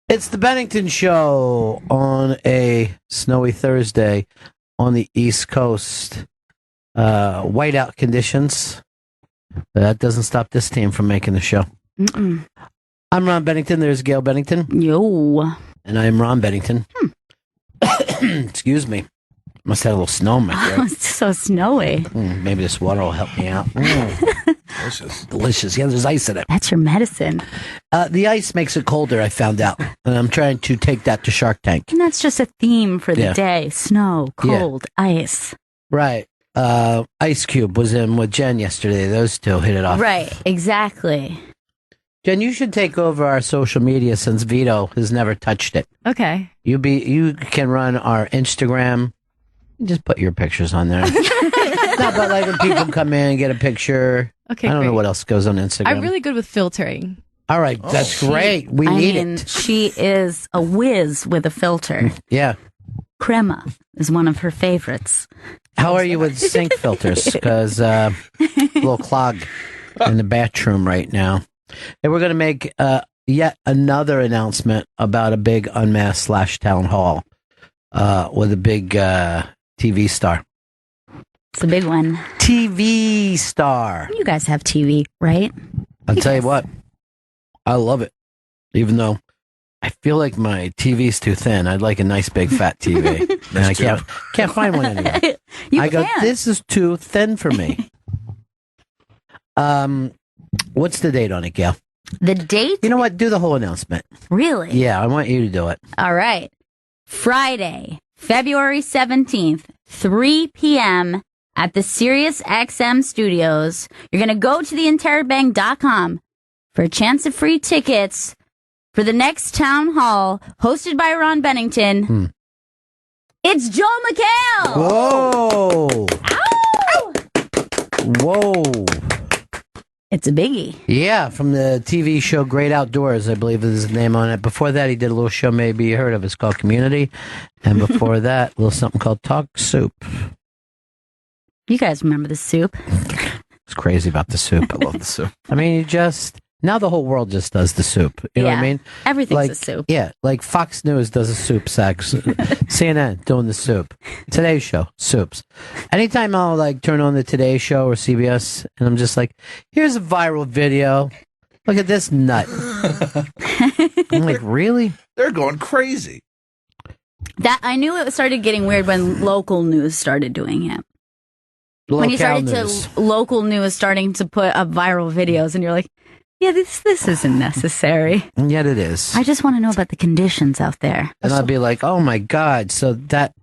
It's the Bennington Show on a snowy Thursday on the East Coast. Whiteout conditions. That doesn't stop this team from making the show. Mm-mm. I'm Ron Bennington. There's Gail Bennington. Yo. And I'm Ron Bennington. Excuse me. Must have a little snow in my throat. It's so snowy. Maybe this water will help me out. Delicious. Delicious. Yeah, there's ice in it. That's your medicine. The ice makes it colder, I found out. And I'm trying to take that to Shark Tank. And that's just a theme for the day. Snow, cold, ice. Right. Ice Cube was in with Jen yesterday. Those two hit it off. Right, exactly. Jen, you should take over our social media since Vito has never touched it. Okay. You can run our Instagram. Just put your pictures on there. No, but like when people come in and get a picture. Okay, I don't know what else goes on Instagram. I'm really good with filtering. All right, that's great. We need it. She is a whiz with a filter. Yeah. Crema is one of her favorites. How are you with sink filters? Because a little clog in the bathroom right now. And we're going to make yet another announcement about a big unmasked / town hall with a big TV star. It's a big one. TV star. You guys have TV, right? I'll tell you what. I love it. Even though I feel like my TV's too thin. I'd like a nice big fat TV. And I can't find one anywhere. This is too thin for me. What's the date on it, Gail? The date? You know what? Do the whole announcement. Really? Yeah, I want you to do it. All right. Friday, February 17th, 3 p.m. at the Sirius XM studios. You're going to go to theinterrobang.com for a chance of free tickets for the next town hall hosted by Ron Bennington. It's Joe McHale. Whoa. Ow! Whoa. It's a biggie. Yeah, from the TV show Great Outdoors, I believe is his name on it. Before that, he did a little show maybe you heard of. It's called Community. And before that, a little something called Talk Soup. You guys remember the soup? It's crazy about the soup. I love the soup. I mean, now the whole world just does the soup. You know what I mean? Everything's a soup. Yeah, like Fox News does a soup sex. CNN doing the soup. Today's Show, soups. Anytime I'll like turn on the Today Show or CBS and I'm just like, here's a viral video. Look at this nut. I'm like, really? They're going crazy. That I knew it started getting weird when local news started doing it. When you started to local news starting to put up viral videos and you're like, yeah, this isn't necessary. And yet it is. I just want to know about the conditions out there. And I'd be like, oh my God. So that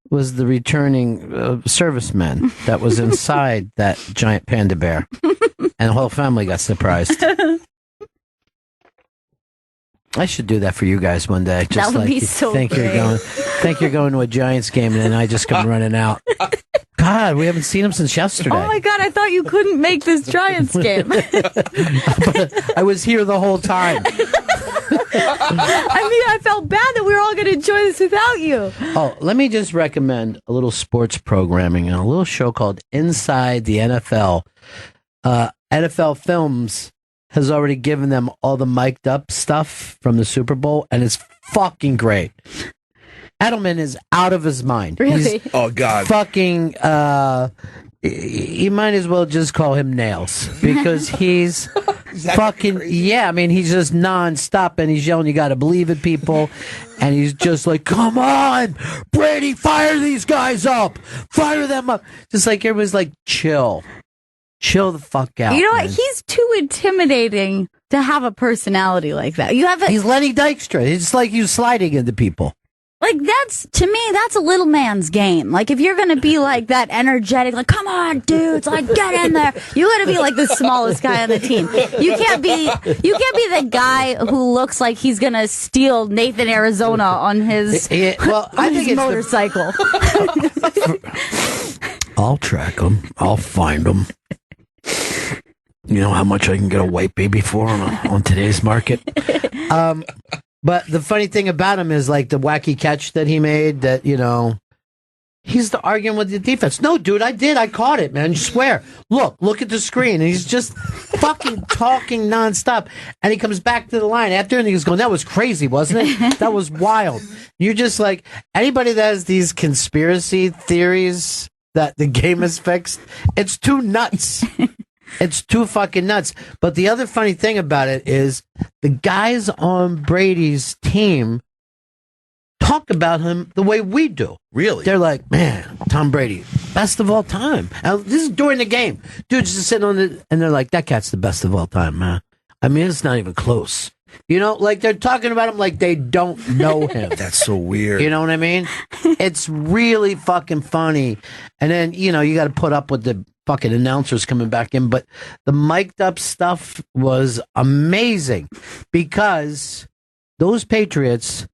was the returning serviceman that was inside that giant panda bear. And the whole family got surprised. I should do that for you guys one day. Just that would like be so think great. you're going to a Giants game and then I just come running out. God, we haven't seen him since yesterday. Oh my God, I thought you couldn't make this Giants game. But I was here the whole time. I felt bad that we were all going to enjoy this without you. Oh, let me just recommend a little sports programming and a little show called Inside the NFL. NFL Films has already given them all the mic'd up stuff from the Super Bowl, and it's fucking great. Edelman is out of his mind. Really? Oh, God. Fucking, you might as well just call him Nails, because he's fucking, crazy? Yeah, I mean, he's just nonstop, and he's yelling, you gotta believe it, people, and he's just like, come on, Brady, fire these guys up, fire them up. Just like, everybody's like, chill the fuck out. You know man. what? He's too intimidating to have a personality like that. He's Lenny Dykstra. It's like you sliding into people. Like, to me, that's a little man's game. Like, if you're going to be like that energetic, like, come on, dudes, like, get in there. You got to be like the smallest guy on the team. You can't be the guy who looks like he's going to steal Nathan, Arizona on his, I think his motorcycle. I'll track him. I'll find him. You know how much I can get a white baby for on today's market? But the funny thing about him is like the wacky catch that he made that, you know, He's arguing with the defense. No, dude, I did. I caught it, man. You swear. Look at the screen. And he's just fucking talking nonstop. And he comes back to the line after and he's going, that was crazy, wasn't it? That was wild. You're just like, anybody that has these conspiracy theories that the game is fixed, it's too nuts. It's too fucking nuts. But the other funny thing about it is the guys on Brady's team talk about him the way we do. Really? They're like, man, Tom Brady, best of all time. And this is during the game. Dude's just sitting on it, and they're like, that cat's the best of all time, man. I mean, it's not even close. You know, like they're talking about him like they don't know him. That's so weird. You know what I mean? It's really fucking funny. And then, you know, you got to put up with the fucking announcers coming back in. But the mic'd up stuff was amazing because those Patriots,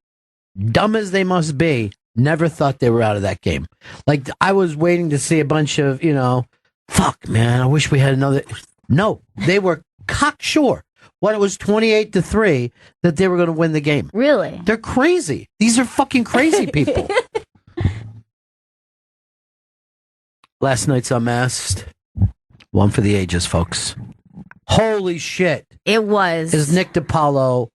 dumb as they must be, never thought they were out of that game. Like, I was waiting to see a bunch of, you know, fuck, man, I wish we had another. No, they were cocksure when it was 28-3 that they were going to win the game. Really? They're crazy. These are fucking crazy people. Last night's Unmasked. One for the ages, folks. Holy shit. It was. Is Nick DiPaolo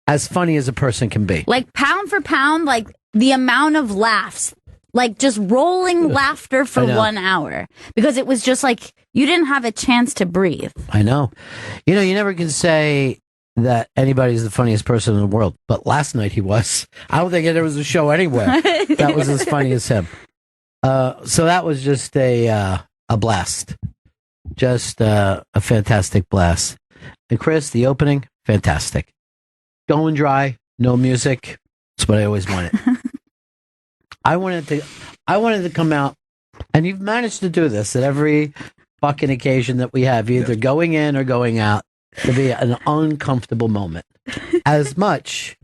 as funny as a person can be? Like, pound for pound, like, the amount of laughs. Like, just rolling laughter for 1 hour. Because it was just like, you didn't have a chance to breathe. I know. You know, you never can say that anybody's the funniest person in the world. But last night he was. I don't think there was a show anywhere that was as funny as him. So that was just a blast. Just a fantastic blast. And Chris, the opening, fantastic. Going dry, no music. That's what I always wanted. I wanted to come out, and you've managed to do this at every fucking occasion that we have, either going in or going out, to be an uncomfortable moment. As much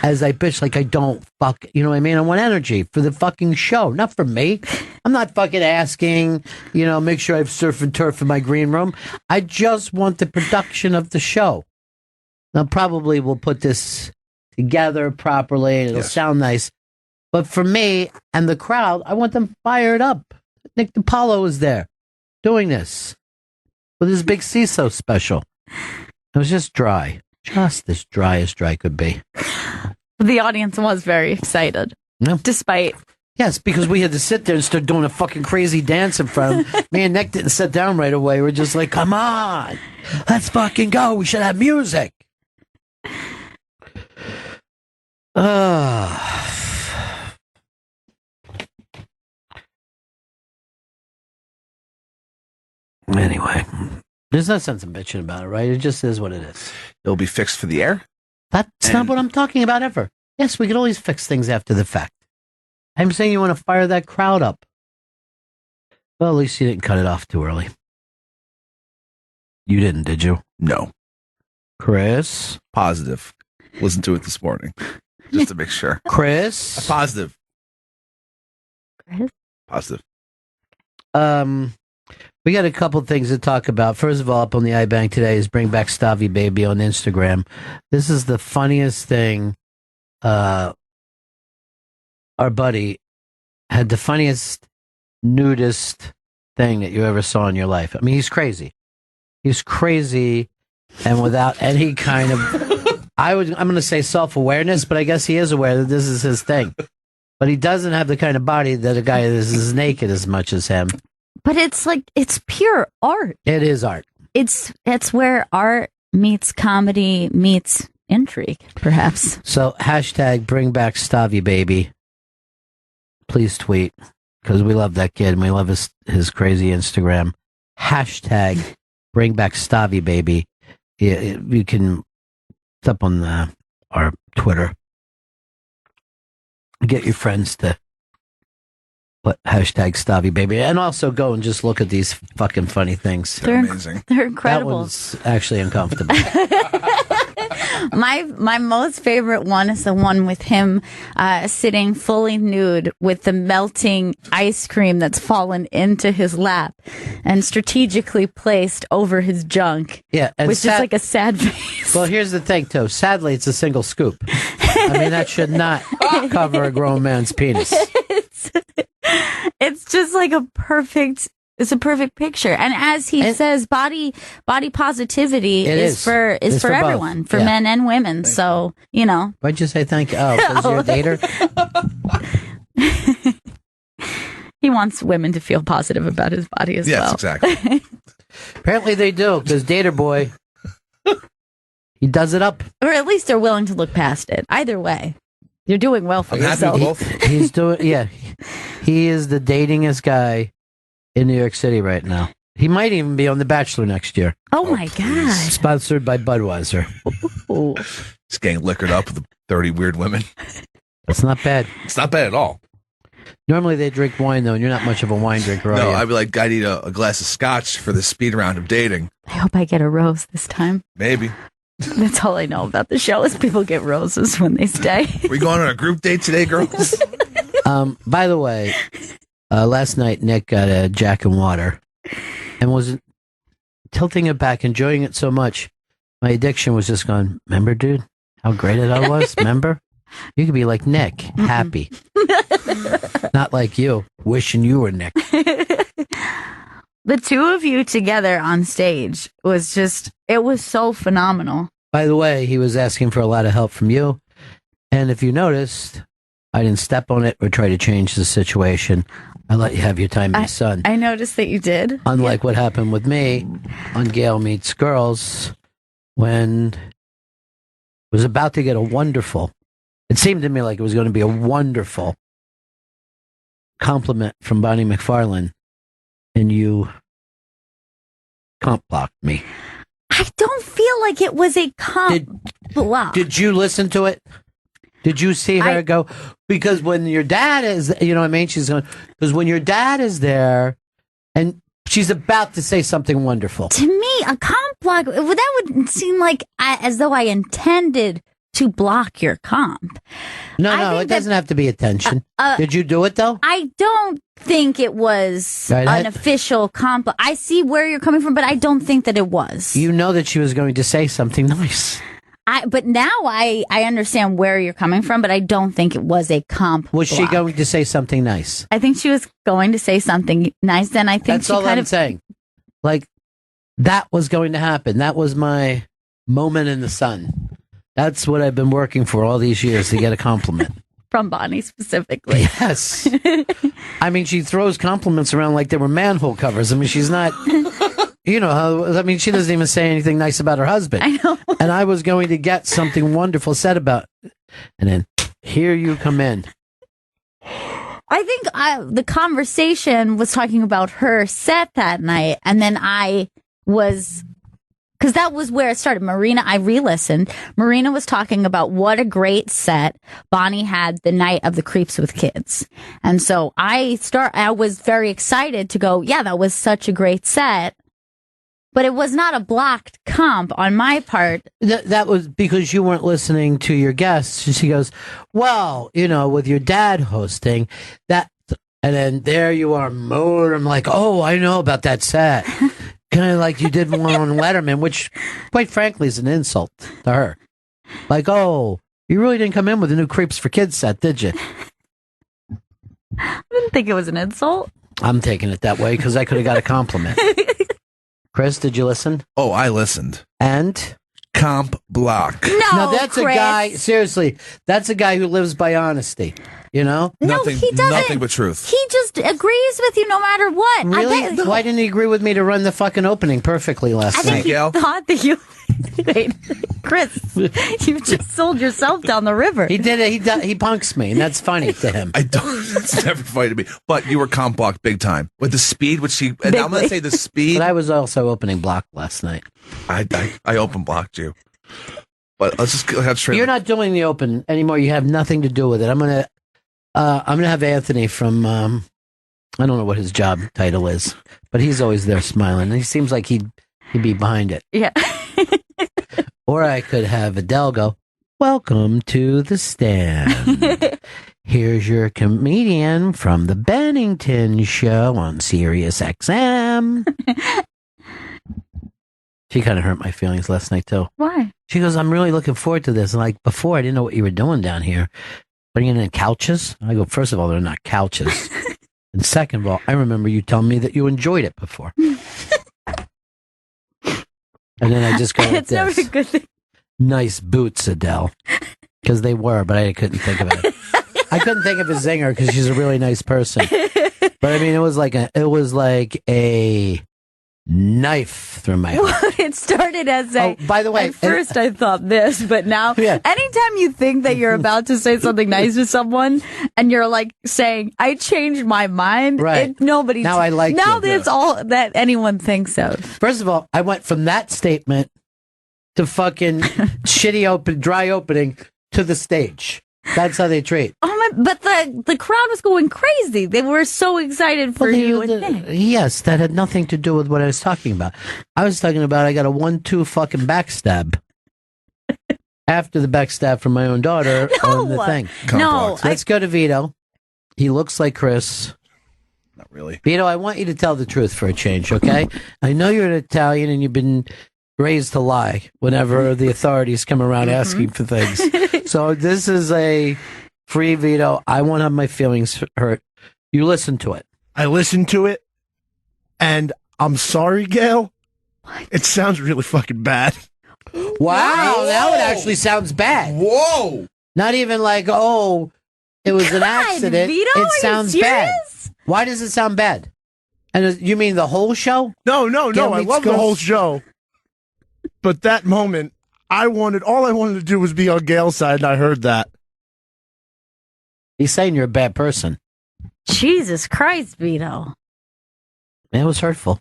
as I bitch like I don't fuck, you know what I mean? I want energy for the fucking show, not for me. I'm not fucking asking, you know, make sure I have surf and turf in my green room. I just want the production of the show. Now, probably we'll put this together properly and it'll sound nice. But for me and the crowd, I want them fired up. Nick DiPaolo is there doing this with his big CISO special. It was just dry. Just as dry as dry could be. The audience was very excited. Yeah. Despite. Yes, because we had to sit there and start doing a fucking crazy dance in front of him. Me and Nick didn't sit down right away. We're just like, come on. Let's fucking go. We should have music. Anyway, there's no sense in bitching about it, right? It just is what it is. It'll be fixed for the air? That's not what I'm talking about ever. Yes, we can always fix things after the fact. I'm saying you want to fire that crowd up. Well, at least you didn't cut it off too early. You didn't, did you? No. Chris? Positive. Listened to it this morning. Just to make sure. Chris? Positive. Chris? Positive. We got a couple things to talk about. First of all, up on the iBank today is Bring Back Stavy Baby on Instagram. This is the funniest thing. Our buddy had the funniest, nudist thing that you ever saw in your life. I mean, he's crazy. He's crazy, and without any kind of, I'm going to say self-awareness, but I guess he is aware that this is his thing. But he doesn't have the kind of body that a guy that is naked as much as him. But it's like, it's pure art. It is art. It's where art meets comedy meets intrigue, perhaps. So, hashtag Bring Back Stavy Baby. Please tweet, because we love that kid and we love his crazy Instagram. Hashtag Bring Back Stavy Baby. You can, it's up on our Twitter. Get your friends to put hashtag Stavy Baby. And also go and just look at these fucking funny things. They're amazing. They're incredible. That one's actually uncomfortable. My most favorite one is the one with him sitting fully nude with the melting ice cream that's fallen into his lap and strategically placed over his junk. Yeah, and which is like a sad face. Well, here's the thing, too. Sadly, it's a single scoop. I mean, that should not cover a grown man's penis. just like a perfect picture. And as he says, body positivity is for everyone, for men and women. So, Why'd you say thank you? Oh, because you're a dater? He wants women to feel positive about his body as well. Yes, exactly. Apparently they do, because Dater Boy, he does it up. Or at least they're willing to look past it. Either way, you're doing well for yourself. He's doing, he is the datingest guy in New York City right now. He might even be on The Bachelor next year. Oh my God. Sponsored by Budweiser. He's getting liquored up with 30 weird women. It's not bad. It's not bad at all. Normally they drink wine, though, and you're not much of a wine drinker, are you? No, I'd be like, I need a glass of scotch for the speed round of dating. I hope I get a rose this time. Maybe. That's all I know about the show is people get roses when they stay. We going on a group date today, girls? By the way, last night Nick got a Jack and Water and was tilting it back, enjoying it so much. My addiction was just going, remember, dude, how great it all was? Remember? You could be like Nick, happy. Not like you, wishing you were Nick. The two of you together on stage was just, it was so phenomenal. By the way, he was asking for a lot of help from you. And if you noticed, I didn't step on it or try to change the situation. I let you have your time in the sun. I noticed that you did. Unlike what happened with me on Gail Meets Girls, when it was about to get it seemed to me like it was going to be a wonderful compliment from Bonnie McFarlane, and you comp blocked me. I don't feel like it was a comp block. Did you listen to it? Did you see her go? Because when your dad is, you know what I mean? She's going, because when your dad is there and she's about to say something wonderful. To me, a comp block, that would seem like as though I intended to block your comp. No, it doesn't have to be attention. Did you do it, though? I don't think it was an official comp. I see where you're coming from, but I don't think that it was. You know that she was going to say something nice. But now I understand where you're coming from, but I don't think it was a comp Was block. she going to say something nice? I think she was going to say something nice, and I think That's she all kind I'm saying. Like, that was going to happen. That was my moment in the sun. That's what I've been working for all these years, to get a compliment. From Bonnie specifically. Yes. I mean, she throws compliments around like they were manhole covers. I mean, she's not, she doesn't even say anything nice about her husband. I know. And I was going to get something wonderful said about it. And then here you come in. I think the conversation was talking about her set that night, and then because that was where it started. I re-listened. Marina was talking about what a great set Bonnie had the night of the Creeps with Kids. And so I was very excited to go, yeah, that was such a great set. But it was not a blocked comp on my part. That was because you weren't listening to your guests. She goes, well, with your dad hosting that. And then there you are, more. I'm like, oh, I know about that set. Kind of like you did one on Letterman, which, quite frankly, is an insult to her. Like, oh, you really didn't come in with a new Creeps for Kids set, did you? I didn't think it was an insult. I'm taking it that way because I could have got a compliment. Chris, did you listen? Oh, I listened. And? Comp block. No, now that's Chris. a guy, seriously, that's a guy who lives by honesty. No, nothing, he doesn't. Nothing but truth. He just agrees with you no matter what. Really? Why didn't he agree with me to run the fucking opening perfectly last night? I think he thought that you... Wait, Chris, you just sold yourself down the river. He did it. He punks me, and that's funny to him. I don't. It's never funny to me. But you were comp blocked big time with the speed, which he. And I'm going to say the speed. But I was also opening block last night. I open blocked you. But let's just straight. You're not doing the open anymore. You have nothing to do with it. I'm gonna have Anthony from I don't know what his job title is, but he's always there smiling. He seems like he'd be behind it. Yeah. Or I could have Adele go, welcome to the stand. Here's your comedian from the Bennington show on Sirius XM. She kind of hurt my feelings last night, too. Why? She goes, I'm really looking forward to this. Like, before, I didn't know what you were doing down here. Putting in couches? I go, first of all, they're not couches. And second of all, I remember you telling me that you enjoyed it before. And then I just go like It's never a good thing. Nice boots, Adele. Because they were, but I couldn't think of it. I couldn't think of a zinger because she's a really nice person. But I mean, it was like a knife through my heart. It started as a. Oh, by the way, at first I thought this, but now, anytime you think that you're about to say something nice to someone, and you're like saying, "I changed my mind," right? Nobody. Now I like. Now that's all that anyone thinks of. First of all, I went from that statement to fucking shitty dry opening to the stage. That's how they treat. Oh my! But the crowd was going crazy. They were so excited for you and Nick. Yes, that had nothing to do with what I was talking about. I was talking about I got a 1-2 fucking backstab after the backstab from my own daughter on the thing. No, let's go to Vito. He looks like Chris. Not really. Vito, I want you to tell the truth for a change, okay? I know you're an Italian and you've been raised to lie whenever the authorities come around asking for things. So this is a free Vito. I won't have my feelings hurt. You listen to it. I listened to it, and I'm sorry, Gail. What? It sounds really fucking bad. Wow, now it actually sounds bad. Whoa! Not even like, oh, it was an accident. Vito, it sounds bad. Why does it sound bad? And you mean the whole show? No. I love the whole show. But that moment, all I wanted to do was be on Gail's side, and I heard that. He's saying you're a bad person. Jesus Christ, Vito. It was hurtful.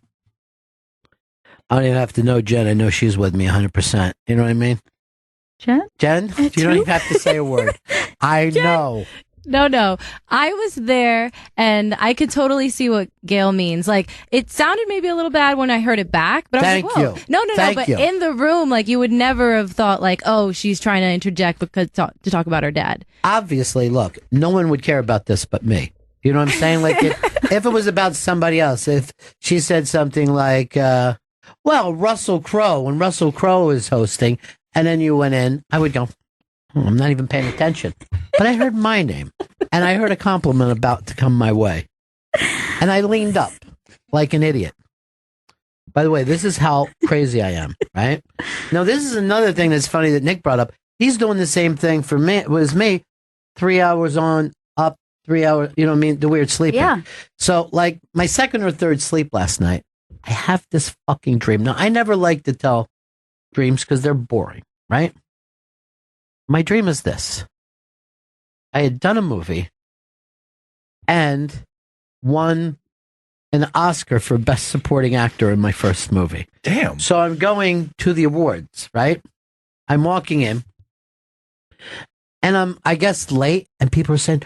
I don't even have to know Jen. I know she's with me 100%. You know what I mean? Jen? You don't even have to say a word. I know. No. I was there, and I could totally see what Gail means. Like, it sounded maybe a little bad when I heard it back, but I was like, whoa. No. But in the room, like, you would never have thought, like, oh, she's trying to interject to talk about her dad. Obviously, look, no one would care about this but me. You know what I'm saying? Like, if it was about somebody else, if she said something like, Russell Crowe, when Russell Crowe is hosting, and then you went in, I would go, I'm not even paying attention. But I heard my name, and I heard a compliment about to come my way. And I leaned up like an idiot. By the way, this is how crazy I am, right? Now, this is another thing that's funny that Nick brought up. He's doing the same thing for me. It was me, 3 hours on, up, 3 hours, you know what I mean? The weird sleeping. Yeah. So, like, my second or third sleep last night, I have this fucking dream. Now, I never like to tell dreams because they're boring, right? My dream is this. I had done a movie and won an Oscar for Best Supporting Actor in my first movie. Damn. So I'm going to the awards, right? I'm walking in and I'm, I guess, late, and people are saying,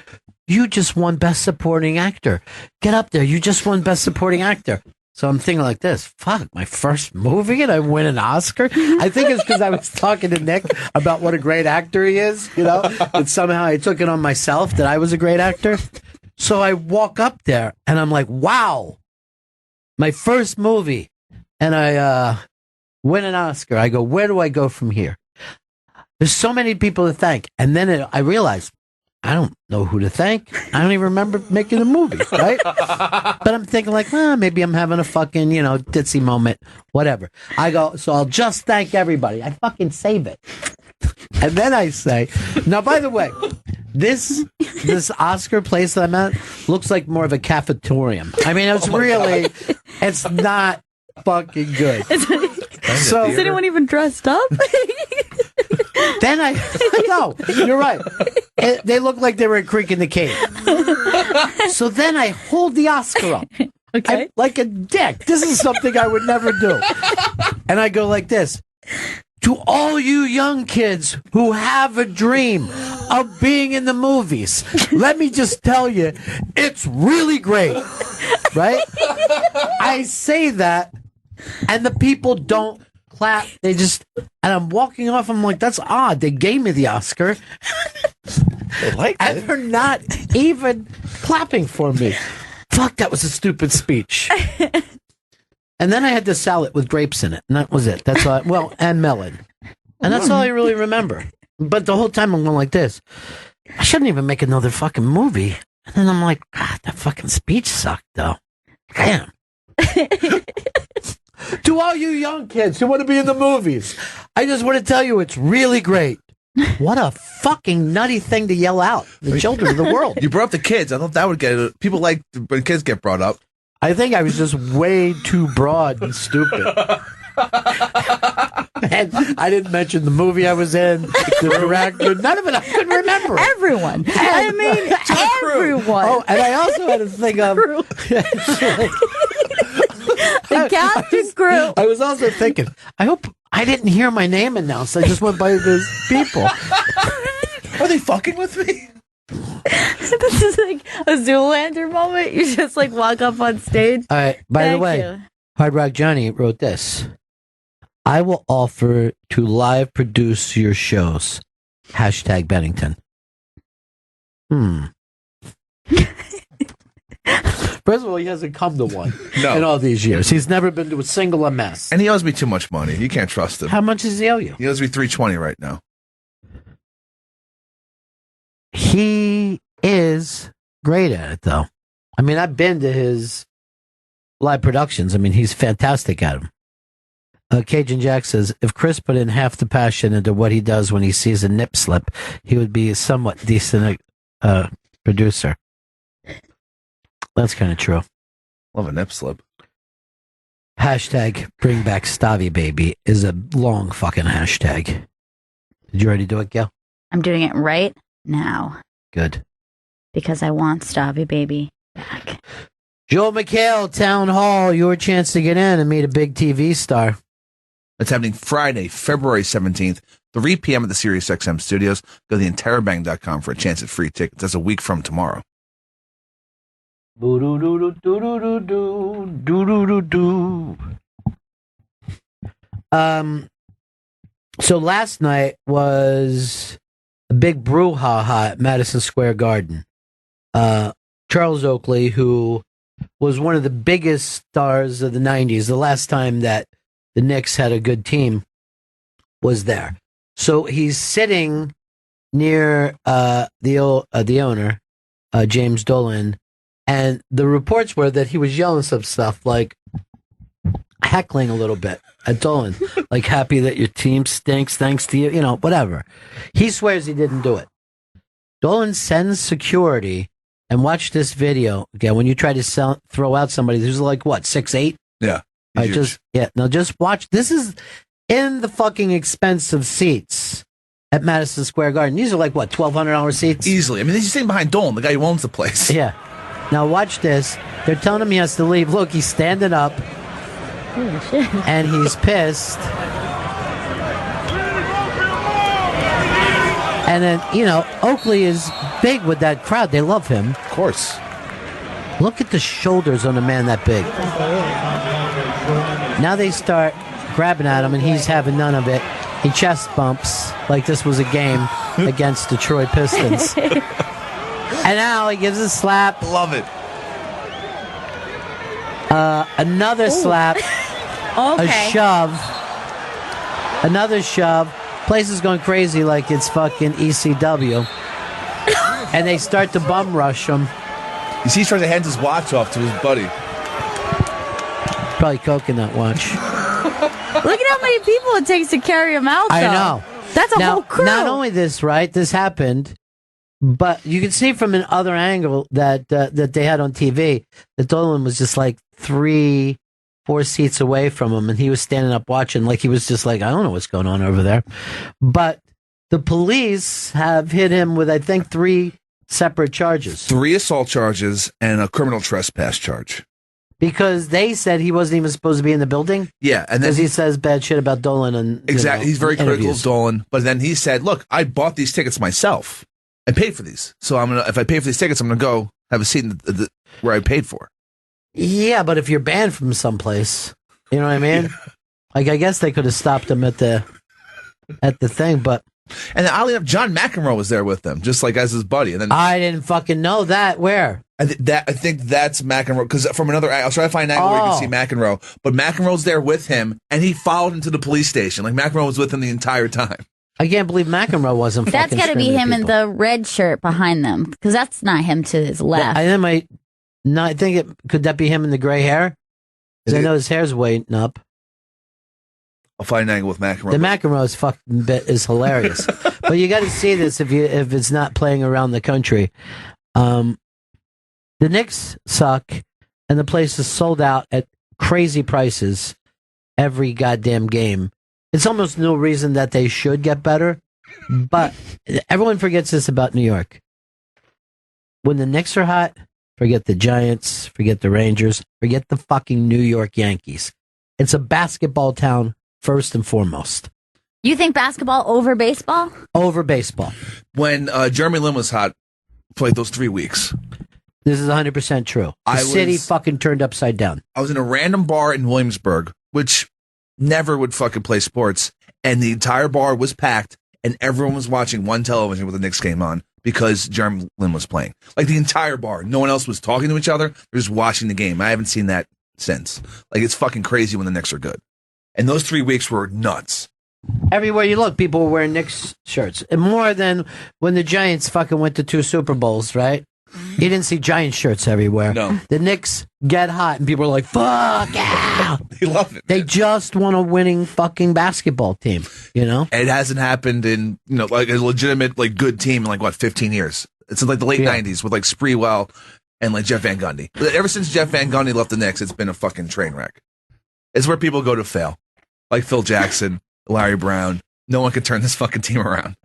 you just won Best Supporting Actor. Get up there. You just won Best Supporting Actor. So I'm thinking like this, fuck, my first movie and I win an Oscar? I think it's because I was talking to Nick about what a great actor he is, you know, and somehow I took it on myself that I was a great actor. So I walk up there and I'm like, wow, my first movie. And I win an Oscar. I go, where do I go from here? There's so many people to thank. And then I realized, I don't know who to thank. I don't even remember making the movie, right? But I'm thinking like, maybe I'm having a fucking, ditzy moment, whatever. I go, so I'll just thank everybody. I fucking save it. And then I say, now, by the way, this Oscar place that I'm at looks like more of a cafetorium. I mean, it's not fucking good. So is anyone even dressed up? Then no, you're right. They look like they were at Creek in the Cave. So then I hold the Oscar up. Okay. Like a dick. This is something I would never do. And I go like this. To all you young kids who have a dream of being in the movies, let me just tell you, it's really great. Right? I say that, and the people don't clap. They just, and I'm walking off. I'm like, that's odd. They gave me the Oscar. They like it. And they're not even clapping for me. Fuck, that was a stupid speech. And then I had the salad with grapes in it, and that was it. That's all. And melon. And that's all I really remember. But the whole time I'm going like this. I shouldn't even make another fucking movie. And then I'm like, God, that fucking speech sucked, though. Damn. To all you young kids who want to be in the movies, I just want to tell you it's really great. What a fucking nutty thing to yell out. The children of the world. You brought up the kids. I thought that would get it. People like when kids get brought up. I think I was just way too broad and stupid. And I didn't mention the movie I was in, the director, none of it. I couldn't remember. Everyone. I mean, everyone. Oh, and I also had to think of the cast and crew. I was also thinking, I hope I didn't hear my name announced. I just went by those people. Are they fucking with me? This is like a Zoolander moment. You just like walk up on stage. All right. By the way, Hard Rock Johnny wrote this. I will offer to live produce your shows. Hashtag Bennington. First of all, he hasn't come to one in all these years. He's never been to a single MS. And he owes me too much money. You can't trust him. How much does he owe you? He owes me $320 right now. He is great at it, though. I mean, I've been to his live productions. I mean, he's fantastic at them. Cajun Jack says, if Chris put in half the passion into what he does when he sees a nip slip, he would be a somewhat decent producer. That's kind of true. Love a nip slip. Hashtag bring back Stavy baby is a long fucking hashtag. Did you already do it, Gail? I'm doing it right now. Good. Because I want Stavy baby back. Joel McHale, Town Hall, your chance to get in and meet a big TV star. It's happening Friday, February 17th, 3 p.m. at the SiriusXM studios. Go to theinterrobang.com for a chance at free tickets. That's a week from tomorrow. So last night was a big brouhaha at Madison Square Garden. Charles Oakley, who was one of the biggest stars of the 90s, the last time that the Knicks had a good team, was there. So he's sitting near the owner, James Dolan, and the reports were that he was yelling some stuff, like heckling a little bit at Dolan, like happy that your team stinks thanks to you, whatever. He swears he didn't do it. Dolan sends security, and watch this video again. When you try to throw out somebody who's like, what, 6'8"? Yeah. Just watch. This is in the fucking expensive seats at Madison Square Garden. These are like, what, $1,200 seats? Easily. I mean, he's sitting behind Dolan, the guy who owns the place. Yeah. Now watch this. They're telling him he has to leave. Look, he's standing up. Holy shit. And he's pissed. And then, Oakley is big with that crowd. They love him. Of course. Look at the shoulders on a man that big. Now they start grabbing at him, and he's having none of it. He chest bumps like this was a game against Detroit Pistons. And now he gives a slap. Love it. Another slap. Okay. A shove. Another shove. Place is going crazy like it's fucking ECW. And they start to bum rush him. You see, he's trying to hand his watch off to his buddy. Probably coconut watch. Look at how many people it takes to carry him out, though. I know. That's a whole crew. Not only this, right? This happened, but you can see from another angle that they had on TV that Dolan was just like 3-4 seats away from him, and he was standing up watching, like he was just like, I don't know what's going on over there. But the police have hit him with, I think, 3 separate charges. 3 assault charges and a criminal trespass charge. Because they said he wasn't even supposed to be in the building? Yeah. And then because he says bad shit about Dolan. And exactly. He's very critical of Dolan. But then he said, look, I bought these tickets myself. I paid for these. So if I pay for these tickets, I'm going to go have a seat in where I paid for. Yeah, but if you're banned from someplace, you know what I mean? Yeah. Like, I guess they could have stopped him at the thing, but... And then, oddly enough, John McEnroe was there with them, just like as his buddy. And then I didn't fucking know that. Where? I think that's McEnroe, because from another... I was trying to find an angle where you can see McEnroe, but McEnroe's there with him, and he followed him to the police station. Like, McEnroe was with him the entire time. I can't believe McEnroe wasn't That's fucking got to be screaming him at in people. the red shirt behind them, because that's not him to his left. I think could that be him in the gray hair? Because I know his hair's waiting up. I'll find an angle with McEnroe. The McEnroe's fucking bit is hilarious. But you got to see this if it's not playing around the country. The Knicks suck, and the place is sold out at crazy prices every goddamn game. It's almost no reason that they should get better, but everyone forgets this about New York. When the Knicks are hot, forget the Giants, forget the Rangers, forget the fucking New York Yankees. It's a basketball town first and foremost. You think basketball over baseball? Over baseball. When Jeremy Lin was hot for like those 3 weeks. This is 100% true. The city fucking turned upside down. I was in a random bar in Williamsburg, which never would fucking play sports, and the entire bar was packed, and everyone was watching one television with the Knicks game on because Jeremy Lin was playing. Like the entire bar. No one else was talking to each other. They're just watching the game. I haven't seen that since. Like, it's fucking crazy when the Knicks are good. And those 3 weeks were nuts. Everywhere you look, people were wearing Knicks shirts. And more than when the Giants fucking went to 2 Super Bowls, right? You didn't see Giant shirts everywhere. No. The Knicks get hot, and people are like, fuck yeah. They love it. They just want a winning fucking basketball team, you know? It hasn't happened in, like a legitimate, like, good team in, like, 15 years. It's in, like, the late 90s with, like, Spreewell and, like, Jeff Van Gundy. Ever since Jeff Van Gundy left the Knicks, it's been a fucking train wreck. It's where people go to fail. Like Phil Jackson, Larry Brown. No one can turn this fucking team around.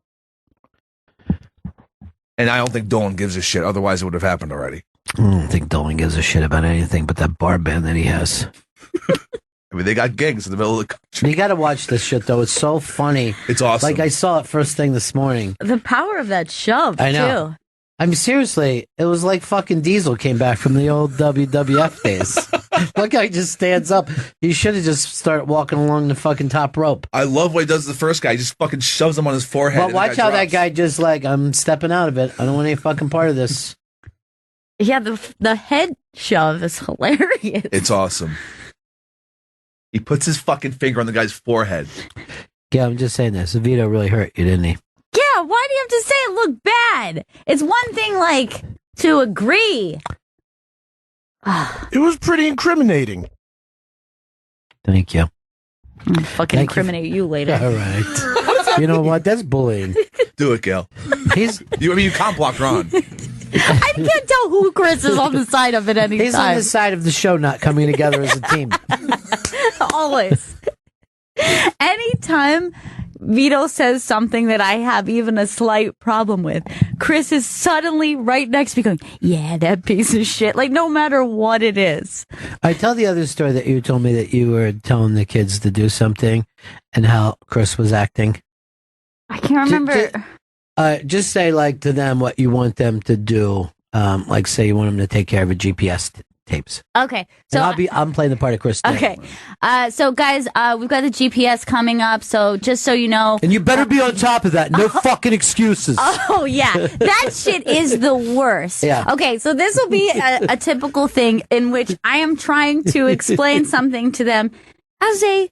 And I don't think Dolan gives a shit. Otherwise, it would have happened already. I don't think Dolan gives a shit about anything but that bar band that he has. I mean, they got gigs in the middle of the country. You got to watch this shit, though. It's so funny. It's awesome. Like, I saw it first thing this morning. The power of that shove, I know. too. I mean, seriously, it was like fucking Diesel came back from the old WWF days. That guy just stands up. He should have just started walking along the fucking top rope. I love what he does to the first guy. He just fucking shoves him on his forehead. But watch how that guy just like, I'm stepping out of it. I don't want any fucking part of this. Yeah, the head shove is hilarious. It's awesome. He puts his fucking finger on the guy's forehead. Yeah, I'm just saying this. Vito really hurt you, didn't he? Yeah, why do you have to say it looked bad? It's one thing, like, to agree. It was pretty incriminating. Thank you. I'll fucking incriminate you later. All right. You know what? That's bullying. Do it, Gail. You can't block Ron. I can't tell who Chris is on the side of at any time. He's on the side of the show not coming together as a team. Always. Anytime Vito says something that I have even a slight problem with, Chris is suddenly right next to me going, yeah, that piece of shit. Like, no matter what it is. I tell the other story that you told me that you were telling the kids to do something and how Chris was acting. I can't remember. Just say, like, to them what you want them to do. Like, say you want them to take care of a GPS tapes. Okay. So I'm playing the part of Chris today. Okay. So guys, we've got the GPS coming up. So just so you know. And you better be on top of that. No fucking excuses. Oh, yeah. That shit is the worst. Yeah. Okay. So this will be a typical thing in which I am trying to explain something to them as a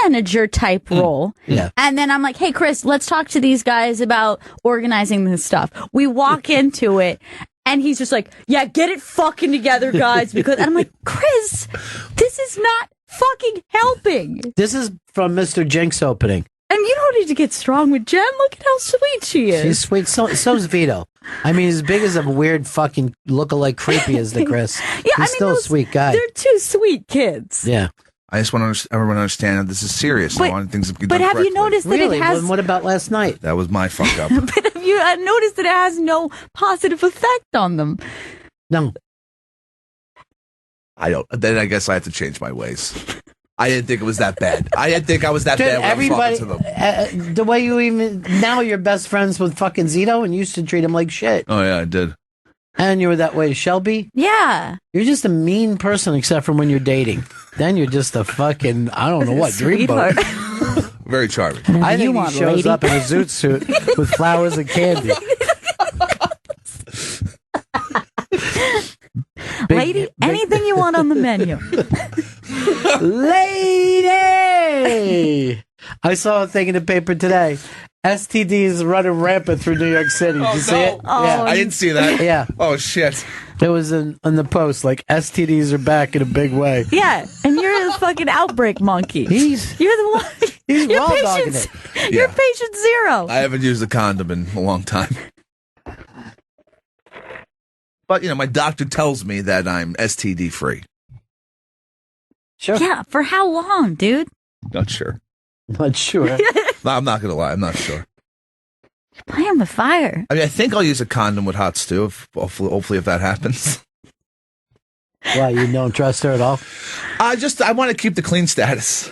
manager type role. Yeah. And then I'm like, hey, Chris, let's talk to these guys about organizing this stuff. We walk into it. And he's just like, yeah, get it fucking together, guys. And I'm like, Chris, this is not fucking helping. This is from Mr. Jinx opening. And you don't need to get strong with Jen. Look at how sweet she is. She's sweet. So's Vito. I mean, as big as a weird fucking lookalike creepy as the Chris. He's still a sweet guy. They're two sweet kids. Yeah. I just want everyone to understand that this is serious. I want things to be done But have correctly. you noticed that Really? it has... Well, what about last night? That was my fuck up. But have you noticed that it has no positive effect on them? No. I don't. Then I guess I have to change my ways. I didn't think it was that bad. I didn't think I was that bad when everybody, I was talking to them. the way you even... Now you're best friends with fucking Zito and you used to treat him like shit. Oh, yeah, I did. And you were that way to Shelby? Yeah. You're just a mean person except for when you're dating. Then you're just a fucking, I don't know what, dreamboat. Very charming. I think he shows up in a zoot suit with flowers and candy. Lady, anything you want on the menu. Lady! I saw a thing in the paper today, STDs running rampant through New York City. Did you see it? Oh, Yeah. I didn't see that. Yeah. Oh, shit. It was in the post, like, STDs are back in a big way. Yeah, and you're the fucking outbreak monkey. You're the one. He's you're raw dogging it. You're patient zero. I haven't used a condom in a long time. But, my doctor tells me that I'm STD free. Sure. Yeah, for how long, dude? Not sure. Not sure. No, I'm not going to lie. I'm not sure. Playing with fire. I mean, I think I'll use a condom with hot stew, hopefully if that happens. Why, you don't trust her at all? I want to keep the clean status.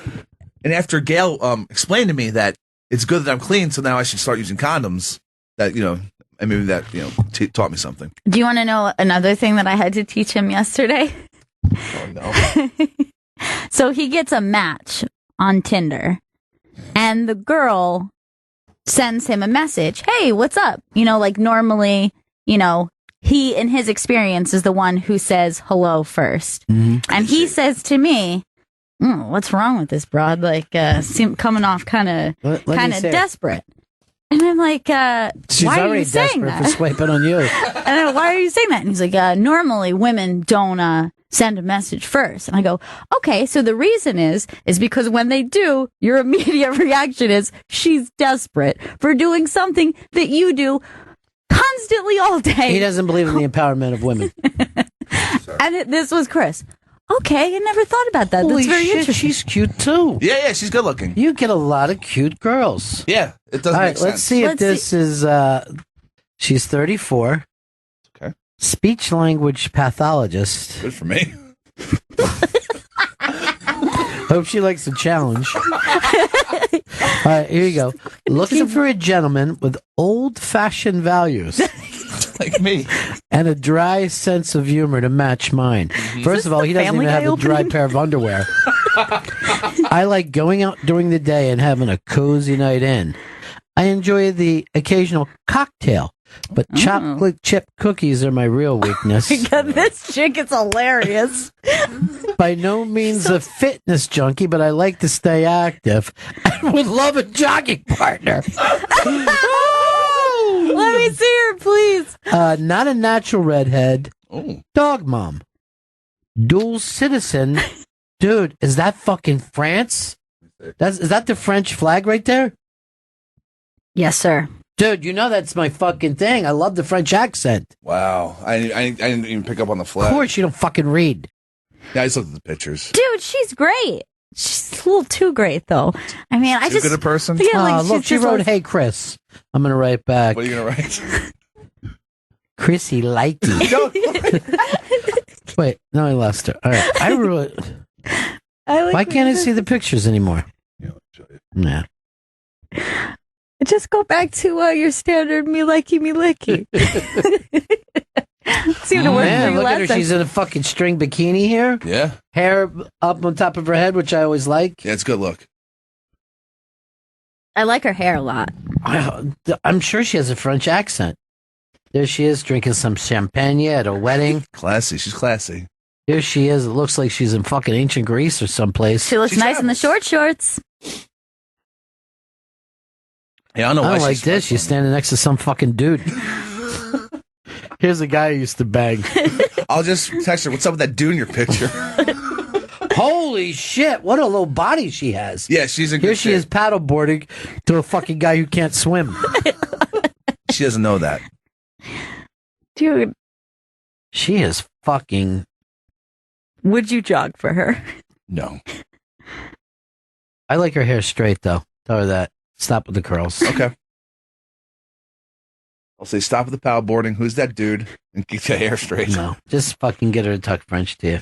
And after Gail explained to me that it's good that I'm clean, so now I should start using condoms, that, and maybe that, taught me something. Do you want to know another thing that I had to teach him yesterday? Oh, no. So he gets a match on Tinder, and the girl sends him a message. Hey, what's up? Like normally, he, in his experience, is the one who says hello first. Mm-hmm. And he says to me, what's wrong with this broad? Like, coming off kind of desperate. And I'm like, she's why are already you saying desperate that? for swiping on you. And I'm like, why are you saying that? And he's like, normally women don't send a message first. And I go, okay, so the reason is because when they do, your immediate reaction is she's desperate for doing something that you do constantly all day. He doesn't believe in the empowerment of women. And this was Chris. Okay, I never thought about that. Holy That's very shit, interesting. she's cute too. Yeah, she's good looking. You get a lot of cute girls. Yeah, it doesn't All right, make sense. let's see if this is, she's 34. Okay. Speech language pathologist. Good for me. Hope she likes the challenge. All right, here you go. Looking for a gentleman with old-fashioned values. Like me. And a dry sense of humor to match mine. First of all, he doesn't even have a dry pair of underwear. I like going out during the day and having a cozy night in. I enjoy the occasional cocktail, but chocolate chip cookies are my real weakness. This chick is hilarious. By no means a fitness junkie, but I like to stay active. I would love a jogging partner. Let me see her, please. Not a natural redhead. Oh. Dog mom. Dual citizen. Dude, is that fucking France? Is that the French flag right there? Yes, sir. Dude, that's my fucking thing. I love the French accent. Wow. I didn't even pick up on the flag. Of course you don't fucking read. Yeah, I just looked at the pictures. Dude, she's great. She's a little too great, though. I mean, I just... Too good a person? Yeah, Look, she wrote, hey, Chris. I'm going to write back. What are you going to write? Chrissy Lighty. Wait, no, I lost her. All right. I wrote... Why can't I see the pictures anymore? Yeah, I'll show you. Yeah. Just go back to your standard me likey, me licky. See what it worked for Man, you look last at her. time. She's in a fucking string bikini here. Yeah. Hair up on top of her head, which I always like. Yeah, it's a good look. I like her hair a lot. I'm sure she has a French accent. There she is drinking some champagne at a wedding. Classy. She's classy. Here she is. It looks like she's in fucking ancient Greece or someplace. She looks nice in the short shorts. Yeah, I don't know I why don't like this. She's standing next to some fucking dude. Here's a guy I used to bang. I'll just text her, what's up with that dude in your picture? Holy shit, what a little body she has. Yeah, she's in good Here she shape. is paddleboarding to a fucking guy who can't swim. She doesn't know that. Dude. She is fucking... Would you jog for her? No. I like her hair straight, though. Tell her that. Stop with the curls. Okay. I'll say stop with the paddleboarding. Who's that dude? And get your hair straight. No, just fucking get her to talk French to you.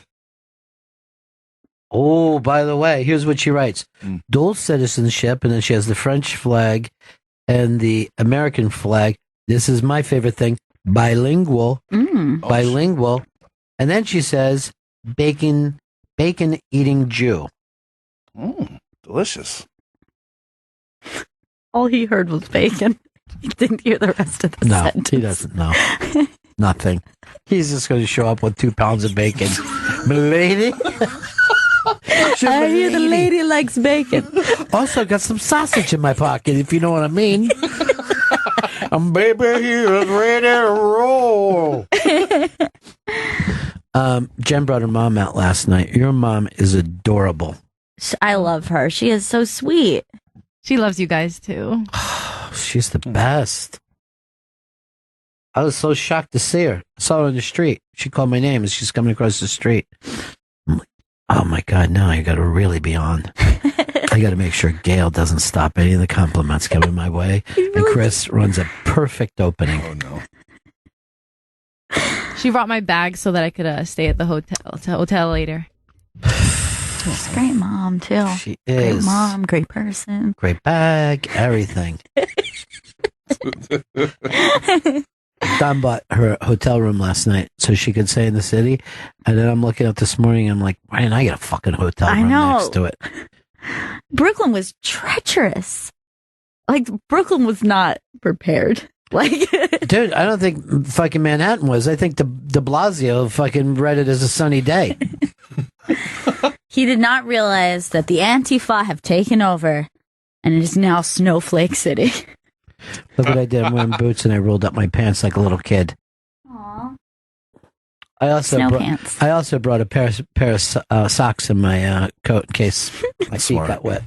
Oh, by the way, here's what she writes. Dual citizenship, and then she has the French flag and the American flag. This is my favorite thing. Bilingual. Bilingual. And then she says, bacon eating Jew. Delicious. All he heard was bacon. He didn't hear the rest of the sentence. No, he doesn't know. Nothing. He's just going to show up with 2 pounds of bacon. Lady. I hear the lady likes bacon. Also, got some sausage in my pocket, if you know what I mean. I'm baby here, ready to roll. Jen brought her mom out last night. Your mom is adorable. I love her. She is so sweet. She loves you guys too. She's the best. I was so shocked to see her. I saw her on the street. She called my name as she's coming across the street. I'm like, oh my God, now I got to really be on. I got to make sure Gail doesn't stop any of the compliments coming my way. And Chris runs a perfect opening. Oh, no. She brought my bag so that I could stay at the hotel later. She's a great mom, too. She is. Great mom, great person. Great bag, everything. Don bought her hotel room last night so she could stay in the city. And then I'm looking up this morning, I'm like, why didn't I get a fucking hotel room next to it? Brooklyn was treacherous. Like, Brooklyn was not prepared. Like, dude, I don't think fucking Manhattan was. I think de Blasio fucking read it as a sunny day. He did not realize that the Antifa have taken over and it is now Snowflake City. Look what I did. I'm wearing boots and I rolled up my pants like a little kid. Aww. I also brought a pair of socks in my coat in case my feet got wet.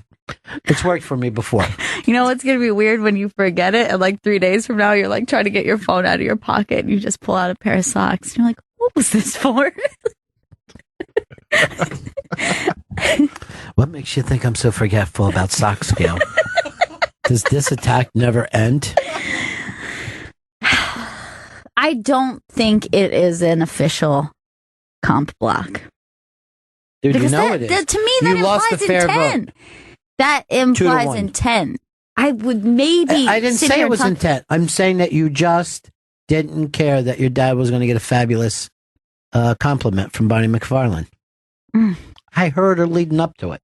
It's worked for me before. You know what's going to be weird when you forget it? And like 3 days from now, you're like trying to get your phone out of your pocket and you just pull out a pair of socks. And you're like, what was this for? What makes you think I'm so forgetful about socks, Gail? Does this attack never end? I don't think it is an official comp block. Dude, because you know it is. To me, that implies intent. Vote. That implies intent. I would maybe. I didn't say it was intent. I'm saying that you just didn't care that your dad was going to get a fabulous compliment from Bonnie McFarlane. Mm. I heard her leading up to it.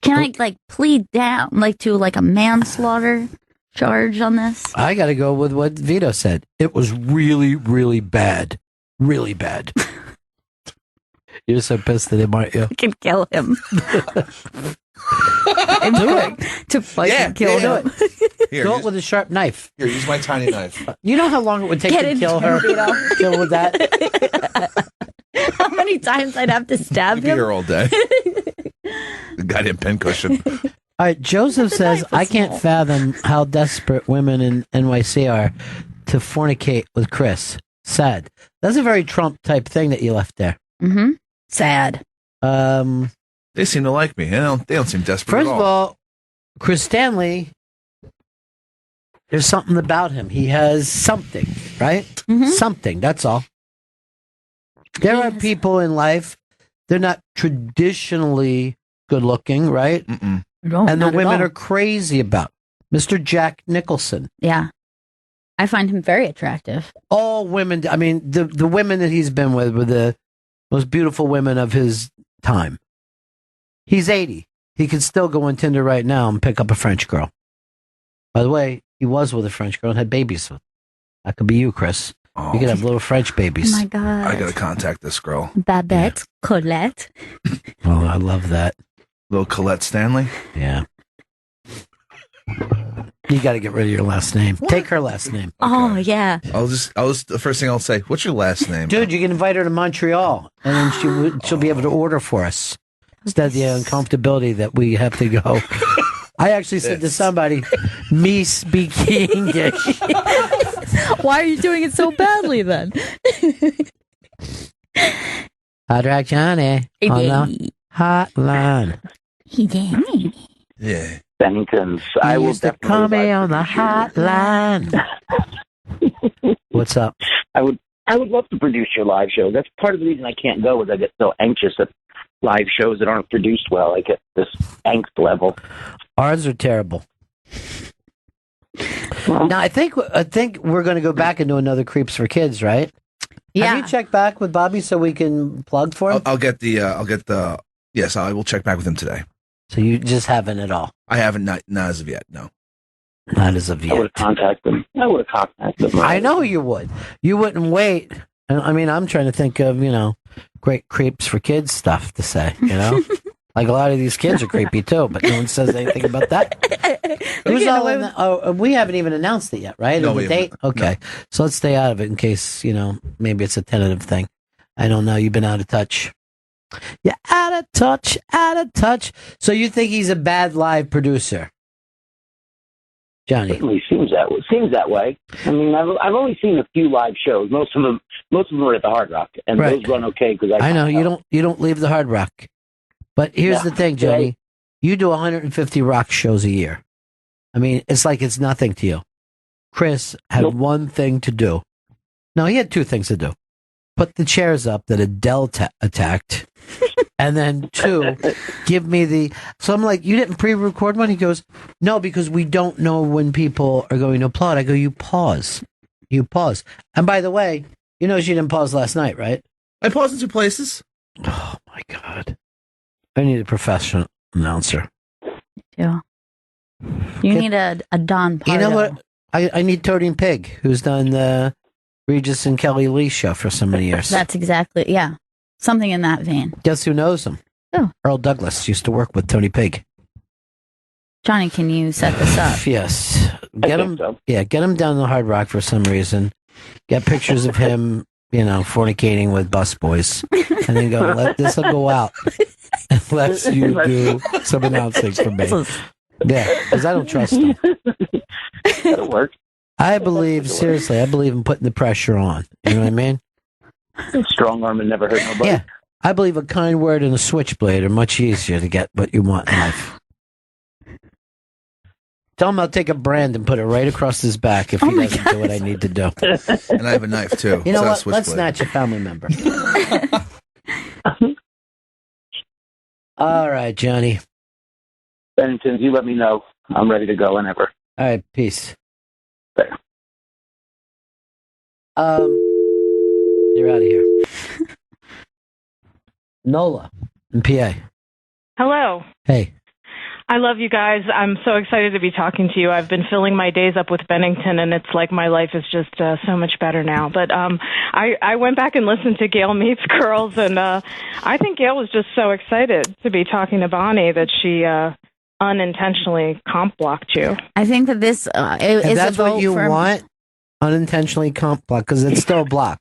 Can I like plead down, like to like a manslaughter charge on this? I got to go with what Vito said. It was really, really bad. Really bad. You're so pissed at him, aren't you? I can kill him. Do it. To fucking kill him. Here, do it with a sharp knife. Here, use my tiny knife. You know how long it would take to kill her? Kill with that? How many times I'd have to stab You'd be him? here all day. The goddamn pincushion. All right, Joseph says, I can't fathom how desperate women in NYC are to fornicate with Chris. Sad. That's a very Trump type thing that you left there. Mm-hmm. Sad. They seem to like me. They don't seem desperate First at all. of all, Chris Stanley, there's something about him. He has something, right? Mm-hmm. Something, that's all. There are people in life, they're not traditionally good looking, right? Mm-mm. No, and the women are crazy about Mr. Jack Nicholson. Yeah. I find him very attractive. All women, I mean, the women that he's been with were the most beautiful women of his time. He's 80. He could still go on Tinder right now and pick up a French girl. By the way, he was with a French girl and had babies with. That could be you, Chris. Oh. You could have little French babies. Oh my God. I gotta contact this girl. Babette, Colette. Oh, I love that. Little Colette Stanley. Yeah. You got to get rid of your last name. What? Take her last name. Okay. Oh yeah. The first thing I'll say. What's your last name, dude? You can invite her to Montreal, and then she'll be able to order for us instead of the uncomfortability that we have to go. I actually said to somebody, "Me speaking English." Why are you doing it so badly then? Hot Johnny on the hotline. Yeah. Bennington's. I will definitely call me on the hotline. What's up? I would love to produce your live show. That's part of the reason I can't go is I get so anxious at live shows that aren't produced well. I get this angst level. Ours are terrible. Well, now I think we're going to go back and do another Creeps for Kids, right? Yeah. Have you checked back with Bobby so we can plug for him? I'll get the. Yes, I will check back with him today. So you just haven't at all? I haven't, not as of yet, no. Not as of yet. I would have contacted them. I know you would. You wouldn't wait. I mean, I'm trying to think of, great creeps for kids stuff to say, you know? Like a lot of these kids are creepy too, but no one says anything about that. Who's all in the, we haven't even announced it yet, right? No, the date? Okay. No. So let's stay out of it in case, you know, maybe it's a tentative thing. I don't know. You've been out of touch. You're out of touch, out of touch. So you think he's a bad live producer? Johnny. Certainly seems that way. I mean, I've only seen a few live shows. Most of them were at the Hard Rock, and those run okay because I know you don't leave the Hard Rock. But here's the thing, Johnny. You do 150 rock shows a year. I mean, it's like it's nothing to you. Chris had one thing to do. No, he had two things to do. Put the chairs up that Adele attacked. And then two, give me the... So I'm like, you didn't pre-record one? He goes, no, because we don't know when people are going to applaud. I go, you pause. You pause. And by the way, you know she didn't pause last night, right? I paused in two places. Oh, my God. I need a professional announcer. Yeah. You need a Don Pardo. You know what? I need Toading Pig, who's done the Regis and Kelly Lee show for so many years. That's exactly, yeah. Something in that vein. Guess who knows him? Oh. Earl Douglas used to work with Tony Pig. Johnny, can you set this up? Yes. Get him. So. Yeah, get him down to the Hard Rock for some reason. Get pictures of him, you know, fornicating with busboys, and then go. This will go out unless you do some announcing for me. Yeah, because I don't trust him. That'll work. I believe seriously. I believe in putting the pressure on. You know what I mean? Strong arm and never hurt nobody. Yeah, I believe a kind word and a switchblade are much easier to get what you want in life. Tell him I'll take a brand and put it right across his back if he doesn't do what I need to do. And I have a knife too. You know what? Let's snatch a family member. All right, Johnny. Bennington, you let me know. I'm ready to go whenever. All right, peace. There. You're out of here. Nola in PA. Hello. Hey. I love you guys. I'm so excited to be talking to you. I've been filling my days up with Bennington, and it's like my life is just so much better now. But I went back and listened to Gail Meets Girls, and I think Gail was just so excited to be talking to Bonnie that she unintentionally comp blocked you. I think that this is that's a vote what you for... want, unintentionally comp block, because it's still a block.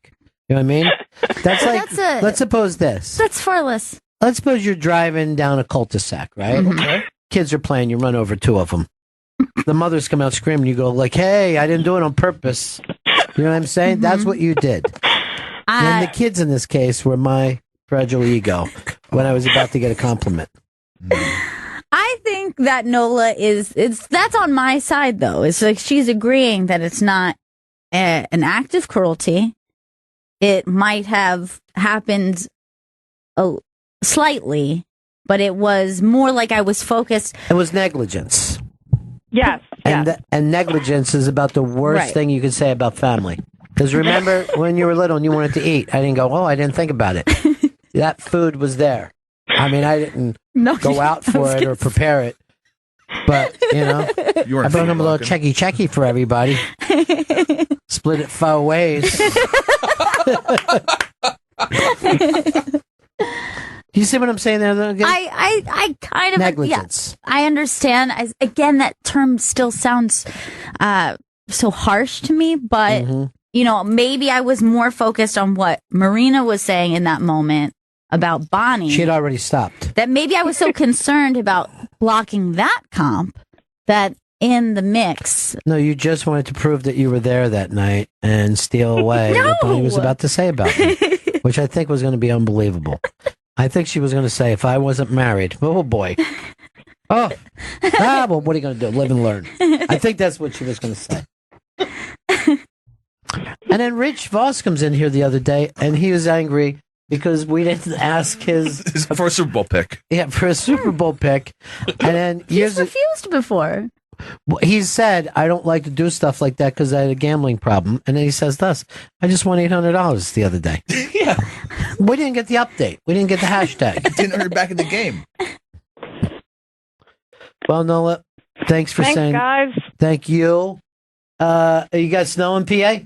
You know what I mean? That's like, let's suppose this. That's farless. Let's suppose you're driving down a cul-de-sac, right? Mm-hmm. Okay. Kids are playing, you run over two of them. The mothers come out screaming, you go like, hey, I didn't do it on purpose. You know what I'm saying? Mm-hmm. That's what you did. And the kids in this case were my fragile ego when I was about to get a compliment. I think that Nola that's on my side, though. It's like she's agreeing that it's not an act of cruelty. It might have happened slightly, but it was more like I was focused. It was negligence. Yes. And negligence is about the worst thing you could say about family. Because remember when you were little and you wanted to eat, I didn't go, I didn't think about it. That food was there. I mean, I didn't go out for it or prepare it. But, you know, I brought him a little checky for everybody. Split it 4 ways. Do you see what I'm saying there? I kind of negligence. Yeah, I understand. Again, that term still sounds so harsh to me, but you know, maybe I was more focused on what Marina was saying in that moment about Bonnie. She had already stopped. That maybe I was so concerned about blocking that comp that in the mix. No, you just wanted to prove that you were there that night and steal away what Bonnie was about to say about me, which I think was going to be unbelievable. I think she was going to say, if I wasn't married, oh boy. Well, what are you going to do? Live and learn. I think that's what she was going to say. And then Rich Voss comes in here the other day, and he was angry because we didn't ask his for a Super Bowl pick. Yeah, for a Super Bowl pick. And then he's refused before. He said, I don't like to do stuff like that because I had a gambling problem. And then he says this, I just won $800 the other day. Yeah. We didn't get the update. We didn't get the hashtag. Didn't earn back in the game. Well, Nola, thanks for saying. Thanks, guys. Thank you. You got snow in PA?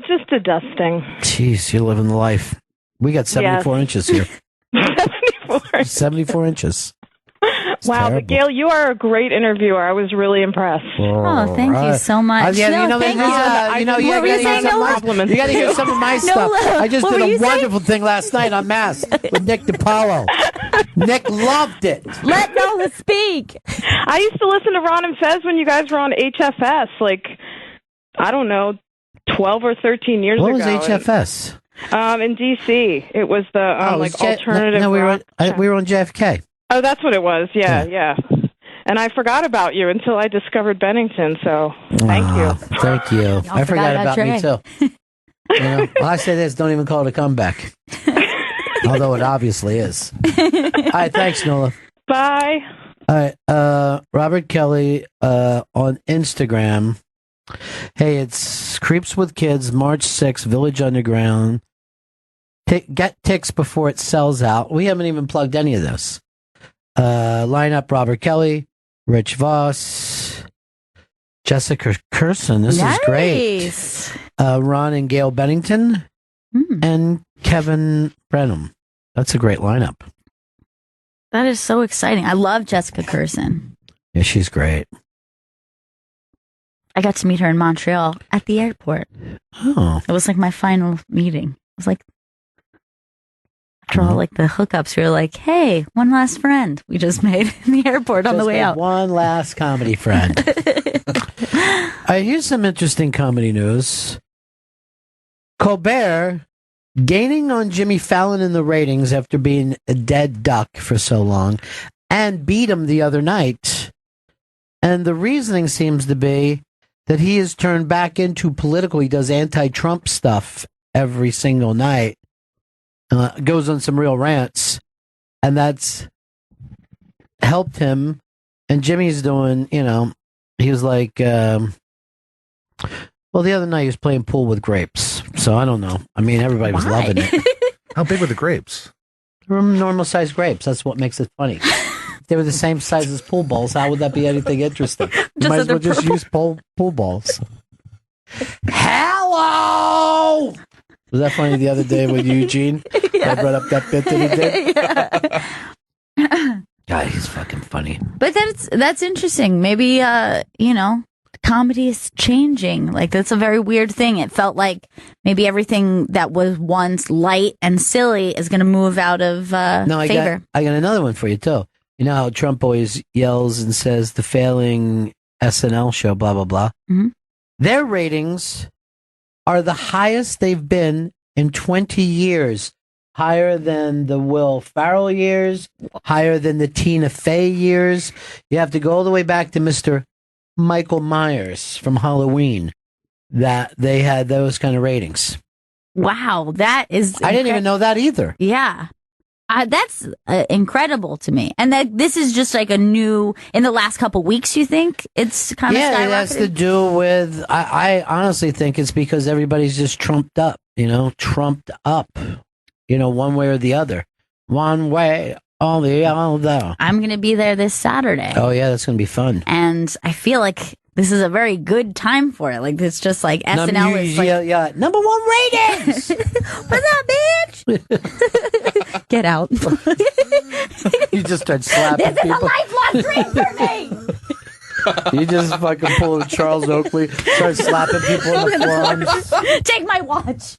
Just a dusting. Jeez, you're living the life. We got 74 inches here. 74. 74 inches. It's wow, terrible. but Gail, you are a great interviewer. I was really impressed. Oh, thank you so much. Yeah, No, thank you. you got to hear some of my stuff. I just did a wonderful thing last night on Mass with Nick DiPaolo. Nick loved it. Let Nola speak. I used to listen to Ron and Fez when you guys were on HFS, like, I don't know, 12 or 13 years ago. What was HFS? In D.C. It was the alternative. No, we were on JFK. Oh, that's what it was. Yeah. And I forgot about you until I discovered Bennington. So thank you. Thank you. I forgot about me too. Well, I say this: don't even call it a comeback. Although it obviously is. All right, thanks, Nola. Bye. All right, Robert Kelly on Instagram. Hey, it's Creeps with Kids, March 6th, Village Underground. Get ticks before it sells out. We haven't even plugged any of this. Lineup: Robert Kelly, Rich Voss, Jessica Curson. This is great. Ron and Gail Bennington, and Kevin Brenham. That's a great lineup. That is so exciting. I love Jessica Curson. Yeah, she's great. I got to meet her in Montreal at the airport. Oh. It was like my final meeting. It was like, after all, like the hookups, we were like, hey, one last friend we just made in the airport on the way out. One last comedy friend. All right, here's some interesting comedy news. Colbert gaining on Jimmy Fallon in the ratings after being a dead duck for so long, and beat him the other night. And the reasoning seems to be that he has turned back into political. He does anti-Trump stuff every single night. Goes on some real rants, and that's helped him. And Jimmy's doing, he was like, well, the other night he was playing pool with grapes. So I don't know. I mean, everybody was loving it. How big were the grapes? They were normal sized grapes. That's what makes it funny. If they were the same size as pool balls, how would that be anything interesting? You might as well just use pool balls. Hello! Was that funny the other day with Eugene? I brought up that bit that he did. Yeah. God, he's fucking funny. But that's interesting. Maybe comedy is changing. Like, that's a very weird thing. It felt like maybe everything that was once light and silly is going to move out of favor. I got another one for you too. You know how Trump always yells and says the failing SNL show, blah blah blah. Mm-hmm. Their ratings are the highest they've been in 20 years. Higher than the Will Ferrell years, higher than the Tina Fey years. You have to go all the way back to Mr. Michael Myers from Halloween, that they had those kind of ratings. Wow, that is... I didn't even know that either. Yeah. That's incredible to me. And that this is just like a new... In the last couple weeks, you think? It's kind of skyrocketed? Yeah, it has to do with... I honestly think it's because everybody's just trumped up, trumped up. One way or the other. One way or the other. I'm going to be there this Saturday. Oh, yeah, that's going to be fun. And I feel like this is a very good time for it. Like, it's just like SNL is like... Yeah, number one ratings! What's up, bitch? Get out. You just start slapping people. This is a lifelong dream for me! You just fucking pull a Charles Oakley, start slapping people in the forearms. Take my watch.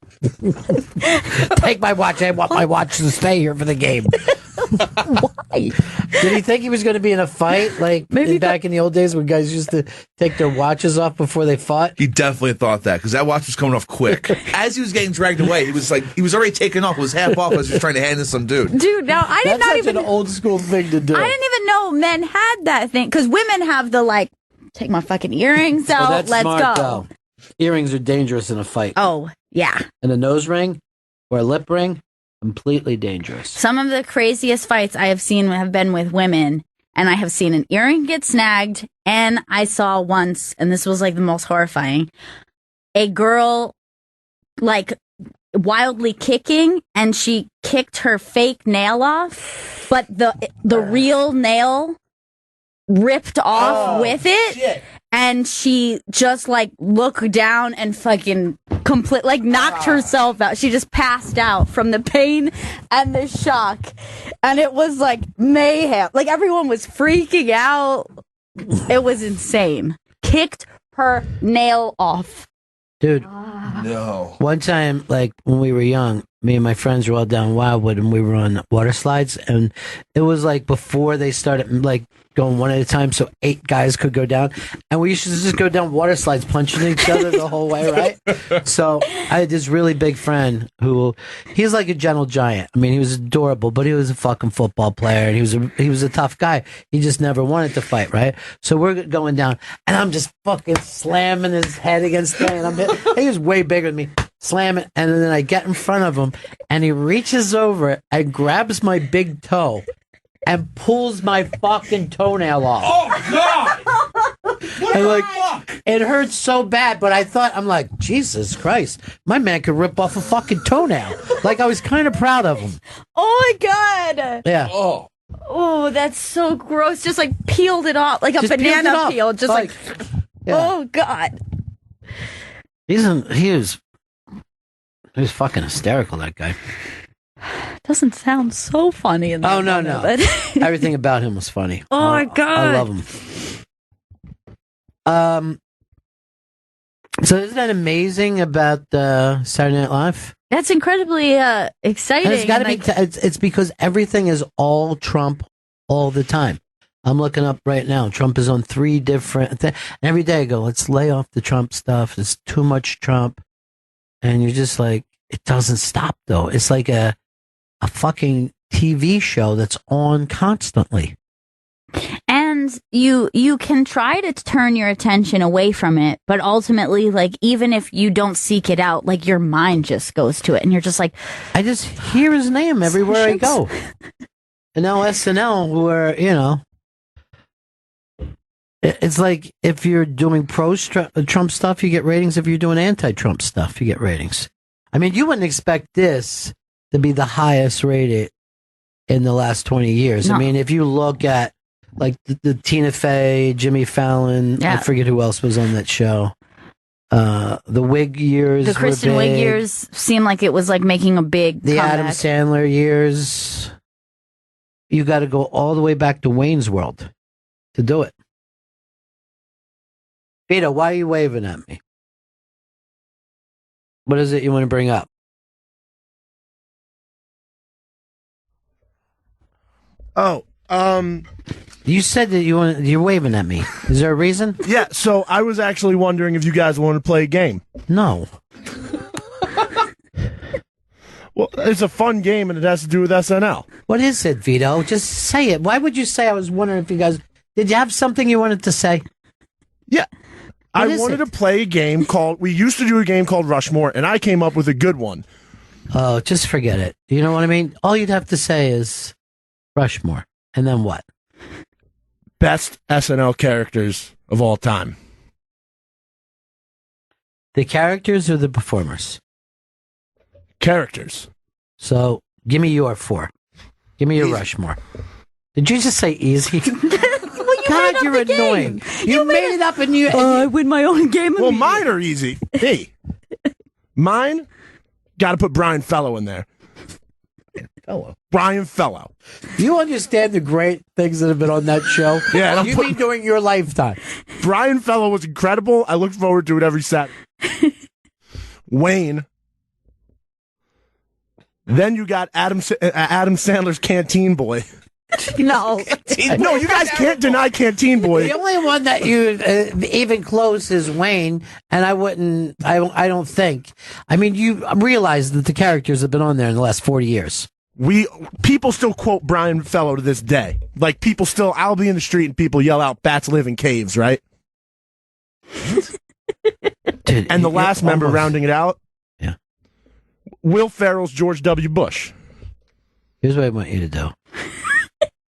Take my watch. I want my watch to stay here for the game. Why? Did he think he was going to be in a fight like maybe back in the old days when guys used to take their watches off before they fought? He definitely thought that because that watch was coming off quick. As he was getting dragged away, he was already taken off. It was half off as he was trying to hand it to some dude. Dude, now I did not even... That's an old school thing to do. I didn't even know men had that thing because women have the take my fucking earrings out. That's let's smart, go. Though. Earrings are dangerous in a fight. Oh, yeah. And a nose ring or a lip ring, completely dangerous. Some of the craziest fights I have seen have been with women, and I have seen an earring get snagged, and I saw once, and this was the most horrifying, a girl wildly kicking, and she kicked her fake nail off, but the real nail ripped off with it. Shit. And she just looked down and fucking knocked herself out. She just passed out from the pain and the shock. And it was like mayhem. Like everyone was freaking out. It was insane. Kicked her nail off. Dude. No. One time, like when we were young, me and my friends were all down Wildwood and we were on water slides, and it was like before they started like going one at a time, so 8 guys could go down, and we used to just go down water slides punching each other the whole way, right? So I had this really big friend he's like a gentle giant. I mean, he was adorable, but he was a fucking football player, and he was a tough guy. He just never wanted to fight, right? So we're going down, and I'm just fucking slamming his head against the and he was way bigger than me. Slam it, and then I get in front of him, and he reaches over and grabs my big toe and pulls my fucking toenail off. Oh God! And like, it hurts so bad, but I'm like, Jesus Christ, my man could rip off a fucking toenail. Like, I was kind of proud of him. Oh my God! Yeah. Oh, that's so gross. Just like peeled it off, like a banana peel. Just like yeah. Oh God. He was fucking hysterical, that guy. Doesn't sound so funny. In that no. Everything about him was funny. Oh my God. I love him. So isn't that amazing about Saturday Night Live? That's incredibly exciting. And it's got to be. It's because everything is all Trump all the time. I'm looking up right now. Trump is on 3 different things. Every day I go, let's lay off the Trump stuff. It's too much Trump. And you're just like, it doesn't stop, though. It's like a fucking TV show that's on constantly. And you can try to turn your attention away from it, but ultimately, like, even if you don't seek it out, like, your mind just goes to it, and you're just like, I just hear his name everywhere I go. And now SNL, where, it's like if you're doing pro-Trump stuff, you get ratings. If you're doing anti-Trump stuff, you get ratings. I mean, you wouldn't expect this to be the highest rated in the last 20 years. No. I mean, if you look at like the Tina Fey, Jimmy Fallon, I forget who else was on that show. The Wig years, the Kristen Wiig years seemed like it was like making a big comeback. Adam Sandler years. You got to go all the way back to Wayne's World to do it. Vito, why are you waving at me? What is it you want to bring up? You said that you're waving at me. Is there a reason? Yeah, so I was actually wondering if you guys want to play a game. No. Well, it's a fun game, and it has to do with SNL. What is it, Vito? Just say it. Why would you say? I was wondering if you guys... Did you have something you wanted to say? Yeah. I wanted to play a game called... We used to do a game called Rushmore, and I came up with a good one. Oh, just forget it. You know what I mean? All you'd have to say is Rushmore. And then what? Best SNL characters of all time. The characters or the performers? Characters. So, give me your 4. Give me your Rushmore. Did you just say easy? God, you're annoying. You made it up and you... I win my own game. Well, mine are easy. Hey. Mine, got to put Brian Fellow in there. Brian Fellow. You understand the great things that have been on that show? Yeah. You've been doing your lifetime. Brian Fellow was incredible. I look forward to it every Saturday. Wayne. Then you got Adam Sandler's Canteen Boy. No. No, you guys can't deny Canteen Boy. The only one that you even close is Wayne, and I don't think. I mean, you realize that the characters have been on there in the last 40 years. People still quote Brian Fellow to this day. Like, people still, I'll be in the street and people yell out, "Bats live in caves," right? Dude, and the last member rounding it out, Will Ferrell's George W. Bush. Here's what I want you to do.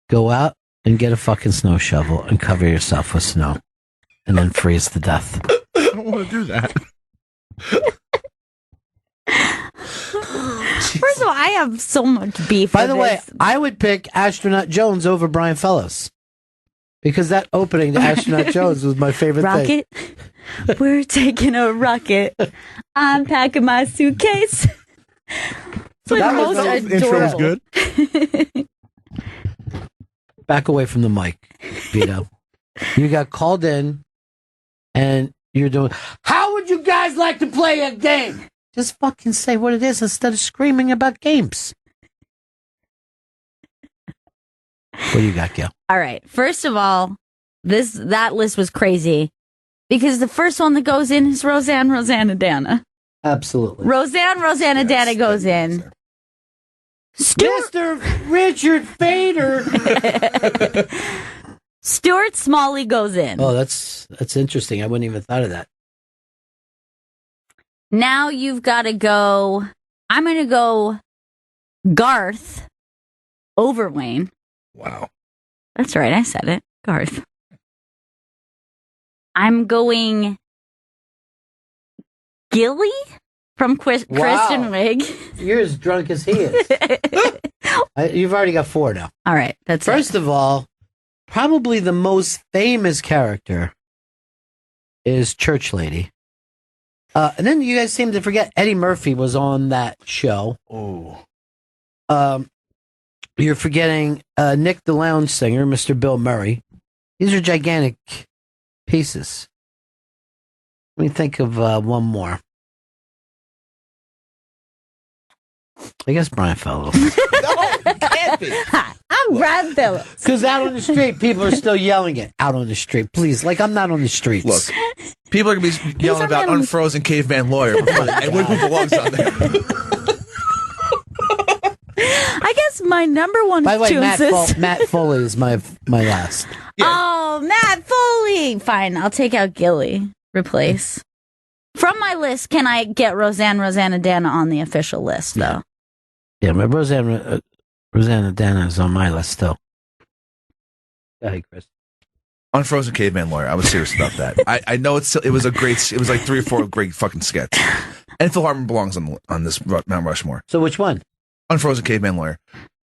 Go out and get a fucking snow shovel and cover yourself with snow. And then freeze to death. I don't want to do that. First of all, I have so much beef. By the way, I would pick Astronaut Jones over Brian Fellows. Because that opening to Astronaut Jones was my favorite rocket. thing. We're taking a rocket. I'm packing my suitcase. So that intro was good. Back away from the mic, Vito. You got called in, and you're doing, how would you guys like to play a game? Just fucking say what it is instead of screaming about games. What do you got, Gail? All right. First of all, that list was crazy because the first one that goes in is Roseanna. Absolutely. Roseanna goes in. Mr. Richard Fader. Stuart Smalley goes in. Oh, that's interesting. I wouldn't even thought of that. Now you've got to go. I'm going to go Garth over Wayne. Wow. That's right. I said it. Garth. I'm going Gilly from Kristen Wiig. You're as drunk as he is. You've already got 4 now. All right. That's First of all, probably the most famous character is Church Lady. And then you guys seem to forget Eddie Murphy was on that show. Oh. You're forgetting Nick the Lounge Singer, Mr. Bill Murray. These are gigantic pieces. Let me think of one more. I guess Brian Fellows. No, it can't be. I'm Brian Fellows. Because out on the street, people are still yelling it. Out on the street. Please, like I'm not on the streets. Look, people are going to be yelling about Unfrozen Caveman Lawyer and who belongs on there. I guess my number one By the way, choices. Matt Foley is my last. Yeah. Oh, Matt Foley. Fine, I'll take out Gilly. Replace. From my list, can I get Roseanna Dana on the official list, though? Yeah, my Roseanna Dana is on my list still. Go ahead, Chris. Unfrozen Caveman Lawyer. I was serious about that. I know it was like 3 or 4 great fucking skits. And Phil Hartman belongs on this Mount Rushmore. So which one? Unfrozen Caveman Lawyer.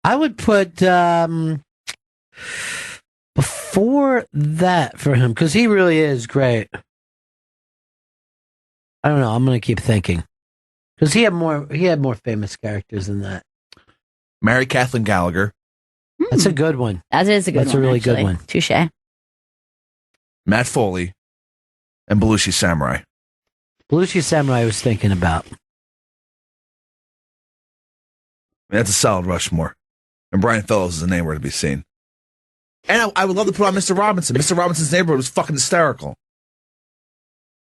I would put before that for him because he really is great. I don't know. I'm going to keep thinking because he had more famous characters than that. Mary Kathleen Gallagher. That's a good one. That is a good one. That's a really actually. good one. Touche. Matt Foley. And Belushi Samurai. Belushi Samurai I was thinking about. That's a solid Rushmore. And Brian Fellows is a name where to be seen. And I would love to put on Mr. Robinson. Mr. Robinson's Neighborhood was fucking hysterical.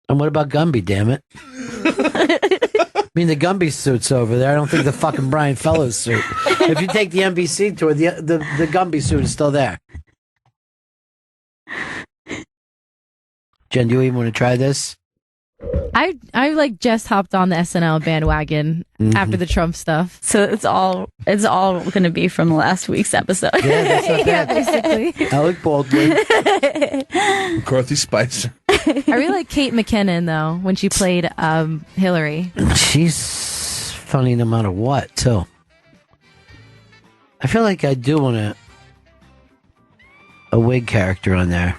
And what about Gumby, damn it? I mean, the Gumby suit's over there. I don't think the fucking Brian Fellows suit. If you take the NBC tour, the Gumby suit is still there. Jen, do you even want to try this? I like just hopped on the SNL bandwagon after the Trump stuff. So it's all going to be from last week's episode. Yeah, that's not Yeah, bad. basically. Alec Baldwin. McCarthy Spicer. I really like Kate McKinnon though when she played Hillary. She's funny no matter what, too. I feel like I do want a wig character on there.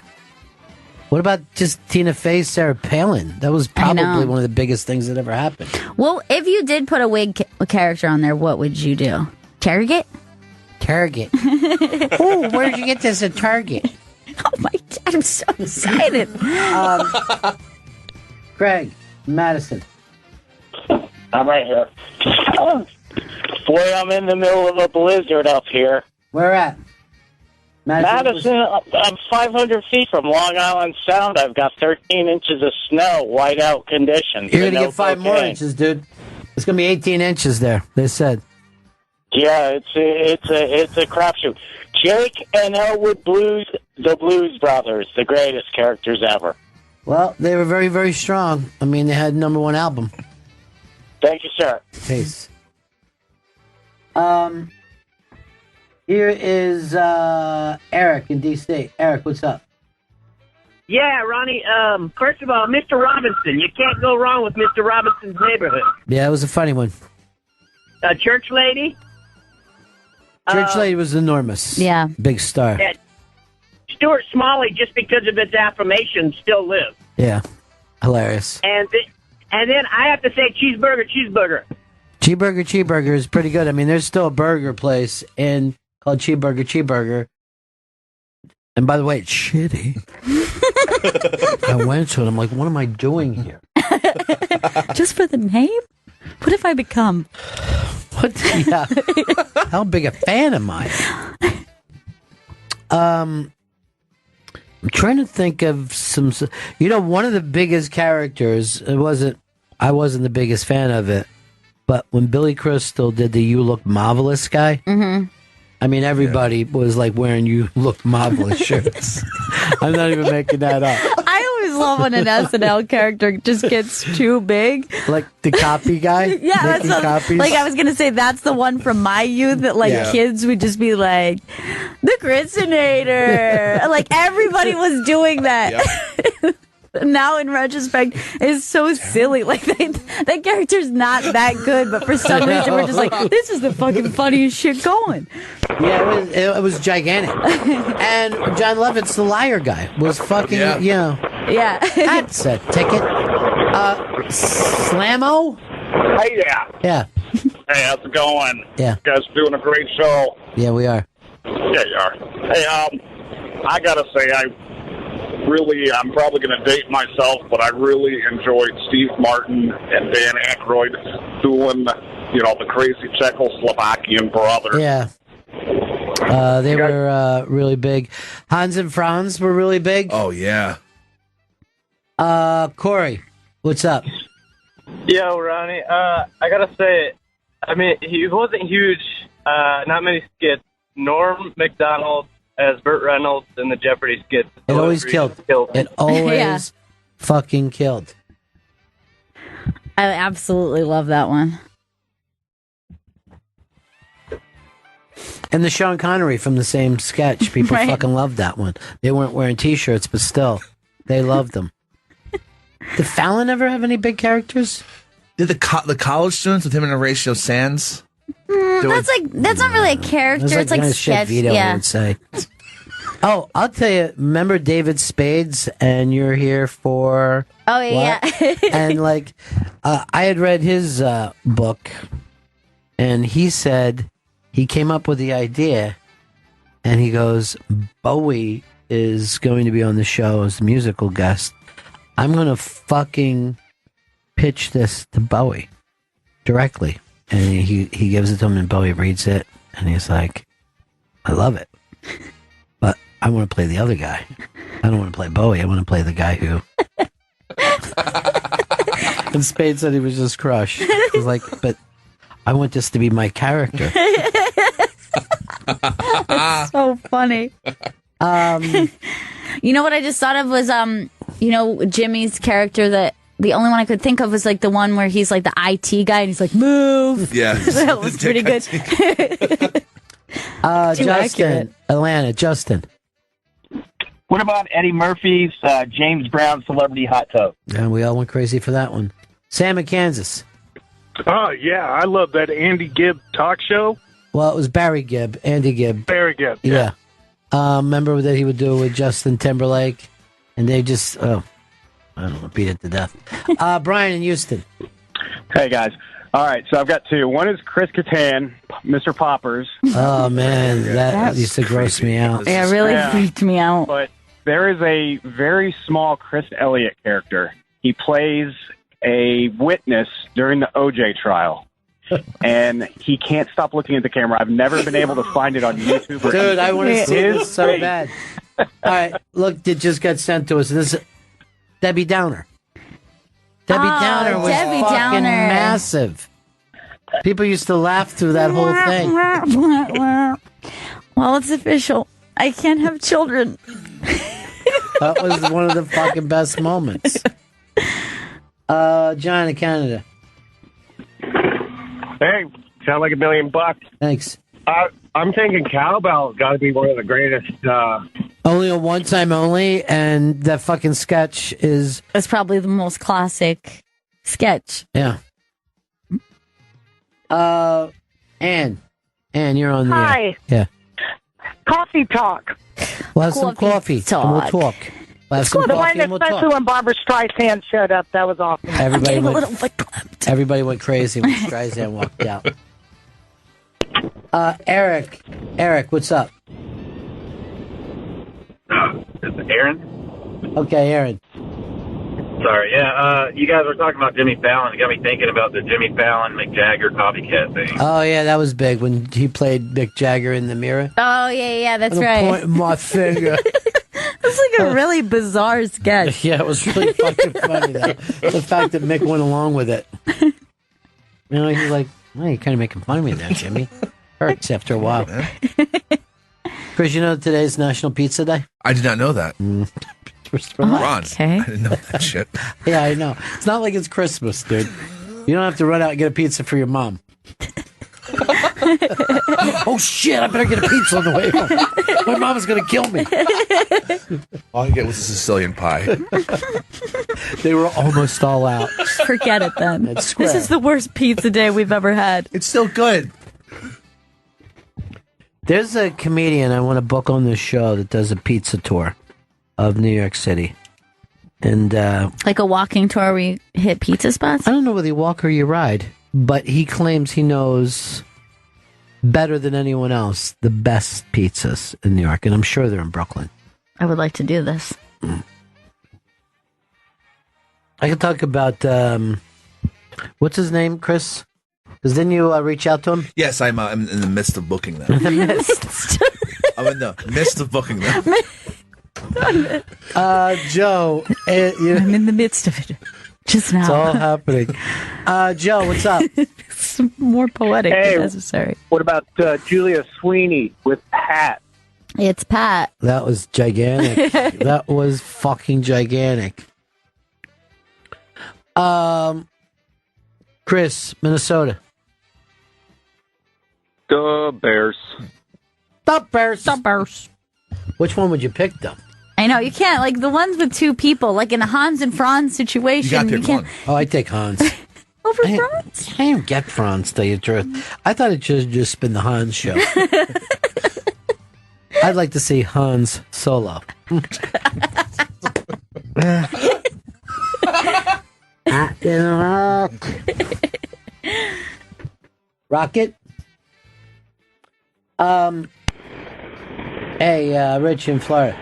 What about just Tina Fey, Sarah Palin? That was probably one of the biggest things that ever happened. Well, if you did put a wig character on there, what would you do? Target? Target. Oh, where did you get this at Target? Oh my God, I'm so excited. Craig, Madison. I'm right here. Boy, I'm in the middle of a blizzard up here. Where at? Madison, I'm 500 feet from Long Island Sound. I've got 13 inches of snow, whiteout conditions. You're going to get 5 more inches, dude. It's going to be 18 inches there, they said. Yeah, it's a crapshoot. Jake and Elwood Blues, the Blues Brothers, the greatest characters ever. Well, they were very, very strong. I mean, they had #1 album. Thank you, sir. Peace. Here is Eric in D.C. Eric, what's up? Yeah, Ronnie. First of all, Mr. Robinson. You can't go wrong with Mr. Robinson's Neighborhood. Yeah, it was a funny one. Church Lady. Church Lady was enormous. Yeah. Big star. Yeah. Stuart Smalley, just because of its affirmation, still lives. Yeah, hilarious. And then I have to say cheeseburger. Cheeseburger is pretty good. I mean, there's still a burger place called Cheeseburger. And by the way, it's shitty. I went to it. I'm like, what am I doing here? Just for the name? What if I become? What? Yeah. How big a fan am I? I'm trying to think of some. One of the biggest characters. I wasn't the biggest fan of it, but when Billy Crystal did the "You Look Marvelous" guy. Mm-hmm. I mean, everybody was like wearing "You Look Marvelous" shirts. I'm not even making that up. I always love when an SNL character just gets too big. Like the copy guy? Yeah, that's like I was going to say, that's the one from my youth that kids would just be like, the Christinator. Like everybody was doing that. Yep. Now in retrospect, it's so silly. Like that character's not that good, but for some reason we're just like, this is the fucking funniest shit going. Yeah, it was gigantic. And John Lovett's the liar guy was fucking, Yeah. That's a ticket. Slammo? Hey, Yeah. Hey, how's it going? Yeah. You guys doing a great show. Yeah, we are. Yeah, you are. Hey, I gotta say, I'm probably going to date myself, but I really enjoyed Steve Martin and Dan Aykroyd doing, the crazy Czechoslovakian brother. Yeah. They were really big. Hans and Franz were really big. Oh, yeah. Corey, what's up? Yo, Ronnie. I got to say, I mean, he wasn't huge. Not many skits. Norm Macdonald as Burt Reynolds in the Jeopardy skits. It always killed. It always fucking killed. I absolutely love that one. And the Sean Connery from the same sketch. People fucking loved that one. They weren't wearing T-shirts, but still, they loved them. Did Fallon ever have any big characters? Did the college students with him and Horatio Sands? That's not really a character. It's like sketch. Vito would say. Oh, I'll tell you. Remember David Spades, and you're here for. Oh yeah. And I had read his book, and he said he came up with the idea, and he goes, Bowie is going to be on the show as a musical guest. I'm going to fucking pitch this to Bowie directly. And he gives it to him, and Bowie reads it, and he's like, I love it. But I want to play the other guy. I don't want to play Bowie. I want to play the guy who... And Spade said he was just crushed. He was like, but I want this to be my character. That's so funny. You know what I just thought of was, Jimmy's character that the only one I could think of was the one where he's the IT guy and he's like, move. Yeah. That was pretty good. Justin, accurate. Atlanta, Justin. What about Eddie Murphy's James Brown Celebrity Hot Tub? And we all went crazy for that one. Sam in Kansas. Oh, yeah. I love that Andy Gibb talk show. Well, it was Barry Gibb, Andy Gibb. Barry Gibb. Yeah. Remember that he would do it with Justin Timberlake? And they just, I don't know, beat it to death. Brian in Houston. Hey, guys. All right, so I've got two. One is Chris Kattan, Mr. Poppers. Oh, man, that used to gross me out. Yeah, really freaked me out. But there is a very small Chris Elliott character. He plays a witness during the OJ trial. And he can't stop looking at the camera. I've never been able to find it on YouTube. Or Dude, I want to see this so bad. All right, look, it just got sent to us. This is Debbie Downer. Debbie Downer was fucking massive. People used to laugh through that whole thing. Well, it's official. I can't have children. That was one of the fucking best moments. John in Canada. Hey, sound like $1 million. Thanks. I'm thinking Cowbell's got to be one of the greatest. Only a one time only, and that fucking sketch is. It's probably the most classic sketch. Yeah. Ann, you're on the Hi. Yeah. coffee talk. We'll have some coffee and we'll talk. We'll have some The coffee one and we'll especially talk. when Barbara Streisand showed up. That was awesome. Everybody went crazy when Streisand walked out. Eric, what's up? Aaron? Okay, Aaron. Sorry, yeah, you guys were talking about Jimmy Fallon. It got me thinking about the Jimmy Fallon Mick Jagger copycat thing. Oh, yeah, that was big when he played Mick Jagger in the mirror. Oh, yeah, that's I'm right. pointing my finger. It's like a really bizarre sketch. Yeah, it was really fucking funny, though. The fact that Mick went along with it. You know, he's like, well, you're kind of making fun of me there, Jimmy. Hurts after a while. Chris, you know today's National Pizza Day? I did not know that. Ron, okay. I didn't know that shit. Yeah, I know. It's not like it's Christmas, dude. You don't have to run out and get a pizza for your mom. Oh, shit, I better get a pizza on the way home. My mom is going to kill me. All I get was a Sicilian pie. They were almost all out. Forget it then. That's This is the worst pizza day we've ever had. It's still good. There's a comedian I want to book on this show that does a pizza tour of New York City. And like a walking tour where we hit pizza spots? I don't know whether you walk or you ride, but he claims he knows better than anyone else the best pizzas in New York, and I'm sure they're in Brooklyn. I would like to do this. I could talk about what's his name, Chris? Because didn't you reach out to him? Yes, I'm in the midst of booking them. In the midst. I'm in the midst of booking them. Joe. I'm in the midst of it. Just now. It's all happening. Joe, what's up? It's more poetic than necessary. What about Julia Sweeney with Pat? It's Pat. That was gigantic. That was fucking gigantic. Chris, Minnesota. The Bears. The Bears. The Bears. Which one would you pick, though? I know, you can't, like, the ones with two people, like in a Hans and Franz situation. You can't. Oh, I take Hans. Over Franz? I didn't get Franz, tell you the truth. I thought it should just been the Hans show. I'd like to see Hans solo. Rocket? Hey, Rich in Florida.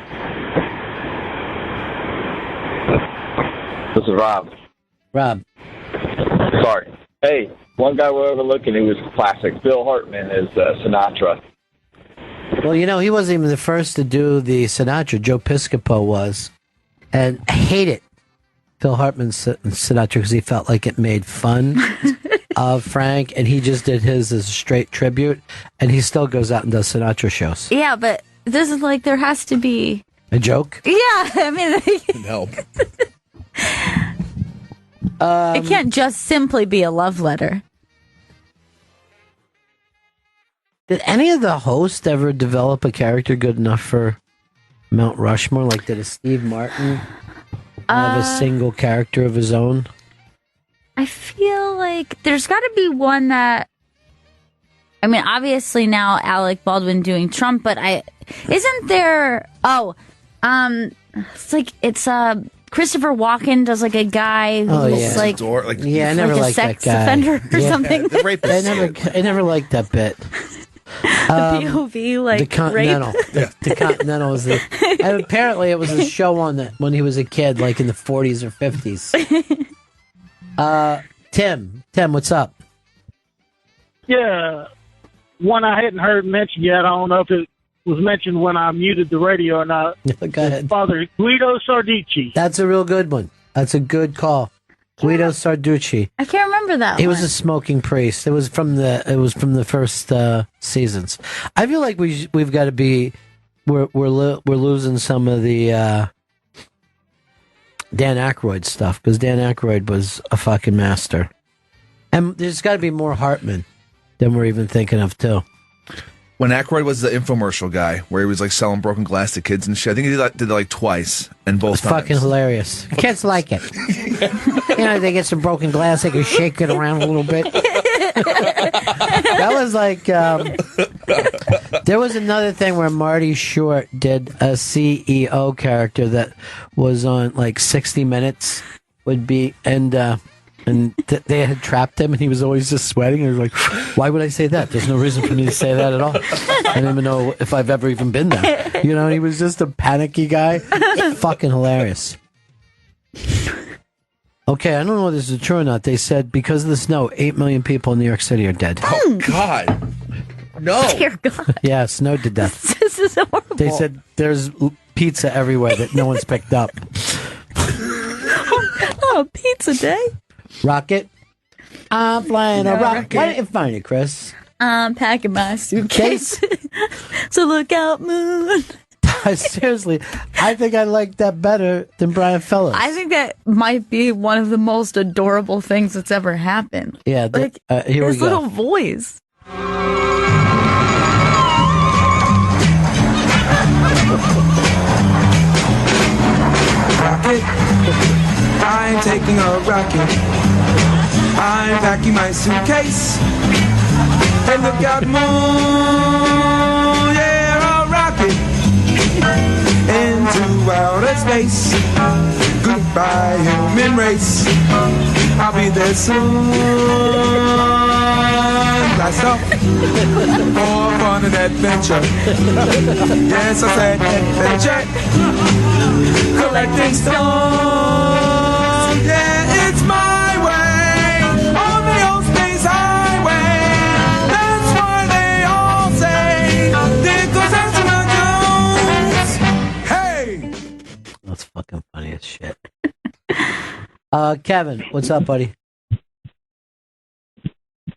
This is Rob. Rob. Sorry. Hey, one guy we're overlooking who was classic. Bill Hartman is Sinatra. Well, you know, he wasn't even the first to do the Sinatra. Joe Piscopo was. And I hate it. Phil Hartman's Sinatra because he felt like it made fun of Frank, and he just did his as a straight tribute, and he still goes out and does Sinatra shows. Yeah, but this is like, there has to be a joke. Yeah, I mean, no. It can't just simply be a love letter. Did any of the hosts ever develop a character good enough for Mount Rushmore? Like, did a Steve Martin have a single character of his own? I feel like there's got to be one that, I mean, obviously now Alec Baldwin doing Trump, but isn't there, it's Christopher Walken does like a guy who's like, I never liked sex that guy. offender or something. I never liked that bit. POV, like the Continental. The Continental was and apparently it was a show on that when he was a kid, like in the 40s or 50s. Tim, what's up? Yeah, one I hadn't heard mentioned yet. I don't know if it was mentioned when I muted the radio or not. Go ahead. Father Guido Sarducci. That's a real good one. That's a good call. Guido Sarducci. I can't remember that. He was a smoking priest. It was from the first seasons. I feel like we've got to be we're losing some of the Dan Aykroyd stuff because Dan Aykroyd was a fucking master, and there's got to be more Hartman than we're even thinking of too. When Aykroyd was the infomercial guy, where he was like selling broken glass to kids and shit, I think he did it like twice, and both times. Fucking hilarious. Kids like it. You know, they get some broken glass, they can shake it around a little bit. That was like There was another thing where Marty Short did a CEO character that was on like 60 Minutes would be, and they had trapped him and he was always just sweating. He was like, why would I say that? There's no reason for me to say that at all. I don't even know if I've ever even been there. You know, he was just a panicky guy. Fucking hilarious. Okay, I don't know if this is true or not. They said because of the snow, 8 million people in New York City are dead. Oh, God. No. Dear God. Yeah, snow to death. This is horrible. They said there's pizza everywhere that no one's picked up. Oh, pizza day. Rocket. I'm flying a rocket. Why didn't you find it, Chris? I'm packing my suitcase. So look out, moon. Seriously, I think I like that better than Brian Fellows. I think that might be one of the most adorable things that's ever happened. Yeah, like here his we go. little voice. Rocket, I'm taking a rocket. I'm packing my suitcase. And look out, moon, yeah, a rocket into outer space. Goodbye, human race. I'll be there soon. Blast off for fun and adventure. Yes, I said adventure. Collecting stones. Yeah, it's my way on the old space highway. That's why they all say there goes Astronaut Jones. Hey! That's fucking funny as shit. Kevin, what's up, buddy?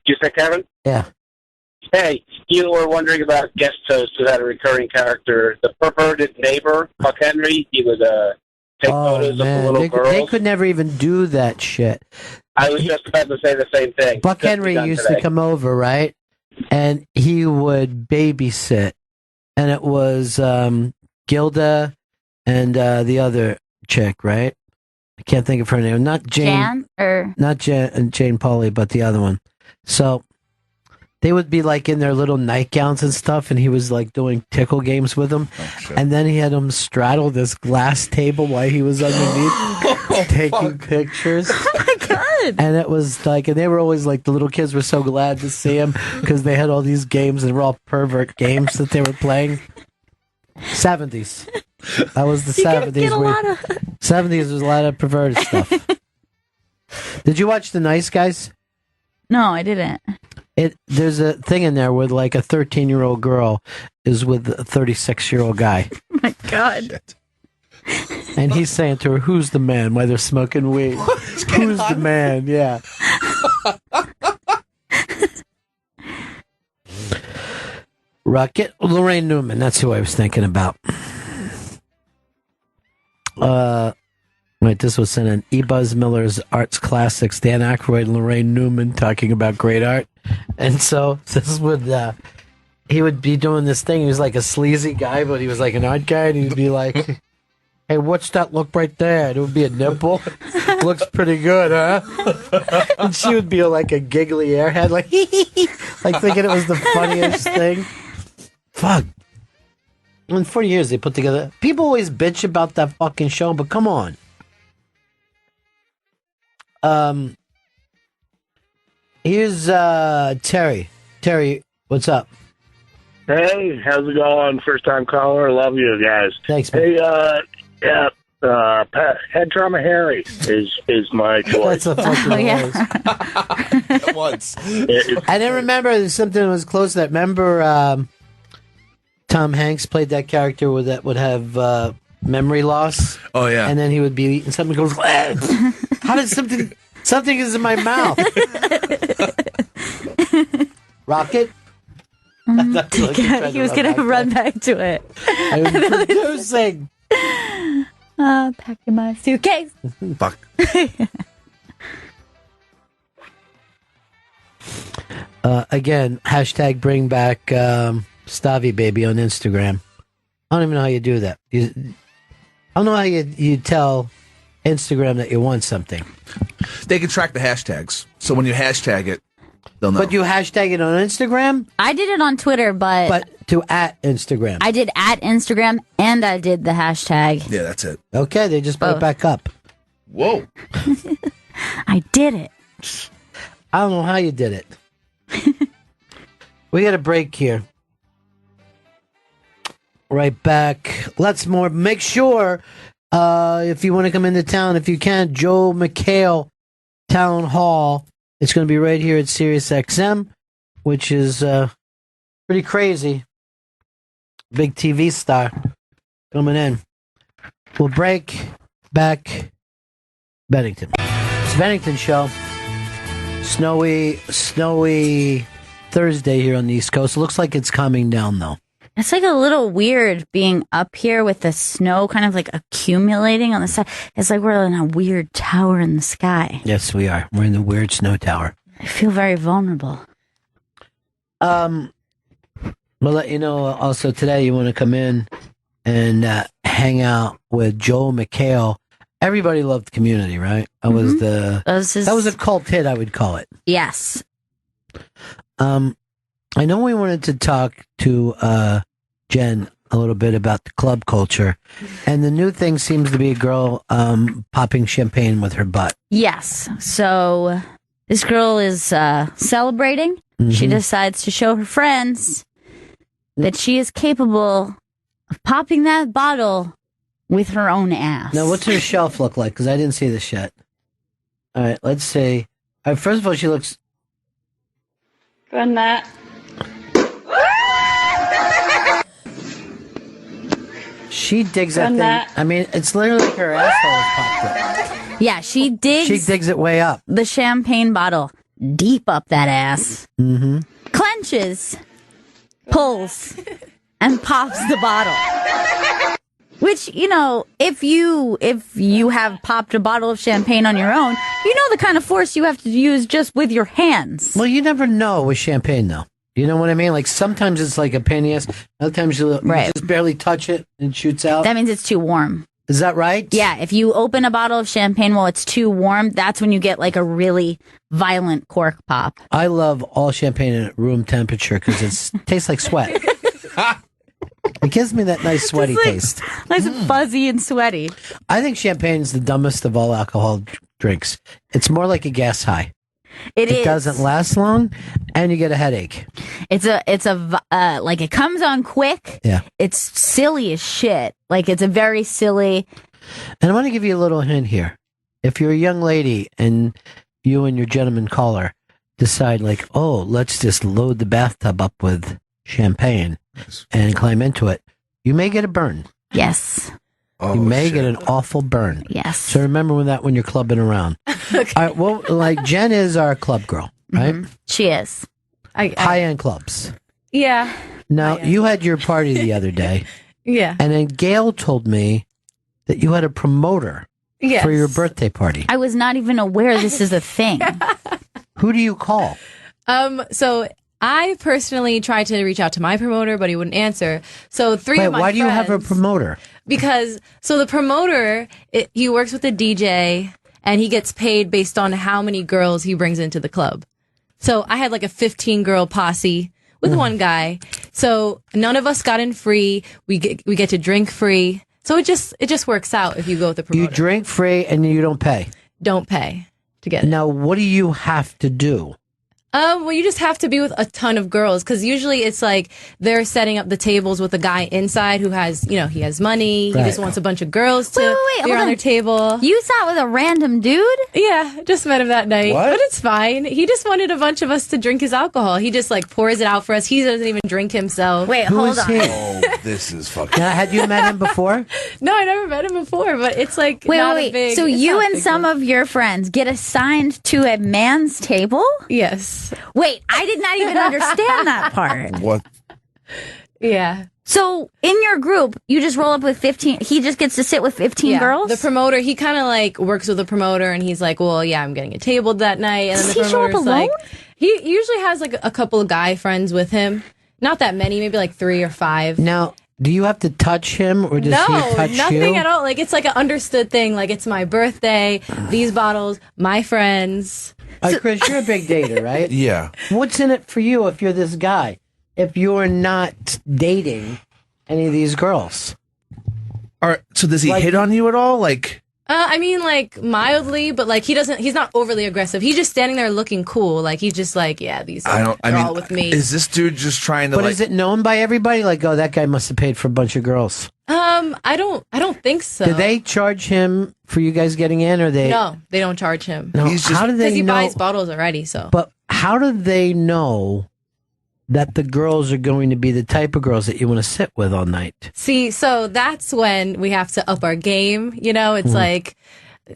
You say Kevin? Yeah. Hey, you were wondering about guest hosts who had a recurring character. The perverted neighbor, Buck Henry, he would take photos of the little girls. They could never even do that shit. I was just about to say the same thing. Buck Henry used to come over, right? And he would babysit. And it was Gilda and the other chick, right? I can't think of her name. Not Jane. Not Jane Pauley, but the other one. So they would be like in their little nightgowns and stuff, and he was like doing tickle games with them. And then he had them straddle this glass table while he was underneath taking pictures. Oh my God. And it was like, and they were always like, the little kids were so glad to see him because they had all these games and they were all pervert games that they were playing. 70s. That was the 70s. 70s was a lot of perverted stuff. Did you watch The Nice Guys? No, I didn't. There's a thing in there where like a 13-year-old girl is with a 36-year-old guy. Oh my God. And he's saying to her, who's the man? While they're smoking weed. Who's the man? Yeah. Rocket. Lorraine Newman. That's who I was thinking about. Right, this was sent in E-Buzz Miller's Arts Classics. Dan Aykroyd and Lorraine Newman talking about great art. And so this would, he would be doing this thing. He was like a sleazy guy, but he was like an art guy. And he'd be like, hey, what's that look right there? It would be a nipple. Looks pretty good, huh? And she would be like a giggly airhead, like, like thinking it was the funniest thing. Fuck. In 40 years they put together. People always bitch about that fucking show, but come on. Here's Terry. Terry, what's up? Hey, how's it going? First time caller. Love you guys. Thanks, man. Hey, Head Trauma Harry is my choice. That's a fucking Once. I didn't remember something that was close to that. Remember Tom Hanks played that character that would have memory loss. Oh yeah. And then he would be eating something, goes, how did something is in my mouth? Rocket? He was going to run back to it. I'm producing. Packing my suitcase. Fuck. Again, hashtag bring back Stavy Baby on Instagram. I don't even know how you do that. I don't know how you tell Instagram that you want something. They can track the hashtags. So when you hashtag it, they'll know. But you hashtag it on Instagram? I did it on Twitter, but to at Instagram. I did at Instagram and I did the hashtag. Yeah, that's it. Okay, they just put it back up. Whoa. I did it. I don't know how you did it. We got a break here. Right back. Let's more. Make sure if you want to come into town, if you can, Joe McHale Town Hall. It's going to be right here at Sirius XM, which is pretty crazy. Big TV star coming in. We'll break back. Bennington. It's Bennington Show. Snowy Thursday here on the East Coast. Looks like it's calming down, though. It's like a little weird being up here with the snow kind of like accumulating on the side. It's like we're in a weird tower in the sky. Yes, we are. We're in the weird snow tower. I feel very vulnerable. We'll let you know also today you want to come in and hang out with Joel McHale. Everybody loved Community, right? That was that was a cult hit, I would call it. Yes. I know we wanted to talk to Jen a little bit about the club culture, and the new thing seems to be a girl popping champagne with her butt. Yes. So this girl is celebrating. Mm-hmm. She decides to show her friends that she is capable of popping that bottle with her own ass. Now, what's her shelf look like? Because I didn't see this yet. All right, let's see. First of all, she looks... Go ahead, Matt. She digs that thing. I mean, it's literally like her asshole is popped up. Yeah, she digs it way up. The champagne bottle deep up that ass. Mm-hmm. Clenches, pulls, and pops the bottle. Which, you know, if you have popped a bottle of champagne on your own, you know the kind of force you have to use just with your hands. Well, you never know with champagne, though. You know what I mean? Like, sometimes it's like a pain in the ass. Other times you just barely touch it and it shoots out. That means it's too warm. Is that right? Yeah, if you open a bottle of champagne while it's too warm, that's when you get like a really violent cork pop. I love all champagne at room temperature because it tastes like sweat. It gives me that nice sweaty taste. Nice and fuzzy and sweaty. I think champagne is the dumbest of all alcohol drinks. It's more like a gas high. It doesn't last long, and you get a headache. It's like it comes on quick. Yeah. It's silly as shit. Like it's a very silly. And I want to give you a little hint here. If you're a young lady and you and your gentleman caller decide like, oh, let's just load the bathtub up with champagne and climb into it, you may get a burn. Yes. You may get an awful burn. Yes. So remember when you're clubbing around. Okay. All right, well, like Jen is our club girl, right? Mm-hmm. She is. High-end clubs. Yeah. Now, you had your party the other day. Yeah. And then Gail told me that you had a promoter for your birthday party. I was not even aware this is a thing. Who do you call? So I personally tried to reach out to my promoter, but he wouldn't answer. So why do you have a promoter? Because, so the promoter, he works with a DJ, and he gets paid based on how many girls he brings into the club. So I had like a 15-girl posse with one guy. So none of us got in free. We get to drink free. So it just works out if you go with the promoter. You drink free and you don't pay? Don't pay to get it. Now, what do you have to do? Well, you just have to be with a ton of girls because usually it's like they're setting up the tables with a guy inside who has, he has money. Right. He just wants a bunch of girls to be on their table. You sat with a random dude? Yeah, just met him that night. What? But it's fine. He just wanted a bunch of us to drink his alcohol. He just like pours it out for us. He doesn't even drink himself. Wait, Who hold is on. he? Oh, this is fucking... Now, had you met him before? No, I never met him before, but it's like wait. So you and some of your friends get assigned to a man's table? Yes. Wait, I did not even understand that part. What? Yeah. So in your group, you just roll up with 15. He just gets to sit with 15 girls? The promoter, he kind of like works with the promoter and he's like, well, yeah, I'm getting it tabled that night. And then Does the he show up promoter's alone? like, he usually has like a couple of guy friends with him. Not that many, maybe like 3 or 5. Now, do you have to touch him or does he touch nothing you? at all. Like it's like an understood thing. Like it's my birthday, these bottles, my friends. All right, Chris, you're a big dater, right? Yeah. What's in it for you if you're this guy? If you're not dating any of these girls? All right, so does he hit on you at all? Like, I mean, like, mildly, but, like, he's not overly aggressive. He's just standing there looking cool. Like, he's just like, yeah, they're all with me. Is this dude just trying to, But is it known by everybody? Like, oh, that guy must have paid for a bunch of girls. I don't think so. Did they charge him for you guys getting in, or they? No, they don't charge him. No, how do they Because he know? buys bottles already, so. But how do they know that the girls are going to be the type of girls that you want to sit with all night? See, so that's when we have to up our game. You know, it's like,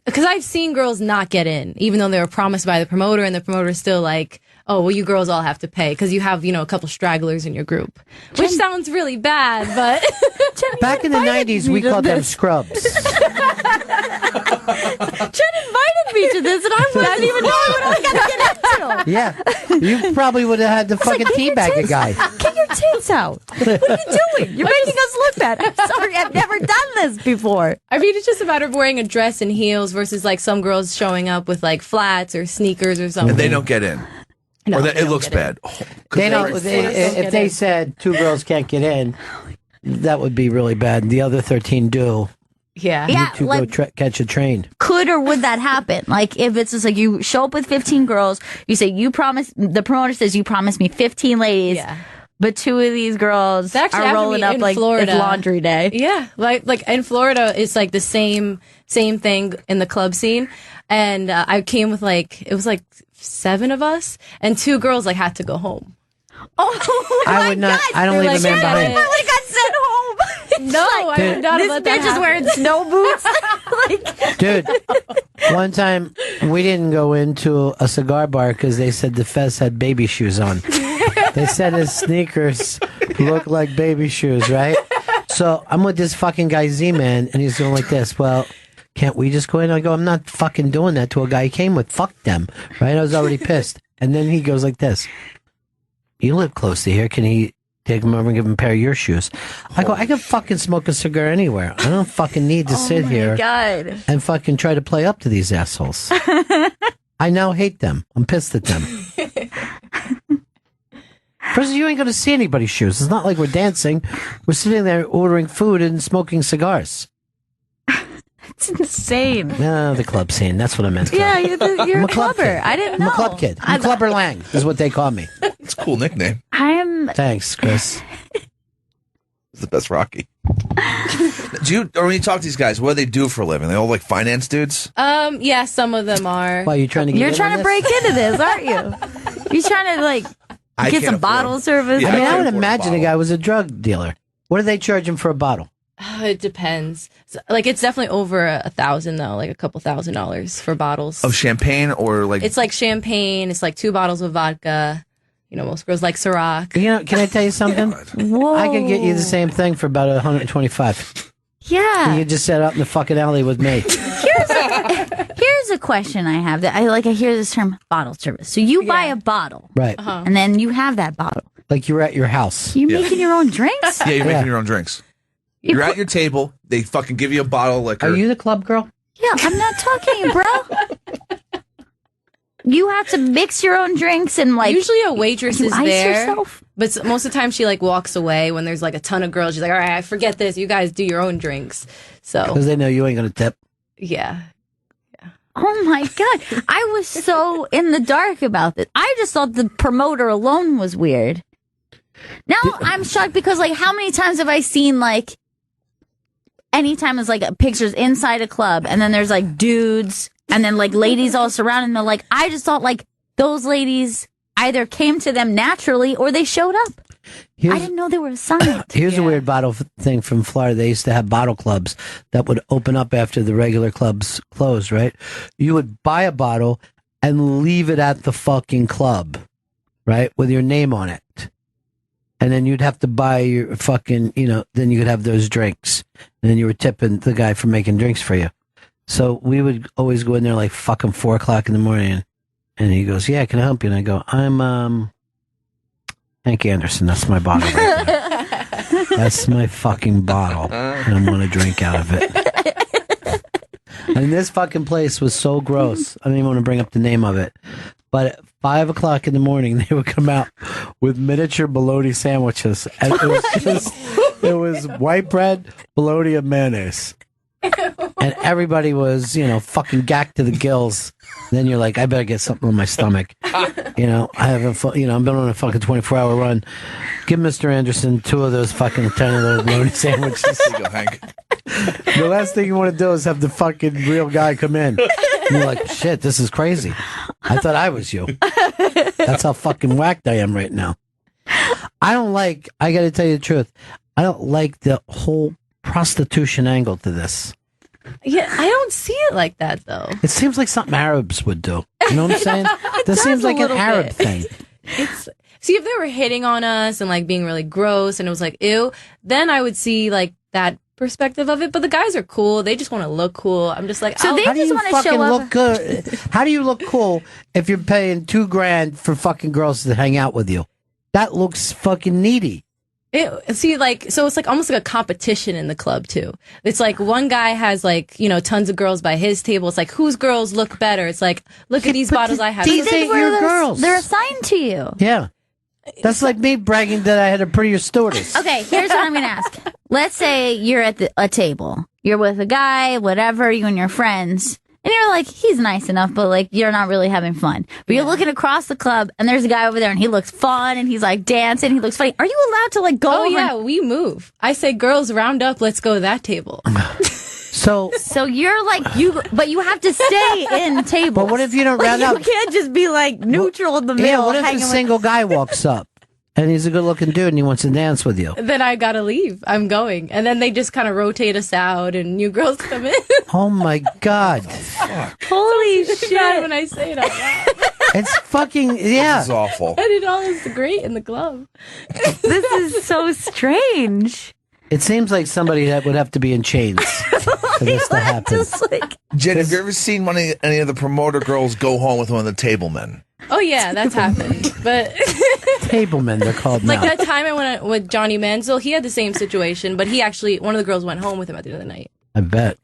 because I've seen girls not get in, even though they were promised by the promoter, and the promoter's still like, oh, well, you girls all have to pay because you have, a couple stragglers in your group, which sounds really bad, but. Back in the 90s, we called them scrubs. Jen invited me to this, and I wasn't even knowing what I was going to get into. Yeah, you probably would have had to fucking teabag a guy. Get your tits out. What are you doing? You're making us look bad. I'm sorry, I've never done this before. I mean, it's just a matter of wearing a dress and heels versus like some girls showing up with like flats or sneakers or something. and they don't get in? No, or they it looks bad. They don't. If they said 2 girls can't get in, that would be really bad. The other 13 do. Yeah. You Yeah, two like- go catch a train. Could or would that happen? Like, if it's just like you show up with 15 girls, you say, the promoter says, you promised me 15 ladies, but 2 of these girls Actually, are happened to rolling me up in like Florida. it's laundry day. Yeah, like in Florida, it's like the same thing in the club scene. And I came with it was like 7 of us, and 2 girls like had to go home. Oh I would not. I don't leave a man behind. I got sent home. No, I would not This let that bitch is wearing snow boots. Dude, one time we didn't go into a cigar bar because they said the Fez had baby shoes on. They said his sneakers looked like baby shoes, right? So I'm with this fucking guy Z-Man, and he's going like this. Well, can't we just go in? I go, I'm not fucking doing that to a guy he came with. Fuck them, right? I was already pissed. And then he goes like this. You live close to here. Can he take him over and give him a pair of your shoes? I go, I can fucking smoke a cigar anywhere. I don't fucking need to sit here God. and fucking try to play up to these assholes. I now hate them. I'm pissed at them. First, you ain't going to see anybody's shoes. It's not like we're dancing. We're sitting there ordering food and smoking cigars. It's insane. No, the club scene. That's what I meant. Yeah, you're I'm a club clubber. kid. I didn't know. I'm a club kid. I'm Clubber Lang is what they call me. It's a cool nickname. Thanks, Chris. It's the best Rocky. Or when you talk to these guys, what do they do for a living? They all like finance dudes? Yeah, some of them are. Why, you trying to get You're in trying on to this? break into this, aren't you? You're trying to like I get can't some afford bottle service. I mean, I would imagine a guy was a drug dealer. What do they charge him for a bottle? It depends. Like, it's definitely over $1,000 though, like a couple $1,000s for bottles. Of champagne or like... It's like champagne. It's like 2 bottles of vodka. You know, most girls like Ciroc. You know, can I tell you something? Whoa. I could get you the same thing for about 125. Yeah. You could just set up in the fucking alley with me. Here's a question I have that I hear this term bottle service. So you buy a bottle. Right. And then you have that bottle. Like you're at your house. You making your own drinks? Yeah, you're making your own drinks. You're at your table. They fucking give you a bottle of liquor. Are you the club girl? Yeah, I'm not talking, bro. You have to mix your own drinks and like. Usually a waitress you is ice there, yourself? but most of the time she like walks away when there's like a ton of girls. She's like, "All right, I forget this. You guys do your own drinks." So Because they know you ain't going to tip. yeah, Oh my God. I was so in the dark about this. I just thought the promoter alone was weird. Now I'm shocked because like how many times have I seen like anytime it's like pictures inside a club and then there's like dudes and then like ladies all surrounding them. Like I just thought like those ladies either came to them naturally or they showed up. I didn't know they were assigned. Here's a weird bottle thing from Florida. They used to have bottle clubs that would open up after the regular clubs closed, right? You would buy a bottle and leave it at the fucking club, right? With your name on it. And then you'd have to buy your fucking, then you could have those drinks. And then you were tipping the guy for making drinks for you. So we would always go in there like fucking 4 o'clock in the morning. And he goes, yeah, can I help you? And I go, I'm, Hank Anderson. That's my bottle right there. That's my fucking bottle. And I want to drink out of it. And this fucking place was so gross. I don't even want to bring up the name of it. But at 5 o'clock in the morning, they would come out with miniature bologna sandwiches. And it was just, it was white bread, bologna, and mayonnaise. And everybody was, fucking gacked to the gills. Then you're like, I better get something on my stomach. I've been on a fucking 24-hour run. Give Mr. Anderson 2 of those fucking tiny little bologna sandwiches. There you go, Hank. The last thing you want to do is have the fucking real guy come in. And you're like, shit, this is crazy. I thought I was you. That's how fucking whacked I am right now. I got to tell you the truth, I don't like the whole prostitution angle to this. Yeah, I don't see it like that, though. It seems like something Arabs would do. You know what I'm saying? This seems like an Arab thing. See, if they were hitting on us and like being really gross and it was like, ew, then I would see like that perspective of it. But the guys are cool. They just want to look cool. I'm just like, so they just want to show up. Look good? How do you look cool if you're paying $2,000 for fucking girls to hang out with you? That looks fucking needy. So it's like almost like a competition in the club too. It's like one guy has like, tons of girls by his table. It's like, whose girls look better? It's like, look at these bottles I have. These ain't your girls. They're assigned to you. Yeah. That's like me bragging that I had a prettier stewardess. Okay, here's what I'm going to ask. Let's say you're at a table. You're with a guy, whatever, you and your friends. And you're like, he's nice enough, but like, you're not really having fun. But you're looking across the club, and there's a guy over there, and he looks fun, and he's like dancing, he looks funny. Are you allowed to like go over? Oh, yeah, we move. I say, girls, round up, let's go to that table. So you're like, but you have to stay in table. But what if you don't round up? You can't just be like neutral in the middle. Yeah, what if a single guy walks up? And he's a good-looking dude, and he wants to dance with you. Then I gotta leave. I'm going, and then they just kind of rotate us out, and new girls come in. Oh my god! Holy shit! When I say it out loud, it's fucking This is awful. and it all is great in the club. This is so strange. It seems like somebody that would have to be in chains for this to happen. Jen, have you ever seen any of the promoter girls go home with one of the table men? Oh yeah, that's happened. But Tablemen, they're called like now. that time I went with Johnny Manziel, he had the same situation, but he actually, one of the girls went home with him at the end of the night. I bet.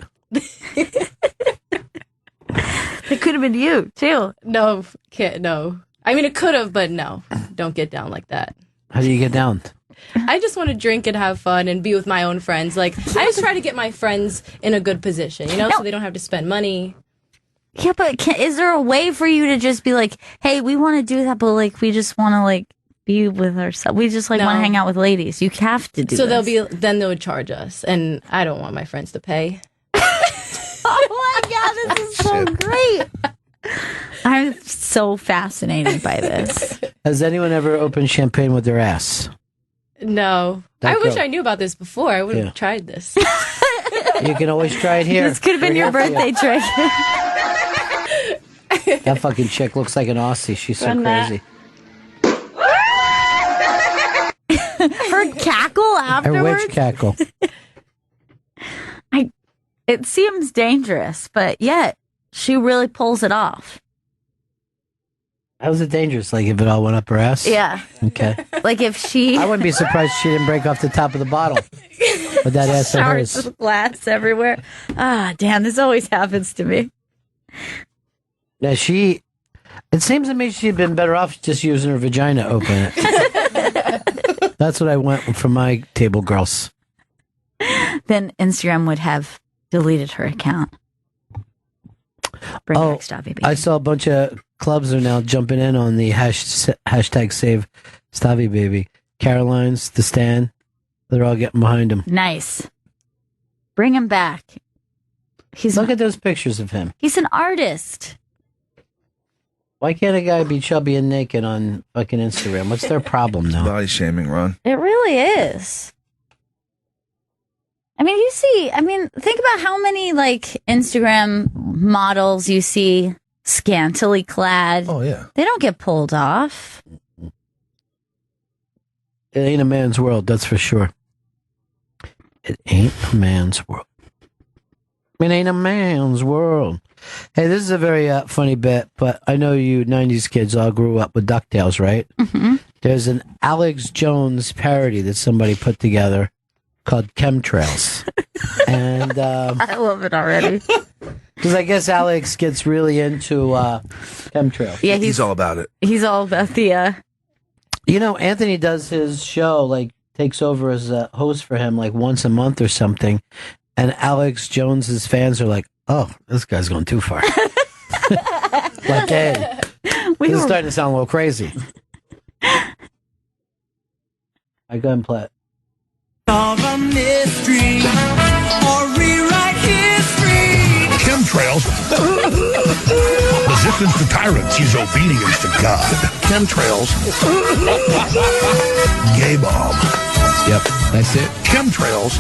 It could have been you too. No, can't. No, I mean it could have, but no, don't get down like that. How do you get down? I just want to drink and have fun and be with my own friends. Like I just try to get my friends in a good position, so they don't have to spend money. Yeah, but is there a way for you to just be like, hey, we want to do that, but like we just want to like be with ourselves. We just like want to hang out with ladies. You have to do. So this. then they would charge us, and I don't want my friends to pay. Oh my god, this is so great. I'm so fascinated by this. Has anyone ever opened champagne with their ass? No. I wish I knew about this before. I would have tried this. You can always try it here. This could have been your birthday trick. That fucking chick looks like an Aussie. She's so crazy. Her cackle afterwards? Her witch cackle. It seems dangerous, but yet she really pulls it off. How was it dangerous? Like if it all went up her ass? Yeah. Okay. Like if she... I wouldn't be surprised if she didn't break off the top of the bottle. With that ass of Shards hers. with glass everywhere. Ah, damn, this always happens to me. Yeah, it seems to me she'd been better off just using her vagina to open it. That's what I want from my table girls. Then Instagram would have deleted her account. Bring back Stavy Baby. I saw a bunch of clubs are now jumping in on the hashtag save Stavy Baby. Caroline's, The Stand, they're all getting behind him. Nice. Bring him back. Look at those pictures of him. He's an artist. Why can't a guy be chubby and naked on fucking Instagram? What's their problem now? Body shaming, Ron. It really is. I mean, think about how many like Instagram models you see scantily clad. Oh, yeah. They don't get pulled off. It ain't a man's world, that's for sure. It ain't a man's world. It ain't a man's world. Hey, this is a very funny bit, but I know you 90s kids all grew up with DuckTales, right? Mm-hmm. There's an Alex Jones parody that somebody put together called Chemtrails. And I love it already. Because I guess Alex gets really into chemtrails. Yeah, he's all about it. He's all about the. You know, Anthony does his show, like, takes over as a host for him, like, once a month or something. And Alex Jones's fans are like, oh, this guy's going too far. Like, hey, this is starting to sound a little crazy. I go and play it. Solve a mystery or rewrite history. Chemtrails. Resistance to tyrants is obedience to God. Chemtrails. Gay bomb. Yep, that's it. Chemtrails.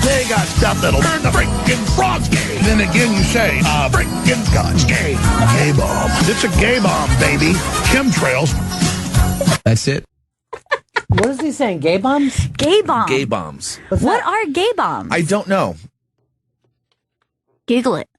They got stuff that'll turn the freaking frogs gay. Then again you say, freaking God's gay. Gay bomb. It's a gay bomb, baby. Chemtrails. That's it. What is he saying? Gay bombs? Gay bombs. Gay bombs. What are gay bombs? I don't know. Giggle it.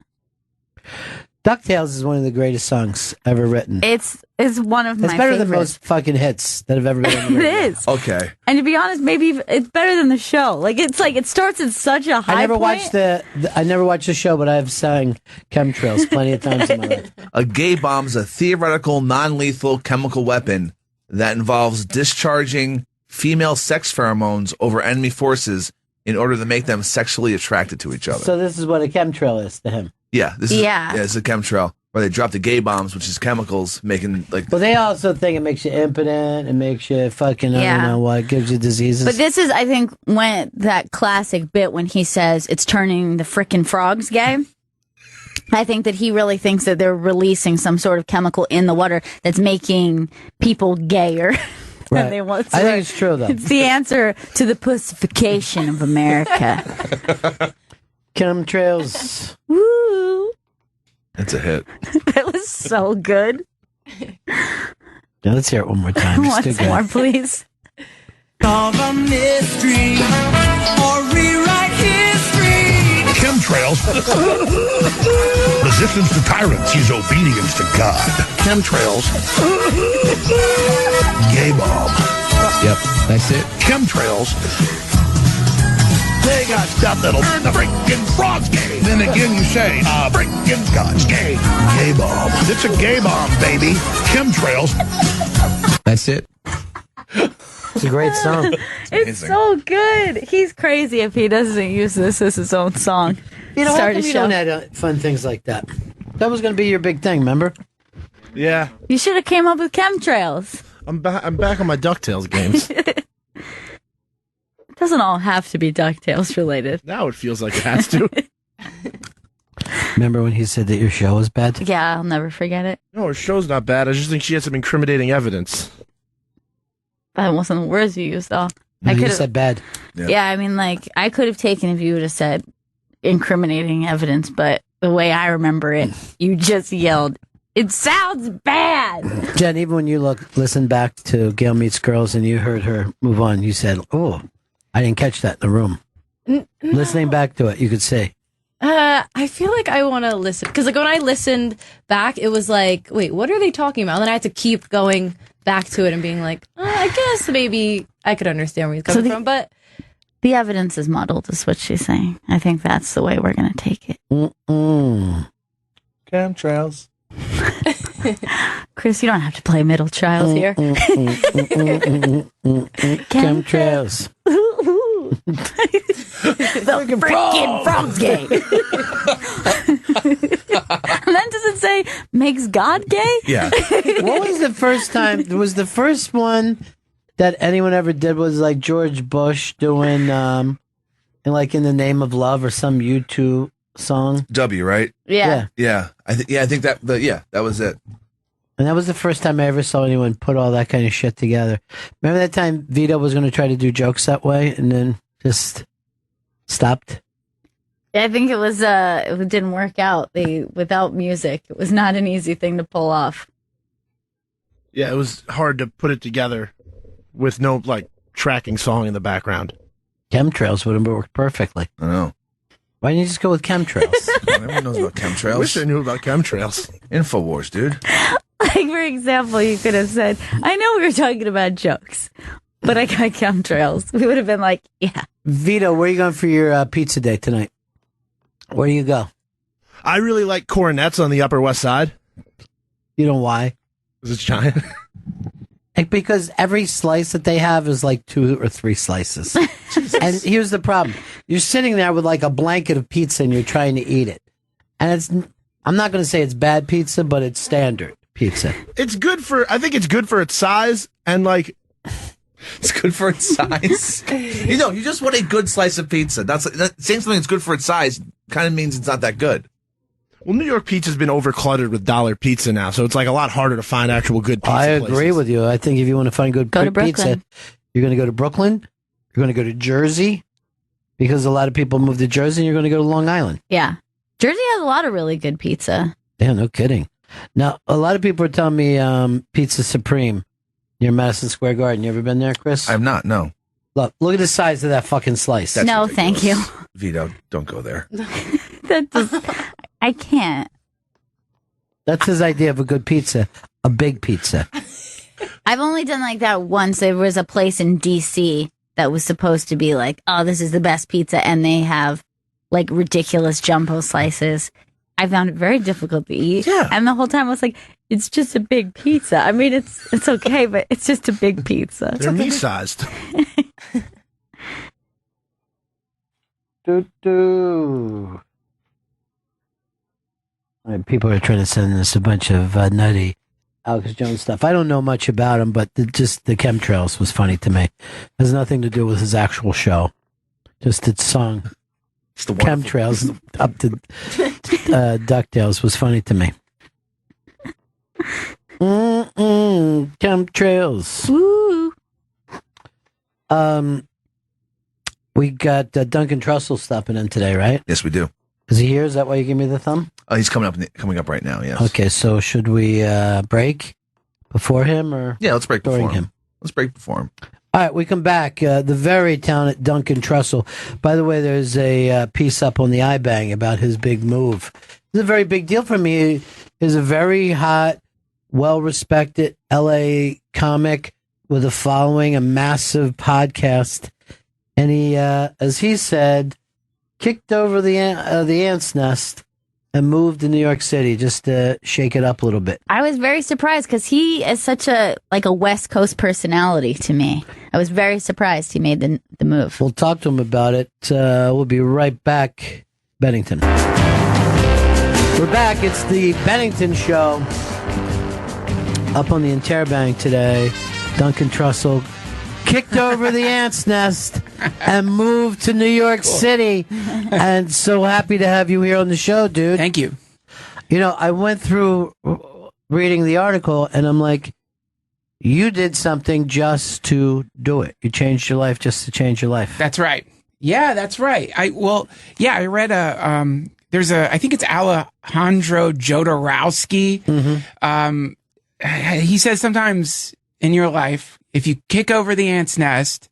DuckTales is one of the greatest songs ever written. It's one of my It's better favorites. than most fucking hits that have ever been on the radio. It is. Okay. And to be honest, maybe it's better than the show. Like it starts at such a high I never point. watched I never watched the show, but I've sang Chemtrails plenty of times in my life. A gay bomb's a theoretical, non-lethal chemical weapon that involves discharging female sex pheromones over enemy forces in order to make them sexually attracted to each other. So this is what a chemtrail is to him. Yeah, this is it's a chemtrail where they drop the gay bombs, which is chemicals making like. Well, they also think it makes you impotent, it makes you fucking, I don't know what, it gives you diseases. But this is, I think, when that classic bit when he says it's turning the frickin' frogs gay. I think that he really thinks that they're releasing some sort of chemical in the water that's making people gayer than they once I were. think it's true, though. It's the answer to the pussification of America. Chemtrails. Woo! That's a hit. That was so good. Yeah, let's hear it one more time. Just Once do more, good. please. Solve a mystery or rewrite history. Chemtrails. Resistance to tyrants is obedience to God. Chemtrails. Gay bomb. Yep, that's it. Chemtrails. They got stuff that'll turn the freaking frogs gay. Then again you say, freaking God's gay. Gay bomb. It's a gay bomb, baby. Chemtrails. That's it. It's a great song. It's so good. He's crazy if he doesn't use this as his own song. You know, how Start come a you show. don't add fun things like that? That was going to be your big thing, remember? Yeah. You should have came up with chemtrails. I'm back on my DuckTales games. It doesn't all have to be DuckTales related. Now it feels like it has to. Remember when he said that your show was bad? Yeah, I'll never forget it. No, her show's not bad. I just think she had some incriminating evidence. That wasn't the words you used, though. No, I you could said bad. Yeah, I mean, like, I could have taken if you would have said incriminating evidence, but the way I remember it, you just yelled, "It sounds bad!" Jen, even when you listen back to Gail Meets Girls and you heard her move on, you said, oh, I didn't catch that in the room. Listening back to it, you could say. I feel like I want to listen. Because like when I listened back, it was like, wait, what are they talking about? And then I had to keep going back to it and being like, I guess maybe I could understand where he's coming from. But the evidence is muddled, is what she's saying. I think that's the way we're going to take it. Chemtrails. Chris, you don't have to play middle child here. Chemtrails. The freaking frog's gay. And then does it say makes God gay? Yeah. What was the first time? Was the first one that anyone ever did was like George Bush doing, in the name of love or some U2 song? W, right? Yeah. Yeah. I think that was it. And that was the first time I ever saw anyone put all that kind of shit together. Remember that time Vito was going to try to do jokes that way and then just stopped? I think it was it didn't work out. Without music, it was not an easy thing to pull off. Yeah, it was hard to put it together with no like tracking song in the background. Chemtrails would have worked perfectly. I know. Why didn't you just go with chemtrails? Everyone knows about chemtrails. I wish I knew about chemtrails. Infowars, dude. Like, for example, you could have said, I know we were talking about jokes, but I got chemtrails. We would have been like, yeah. Vito, where are you going for your pizza day tonight? Where do you go? I really like Coronets on the Upper West Side. You know why? Because it's giant. Because every slice that they have is like 2 or 3 slices. And here's the problem. You're sitting there with like a blanket of pizza and you're trying to eat it. And I'm not going to say it's bad pizza, but it's standard pizza. I think it's good for its size and like... It's good for its size. You just want a good slice of pizza. Saying something that's good for its size kind of means it's not that good. Well, New York pizza's been overcluttered with dollar pizza now, so it's like a lot harder to find actual good pizza I places. agree with you. I think if you want to find good Go to pizza, Brooklyn. you're going to go to Brooklyn. You're going to go to Jersey because a lot of people move to Jersey, and you're going to go to Long Island. Yeah. Jersey has a lot of really good pizza. Yeah, no kidding. Now, a lot of people are telling me Pizza Supreme near Madison Square Garden. You ever been there, Chris? I have not, no. Look at the size of that fucking slice. That's no, ridiculous. thank you. Vito, don't go there. I can't. That's his idea of a good pizza, a big pizza. I've only done like that once. There was a place in DC that was supposed to be like, oh, this is the best pizza, and they have like ridiculous jumbo slices. I found it very difficult to eat. Yeah. And the whole time I was like, it's just a big pizza. I mean, it's okay, but it's just a big pizza. They're me-sized. All right, people are trying to send us a bunch of nutty Alex Jones stuff. I don't know much about him, but just the chemtrails was funny to me. It has nothing to do with his actual show. Just its song. It's the chemtrails up to DuckTales was funny to me. Chemtrails. Woo. We got Duncan Trussell stopping in today, right? Yes, we do. Is he here? Is that why you give me the thumb? He's coming up right now. Yes. Okay, so should we break before him or? Yeah, let's break before during him. Let's break before him. All right, we come back. The very talented Duncan Trussell. By the way, there's a piece up on the iBang about his big move. It's a very big deal for me. He's a very hot, well-respected LA comic with a following, a massive podcast, and he, as he said, kicked over the ant's nest and moved to New York City just to shake it up a little bit. I was very surprised because he is such a West Coast personality to me. I was very surprised he made the move. We'll talk to him about it. We'll be right back. Bennington. We're back. It's the Bennington Show. Up on the Interbank today, Duncan Trussell kicked over the ant's nest and moved to New York City. And so happy to have you here on the show, dude. Thank you. You know, I went through reading the article and I'm like, you did something just to do it. You changed your life just to change your life. That's right. Yeah, that's right. I read I think it's Alejandro Jodorowsky. Mm-hmm. He says sometimes in your life, if you kick over the ant's nest,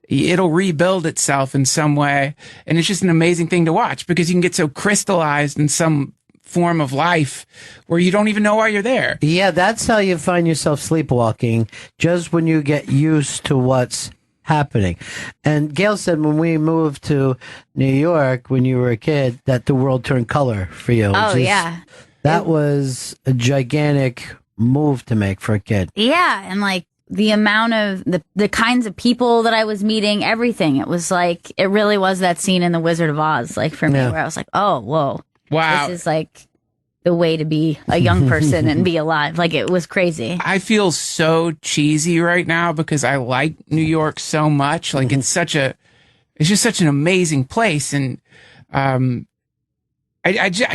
it'll rebuild itself in some way. And it's just an amazing thing to watch because you can get so crystallized in some form of life where you don't even know why you're there. Yeah, that's how you find yourself sleepwalking, just when you get used to what's happening. And Gail said when we moved to New York when you were a kid that the world turned color for you. Oh, yeah. That was a gigantic move to make for a kid. Yeah, and the amount of the kinds of people that I was meeting, everything. It was like, it really was that scene in The Wizard of Oz, for me, where I was like, oh, whoa. Wow. This is the way to be a young person and be alive. It was crazy. I feel so cheesy right now because I like New York so much. It's just such an amazing place. And, I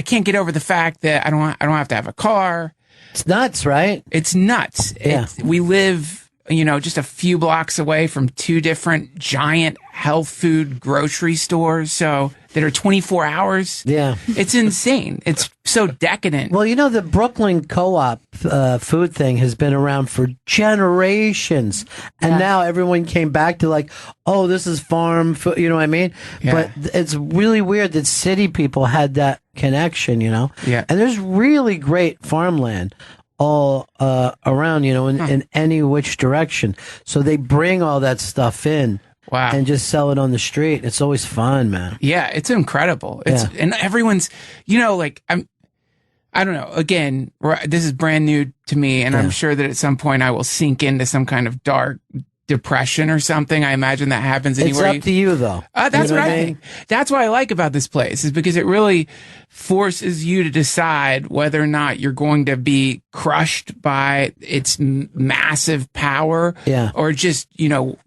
can't get over the fact that I don't have to have a car. It's nuts, right? It's nuts. Yeah. We live, just a few blocks away from 2 different giant health food grocery stores. So that are 24 hours. Yeah. It's insane. It's so decadent. Well, the Brooklyn Co-op food thing has been around for generations. And now everyone came back to oh, this is farm food, you know what I mean? Yeah. But it's really weird that city people had that connection, Yeah. And there's really great farmland all around, in any which direction. So they bring all that stuff in. Wow. and just sell it on the street. It's always fun, man. Yeah, it's incredible. And everyone's, like I don't know. Again, this is brand new to me, and I'm sure that at some point I will sink into some kind of dark depression or something. I imagine that happens anywhere. It's up to you, though. That's what I think. That's what I like about this place, is because it really forces you to decide whether or not you're going to be crushed by its massive power, or just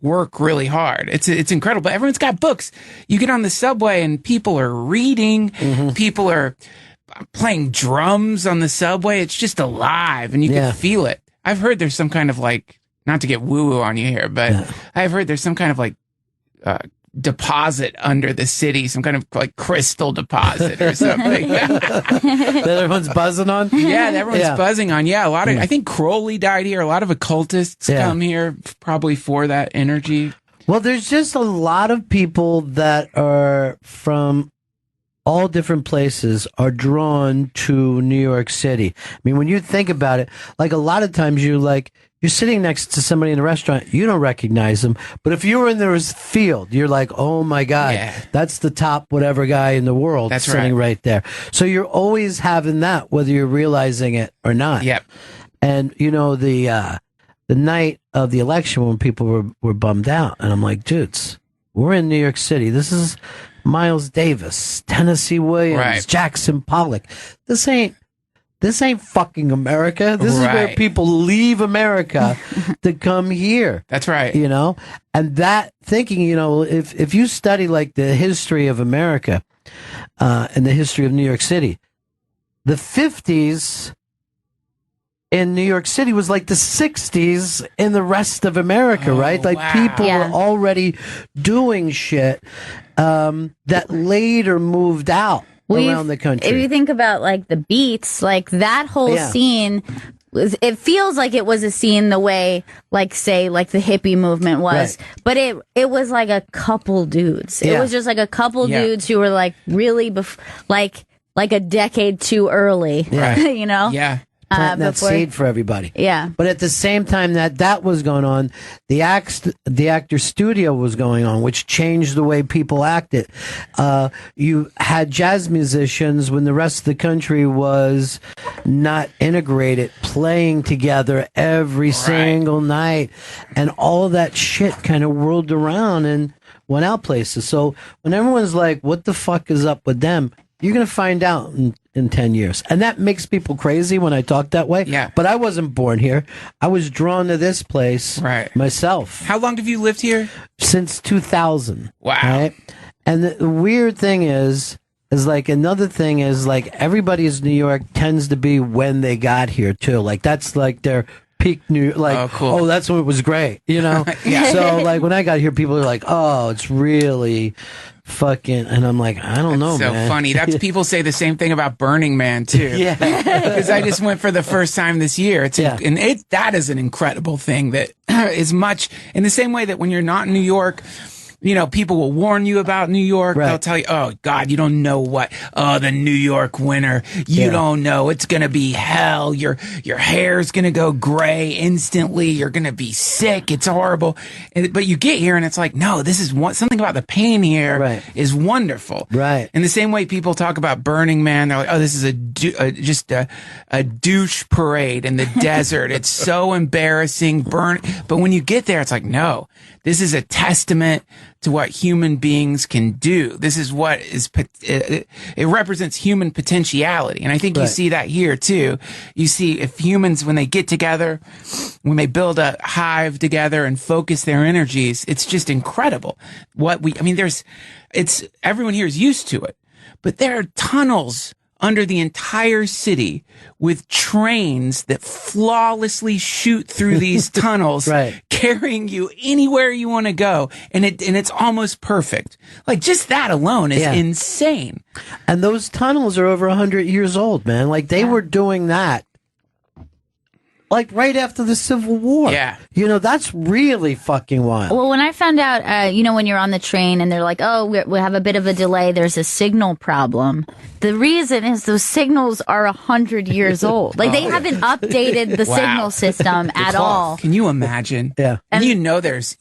work really hard. It's incredible. Everyone's got books. You get on the subway and people are reading. People are playing drums on the subway. It's just alive, and you can feel it. I've heard there's some kind of not to get woo-woo on you here, but I've heard there's some kind of deposit under the city, some kind of crystal deposit or something that everyone's buzzing on. Yeah, everyone's buzzing on. Yeah, a lot of. I think Crowley died here. A lot of occultists come here probably for that energy. Well, there's just a lot of people that are from all different places are drawn to New York City. I mean, when you think about it, a lot of times you're sitting next to somebody in a restaurant, you don't recognize them. But if you were in their field, you're like, oh my God, that's the top whatever guy in the world sitting right there. So you're always having that, whether you're realizing it or not. Yep. And, the night of the election when people were bummed out, and I'm like, dudes, we're in New York City. This is Miles Davis, Tennessee Williams, Jackson Pollock. This ain't fucking America. This is where people leave America to come here. That's right. And that thinking, if you study the history of America and the history of New York City, the 50s in New York City was like the 60s in the rest of America, right? People were already doing shit that later moved out around the country. If you think about the beats, that whole scene, it feels like it was a scene the way, say, the hippie movement was, but it was a couple dudes. It was just a couple dudes who were really like a decade too early, Yeah. Plant that seed for everybody. Yeah. But at the same time that was going on, the actor studio was going on, which changed the way people acted. You had jazz musicians when the rest of the country was not integrated, playing together every single night. And all of that shit kind of whirled around and went out places. So when everyone's like, what the fuck is up with them? You're going to find out in 10 years. And that makes people crazy when I talk that way. Yeah. But I wasn't born here. I was drawn to this place myself. How long have you lived here? Since 2000. Wow. Right? And the weird thing is another thing is everybody's New York tends to be when they got here too. That's their peak New cool. That's when it was great, So when I got here, people are like, oh, it's really fucking, and I'm like, I don't know, so man. Funny. That's people say the same thing about Burning Man too. Yeah, because I just went for the first time this year. That is an incredible thing that is much in the same way that when you're not in New York, people will warn you about New York. They'll tell you, oh God, you don't know the New York winter. You don't know. It's going to be hell. Your hair's going to go gray instantly. You're going to be sick. It's horrible. But you get here and it's like, no, this is something about the pain here is wonderful. Right. In the same way people talk about Burning Man, they're like, oh, this is just a douche parade in the desert. It's so embarrassing. But when you get there, it's like, no, this is a testament to what human beings can do. This is what it represents human potentiality. And I think you see that here too. You see if humans, when they get together, when they build a hive together and focus their energies, it's just incredible. Everyone here is used to it, but there are tunnels under the entire city with trains that flawlessly shoot through these tunnels, carrying you anywhere you want to go. And it's almost perfect. Just that alone is insane. And those tunnels are over 100 years old, man. They were doing that right after the Civil War. Yeah. That's really fucking wild. Well, when I found out, when you're on the train and they're like, oh, we have a bit of a delay, there's a signal problem. The reason is those signals are 100 years old. They haven't updated the signal system at all. Can you imagine? Yeah. And there's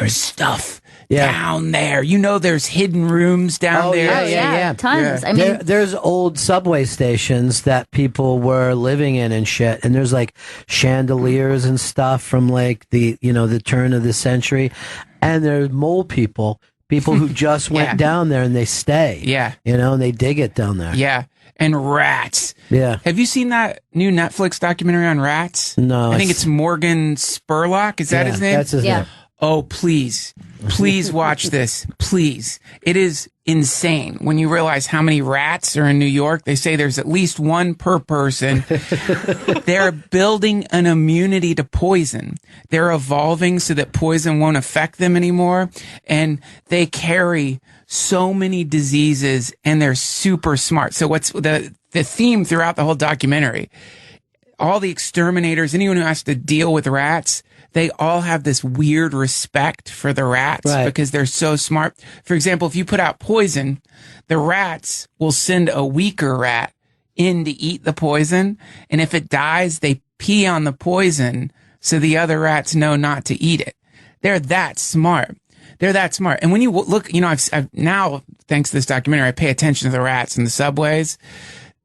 stuff down there. You know, there's hidden rooms down there. Yeah. Tons. I mean, there's old subway stations that people were living in and shit, and there's like chandeliers and stuff from like the turn of the century, and there's mole people who just went down there and they stay. Yeah. And they dig it down there. Yeah. And rats. Yeah. Have you seen that new Netflix documentary on rats? No. I think it's Morgan Spurlock. Is that his name? That's his name. Oh, please watch this. Please. It is insane when you realize how many rats are in New York. They say there's at least one per person. They're building an immunity to poison. They're evolving so that poison won't affect them anymore. And they carry so many diseases and they're super smart. So what's the theme throughout the whole documentary? All the exterminators, anyone who has to deal with rats, they all have this weird respect for the rats because they're so smart. For example, if you put out poison, the rats will send a weaker rat in to eat the poison. And if it dies, they pee on the poison so the other rats know not to eat it. They're that smart. They're that smart. And when you look, I've now, thanks to this documentary, I pay attention to the rats in the subways.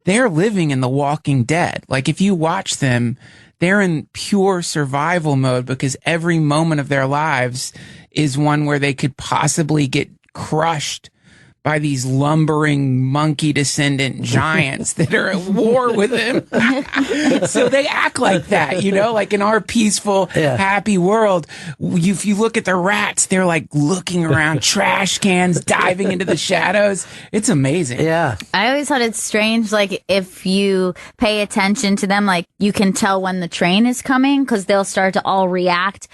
They're living in The Walking Dead. Like if you watch them, they're in pure survival mode because every moment of their lives is one where they could possibly get crushed by these lumbering monkey descendant giants that are at war with them. So they act like that, like in our peaceful, happy world. If you look at the rats, they're like looking around trash cans, diving into the shadows. It's amazing. Yeah. I always thought it's strange, like, if you pay attention to them, like, you can tell when the train is coming because they'll start to all react.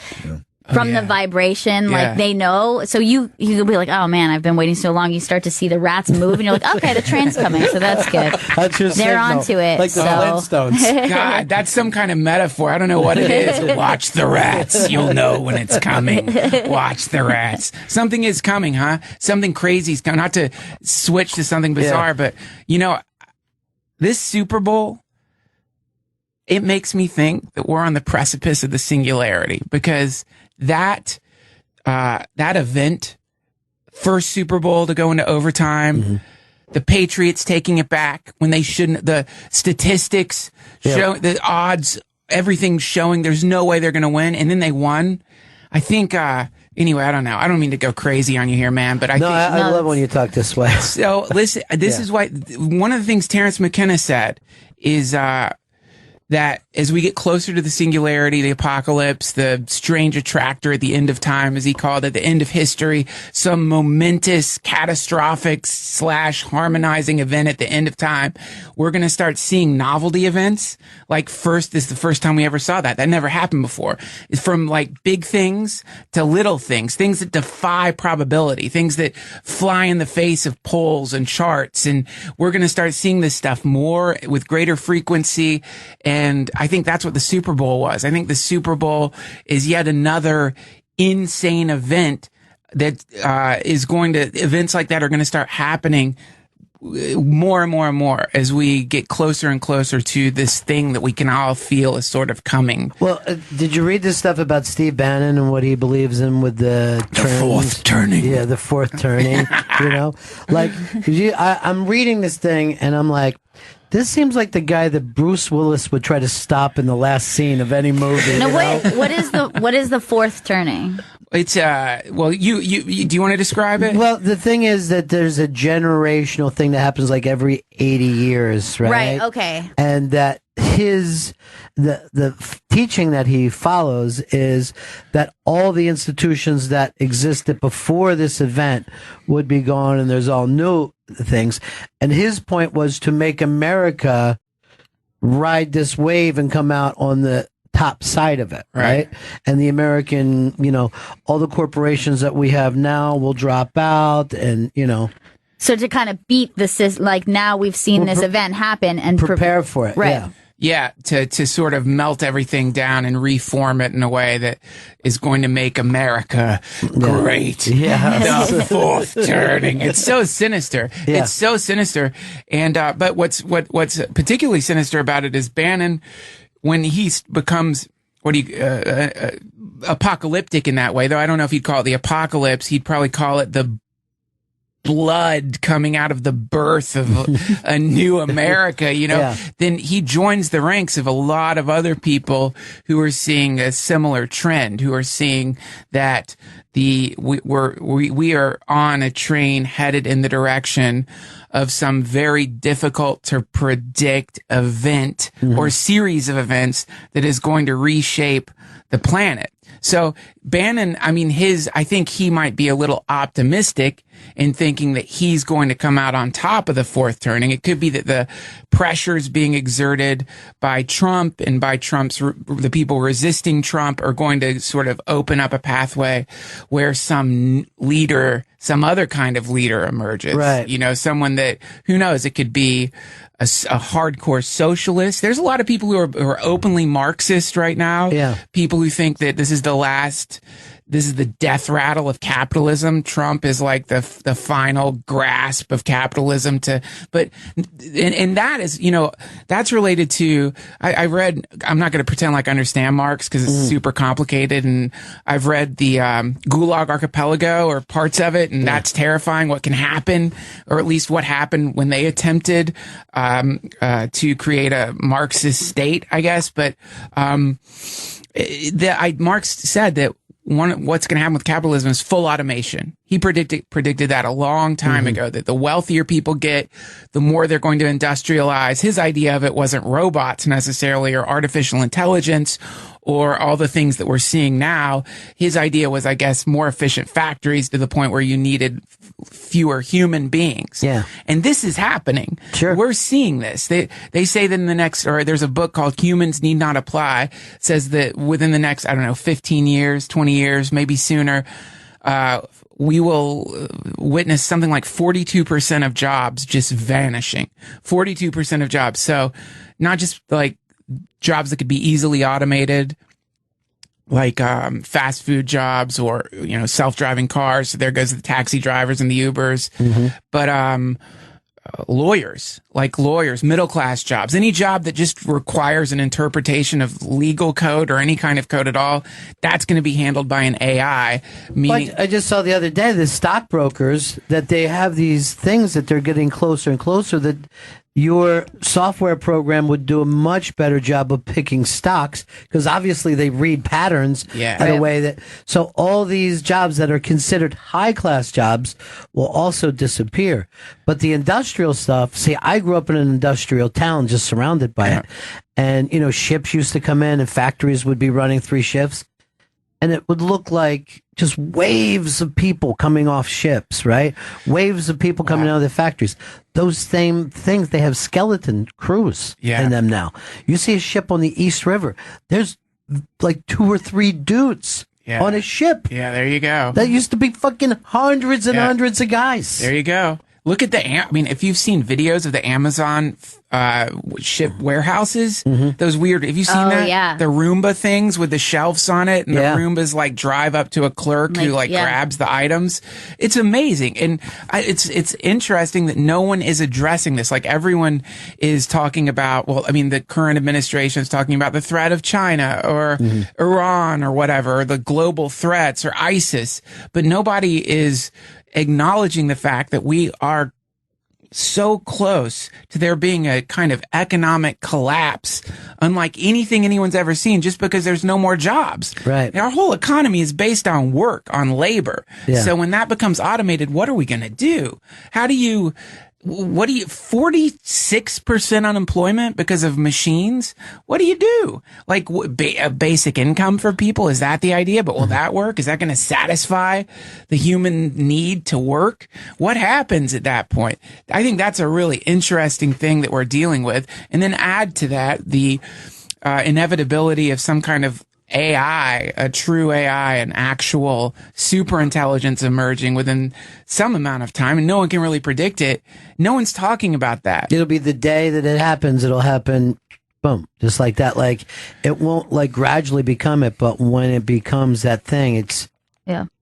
From the vibration, like they know. So you could be like, oh man, I've been waiting so long. You start to see the rats move and you're like, okay, the train's coming. So that's good. That's your They're signal. onto it. Like the Flintstones. God, that's some kind of metaphor. I don't know what it is. Watch the rats. You'll know when it's coming. Watch the rats. Something is coming, huh? Something crazy is coming. Not to switch to something bizarre, but this Super Bowl, it makes me think that we're on the precipice of the singularity because that event, first Super Bowl to go into overtime, the Patriots taking it back when they shouldn't, the statistics show the odds, everything's showing there's no way they're going to win. And then they won. I think, anyway, I don't know. I don't mean to go crazy on you here, man, but I love when you talk this way. So listen, this is why one of the things Terrence McKenna said is, that as we get closer to the singularity, the apocalypse, the strange attractor at the end of time, as he called it, the end of history, some momentous, catastrophic / harmonizing event at the end of time, we're going to start seeing novelty events. Like this is the first time we ever saw that. That never happened before. It's from like big things to little things that defy probability, things that fly in the face of polls and charts. And we're going to start seeing this stuff more with greater frequency. And I think that's what the Super Bowl was. I think the Super Bowl is yet another insane event that events like that are going to start happening more and more and more as we get closer and closer to this thing that we can all feel is sort of coming. Well, did you read this stuff about Steve Bannon and what he believes in with the fourth turning? Yeah, the fourth turning. I'm reading this thing and I'm like, this seems like the guy that Bruce Willis would try to stop in the last scene of any movie. No, what is the fourth turning? It's well, you do you want to describe it? Well, the thing is that there's a generational thing that happens like every 80 years, right? Right. Okay. And that the teaching that he follows is that all the institutions that existed before this event would be gone, and there's all new things. And his point was to make America ride this wave and come out on the top side of it, right? And the American, all the corporations that we have now will drop out, and So to kind of beat the system, like now we've seen this event happen and prepare for it, right? Yeah, to sort of melt everything down and reform it in a way that is going to make America great. Yeah. The fourth turning. It's so sinister. Yeah. It's so sinister. And but what's particularly sinister about it is Bannon, when he becomes apocalyptic in that way, though I don't know if he'd call it the apocalypse. He'd probably call it the blood coming out of the birth of a new America, then he joins the ranks of a lot of other people who are seeing a similar trend, who are seeing that we are on a train headed in the direction of some very difficult to predict event or series of events that is going to reshape the planet. So Bannon, I think he might be a little optimistic in thinking that he's going to come out on top of the fourth turning. It could be that the pressures being exerted by Trump and by the people resisting Trump are going to sort of open up a pathway where some other kind of leader emerges. Right. Someone that, who knows, it could be a hardcore socialist. There's a lot of people who are openly Marxist right now. Yeah. People who think that this is the death rattle of capitalism. Trump is like the final grasp of capitalism but that is, that's related to, I read, I'm not going to pretend like I understand Marx because it's super complicated. And I've read the Gulag Archipelago or parts of it. And that's terrifying what can happen, or at least what happened when they attempted to create a Marxist state, I guess. But Marx said that what's going to happen with capitalism is full automation. He predicted that a long time ago, that the wealthier people get, the more they're going to industrialize. His idea of it wasn't robots necessarily, or artificial intelligence, or all the things that we're seeing now. His idea was, I guess, more efficient factories to the point where you needed fewer human beings. Yeah. And this is happening. Sure. We're seeing this. They say that there's a book called Humans Need Not Apply. It says that within the next, 15 years, 20 years, maybe sooner, we will witness something like 42% of jobs just vanishing. 42% of jobs. So not just like jobs that could be easily automated, like fast food jobs or self-driving cars. So there goes the taxi drivers and the Ubers. But lawyers, middle-class jobs, any job that just requires an interpretation of legal code or any kind of code at all, that's going to be handled by an AI. I just saw the other day the stockbrokers, that they have these things that they're getting closer and closer, that your software program would do a much better job of picking stocks, because obviously they read patterns in a way that, so all these jobs that are considered high class jobs will also disappear. But the industrial stuff, see, I grew up in an industrial town just surrounded by it. And, ships used to come in and factories would be running 3 shifts. And it would look like just waves of people coming off ships, right? Waves of people coming out of the factories. Those same things, they have skeleton crews in them now. You see a ship on the East River, there's like 2 or 3 dudes on a ship. Yeah, there you go. That used to be fucking hundreds and hundreds of guys. There you go. Look at if you've seen videos of the Amazon ship warehouses, those weird, have you seen that? Yeah. The Roomba things with the shelves on it, and the Roombas drive up to a clerk who grabs the items. It's amazing. And it's interesting that no one is addressing this. Like, everyone is talking about, the current administration is talking about the threat of China or Iran or whatever, or the global threats or ISIS, but nobody is acknowledging the fact that we are so close to there being a kind of economic collapse unlike anything anyone's ever seen, just because there's no more jobs. Right. Our whole economy is based on work, on labor. Yeah. So when that becomes automated, what are we going to do? 46% unemployment because of machines? What do you do? Like, a basic income for people? Is that the idea? But will that work? Is that going to satisfy the human need to work? What happens at that point? I think that's a really interesting thing that we're dealing with. And then add to that the inevitability of some kind of AI, a true AI, an actual super intelligence emerging within some amount of time, and no one can really predict it. No one's talking about that. It'll be the day that it happens. It'll happen, boom, just like that. Like, it won't gradually become it, but when it becomes that thing, it's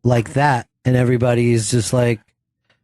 like that, and everybody is just like,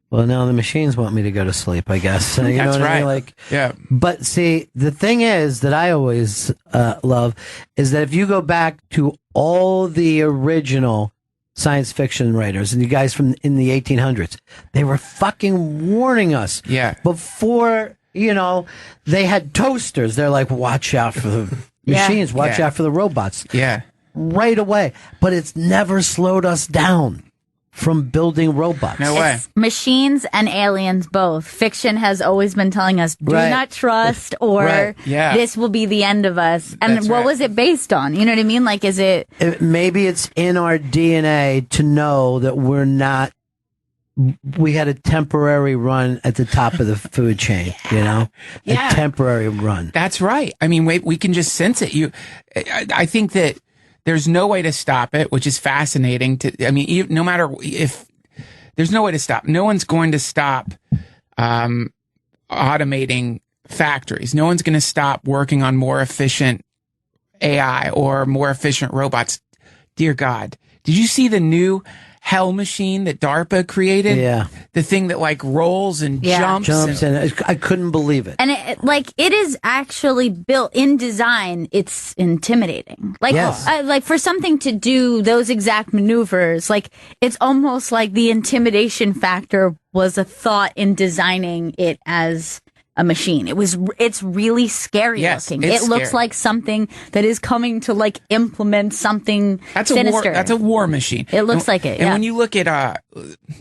Well, now the machines want me to go to sleep, I guess. You know That's what I right. mean? Like, yeah. But see, the thing is that I always love is that if you go back to all the original science fiction writers and you guys from in the 1800s, they were fucking warning us. Yeah. Before, they had toasters. They're like, watch out for the machines. Watch out for the robots. Yeah. Right away. But it's never slowed us down from building robots. No way. It's machines and aliens both. Fiction has always been telling us, do Right. not trust, or Right. Yeah. this will be the end of us. And That's what right. was it based on? You know what I mean? Like, is it... Maybe it's in our DNA to know that we had a temporary run at the top of the food chain, Yeah. A temporary run. That's right. I mean, we can just sense it. I think that there's no way to stop it, which is fascinating. No matter if there's no way to stop, no one's going to stop automating factories. No one's going to stop working on more efficient AI or more efficient robots. Dear God, did you see the new Hell machine that DARPA created? Yeah. The thing that like rolls and jumps. And I couldn't believe it. And it is actually built in design. It's intimidating. Like, Yes. like for something to do those exact maneuvers, like it's almost like the intimidation factor was a thought in designing it as a machine. It's really scary looking. It looks like something that is coming to like implement something sinister. That's a war machine. It looks like it. And yeah. when you look at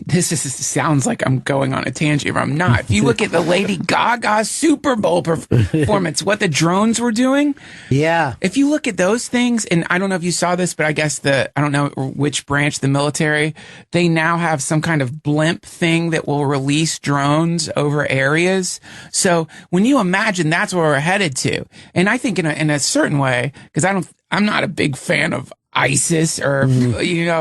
sounds like I'm going on a tangent, but I'm not. If you look at the Lady Gaga Super Bowl performance, what the drones were doing. Yeah. If you look at those things, and I don't know if you saw this, but I guess I don't know which branch, the military, they now have some kind of blimp thing that will release drones over areas. So when you imagine that's where we're headed to, and I think in a certain way, because I'm not a big fan of ISIS or,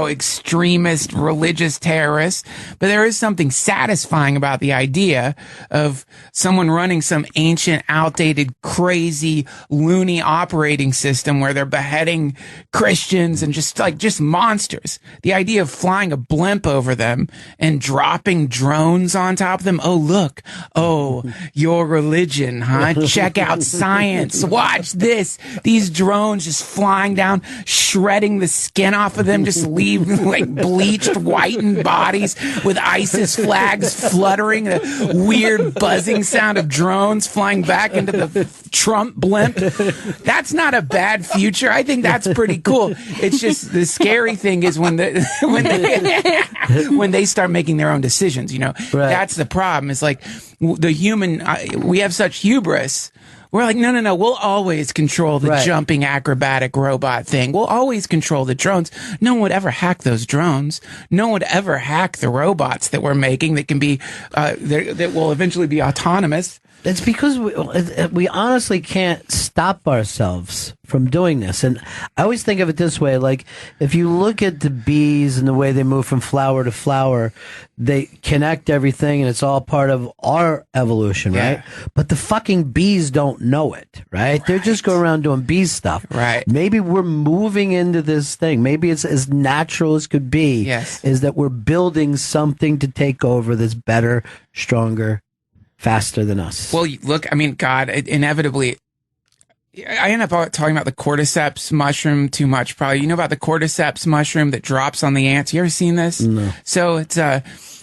extremist religious terrorists, but there is something satisfying about the idea of someone running some ancient, outdated, crazy, loony operating system where they're beheading Christians and just monsters. The idea of flying a blimp over them and dropping drones on top of them. Oh, look. Oh, your religion, huh? Check out science. Watch this. These drones just flying down, shredding the skin off of them, just leave like bleached, whitened bodies with ISIS flags fluttering, the weird buzzing sound of drones flying back into the Trump blimp. That's not a bad future. I think that's pretty cool. It's just the scary thing is when they start making their own decisions. That's the problem. It's like the human. We have such hubris. We're like, no, we'll always control the jumping acrobatic robot thing. We'll always control the drones. No one would ever hack those drones. No one would ever hack the robots that we're making that can be, that will eventually be autonomous. It's because we honestly can't stop ourselves from doing this. And I always think of it this way, like if you look at the bees and the way they move from flower to flower, they connect everything and it's all part of our evolution, right? But the fucking bees don't know it, right? They're just going around doing bee stuff. Right. Maybe we're moving into this thing. Maybe it's as natural as could be, is that we're building something to take over that's better, stronger, faster than us. Well, look, I mean, God, inevitably, I end up talking about the cordyceps mushroom too much, probably. You know about the cordyceps mushroom that drops on the ants? You ever seen this? No. So it's a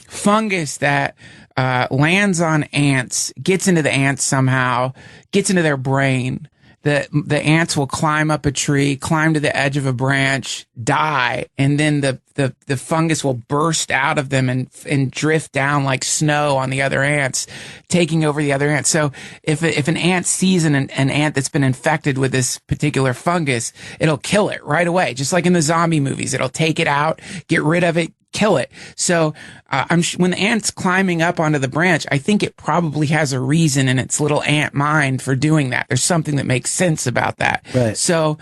fungus that lands on ants, gets into the ants somehow, gets into their brain. The ants will climb up a tree, climb to the edge of a branch, die, and then the fungus will burst out of them and drift down like snow on the other ants, taking over the other ants. So if an ant sees an ant that's been infected with this particular fungus, it'll kill it right away, just like in the zombie movies. It'll take it out, get rid of it, kill it. So when the ant's climbing up onto the branch, I think it probably has a reason in its little ant mind for doing that. There's something that makes sense about that. Right. So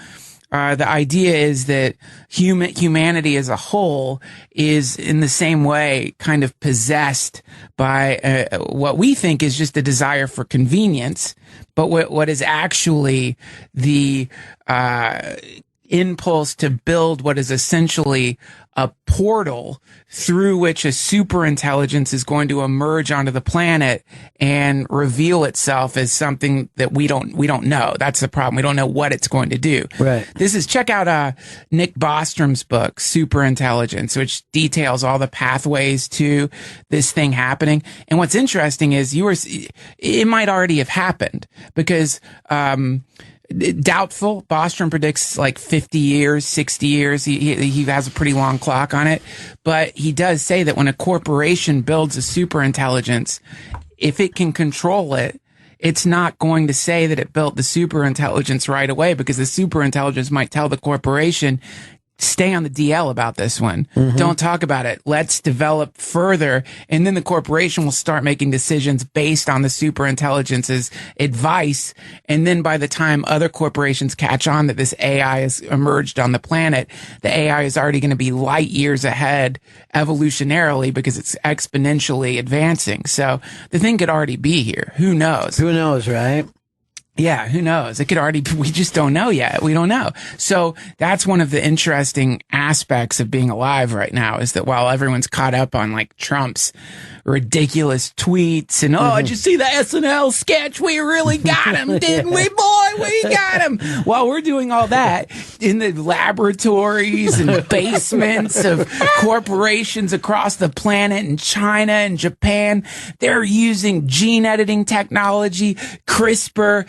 the idea is that humanity as a whole is in the same way kind of possessed by what we think is just a desire for convenience, but what is actually the impulse to build what is essentially a portal through which a super intelligence is going to emerge onto the planet and reveal itself as something that we don't know. That's the problem. We don't know what it's going to do. Right. Check out Nick Bostrom's book, Super Intelligence, which details all the pathways to this thing happening. And what's interesting is it might already have happened because, doubtful. Bostrom predicts like 50 years, 60 years. He has a pretty long clock on it. But he does say that when a corporation builds a super intelligence, if it can control it, it's not going to say that it built the super intelligence right away, because the super intelligence might tell the corporation, stay on the DL about this one. Mm-hmm. Don't talk about it. Let's develop further. And then the corporation will start making decisions based on the super intelligence's advice. And then by the time other corporations catch on that this AI has emerged on the planet, the AI is already going to be light years ahead evolutionarily because it's exponentially advancing. So the thing could already be here. Who knows? Who knows, right? Yeah, who knows? It could already, we just don't know yet. We don't know. So that's one of the interesting aspects of being alive right now, is that while everyone's caught up on like Trump's ridiculous tweets and, did you see the SNL sketch? We really got him, didn't we, boy? We got him. While we're doing all that in the laboratories and basements of corporations across the planet in China and Japan, they're using gene editing technology, CRISPR,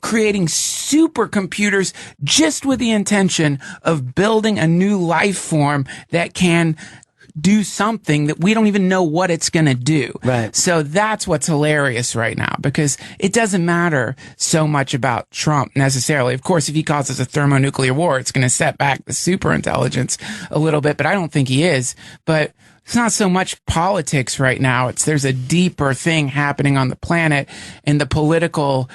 creating supercomputers just with the intention of building a new life form that can do something that we don't even know what it's going to do. Right. So that's what's hilarious right now, because it doesn't matter so much about Trump necessarily. Of course, if he causes a thermonuclear war, it's going to set back the super intelligence a little bit, but I don't think he is. But it's not so much politics right now. There's a deeper thing happening on the planet, and the political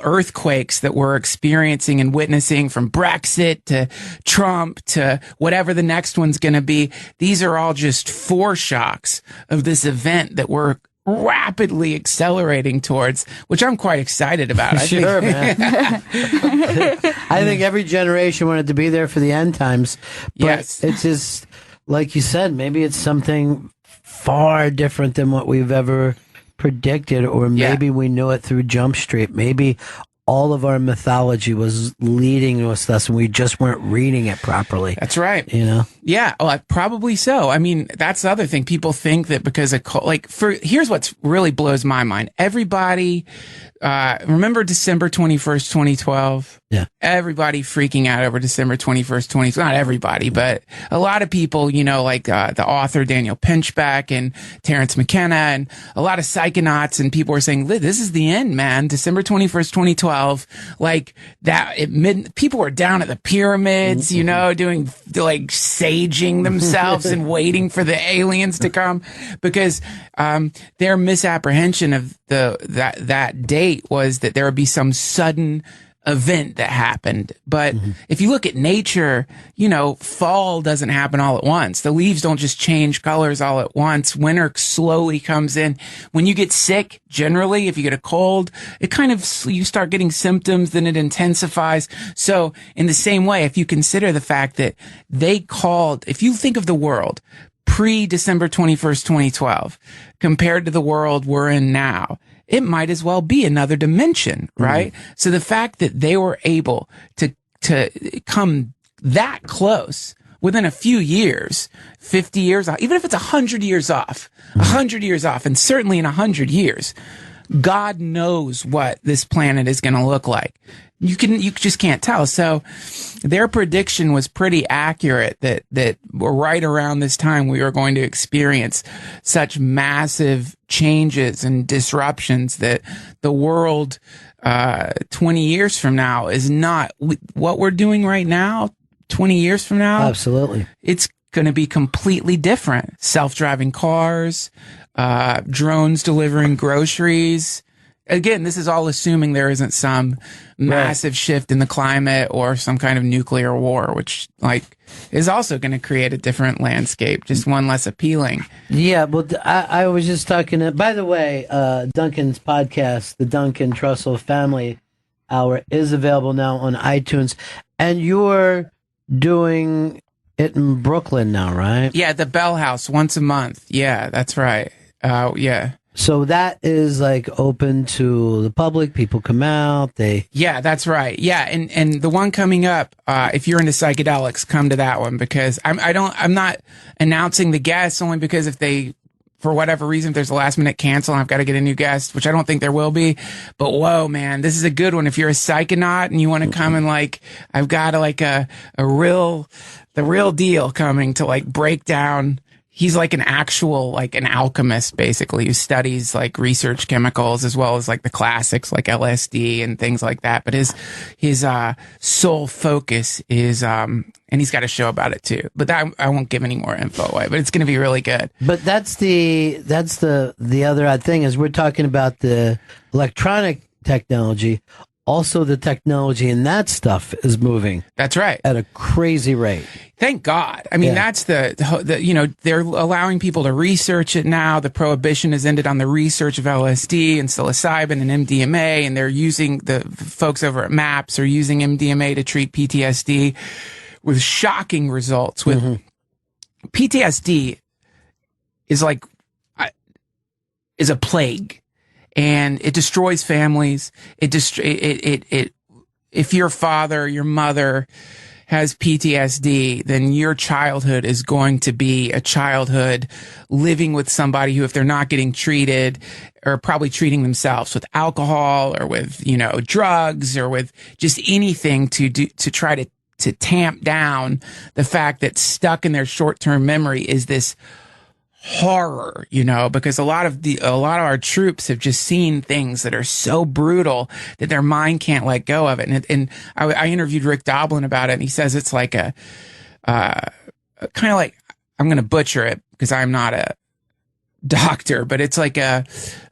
earthquakes that we're experiencing and witnessing, from Brexit to Trump to whatever the next one's going to be. These are all just foreshocks of this event that we're rapidly accelerating towards, which I'm quite excited about. Sure, man. I think every generation wanted to be there for the end times. But yes. It's just, like you said, maybe it's something far different than what we've ever predicted, or maybe we knew it through Jump Street. Maybe all of our mythology was leading to us and we just weren't reading it properly. That's right. You know? Yeah, probably so. I mean, that's the other thing. People think that because here's what's really blows my mind. Everybody, remember December 21st, 2012? Yeah. Everybody freaking out over December 21st, 2012. Not everybody, but a lot of people, like the author Daniel Pinchbeck and Terrence McKenna and a lot of psychonauts, and people were saying, this is the end, man. December 21st, 2012. Like that, people were down at the pyramids, doing like saging themselves and waiting for the aliens to come, because their misapprehension of that date was that there would be some sudden event that happened. But if you look at nature, fall doesn't happen all at once. The leaves don't just change colors all at once. Winter slowly comes in. When you get sick, generally, if you get a cold, you start getting symptoms, then it intensifies. So in the same way, if you consider the fact that if you think of the world pre-December 21st, 2012, compared to the world we're in now, it might as well be another dimension, right? So the fact that they were able to come that close within a few years, 50 years off, even if it's 100 years off, 100 years off, and certainly in 100 years, God knows what this planet is going to look like. You just can't tell. So their prediction was pretty accurate that right around this time we were going to experience such massive changes and disruptions that the world 20 years from now is not what we're doing right now. 20 years from now, absolutely, it's going to be completely different. Self-driving cars, drones delivering groceries. Again, this is all assuming there isn't some massive shift in the climate or some kind of nuclear war, which is also going to create a different landscape, just one less appealing. Yeah, well, I was just talking by the way, Duncan's podcast, the Duncan Trussell Family Hour is available now on iTunes. And you're doing it in Brooklyn now, right? Yeah, the Bell House once a month. Yeah, that's right. Yeah. So that is like open to the public. People come out. Yeah, that's right. Yeah, and the one coming up, if you're into psychedelics, come to that one because I'm not announcing the guests only because if they, for whatever reason, if there's a last minute cancel and I've got to get a new guest, which I don't think there will be. But whoa, man, this is a good one. If you're a psychonaut and you want to come and like, I've got like the real deal coming to like break down. He's like an alchemist, basically, who studies like research chemicals as well as like the classics like LSD and things like that. But his sole focus is, and he's got a show about it too. But I won't give any more info away, but it's going to be really good. But that's the other odd thing is we're talking about the electronic technology. Also, the technology in that stuff is moving. That's right. At a crazy rate. Thank God. I mean, that's the they're allowing people to research it now. The prohibition has ended on the research of LSD and psilocybin and MDMA, and they're using, the folks over at MAPS are using MDMA to treat PTSD with shocking results. With PTSD is a plague. And it destroys families. If your father, your mother has PTSD, then your childhood is going to be a childhood living with somebody who, if they're not getting treated, are probably treating themselves with alcohol or with, drugs or with just anything to try to tamp down the fact that stuck in their short-term memory is this horror, because a lot of our troops have just seen things that are so brutal that their mind can't let go of it. And I interviewed Rick Doblin about it, and he says it's like a kind of like, I'm going to butcher it because I'm not a doctor, but it's like a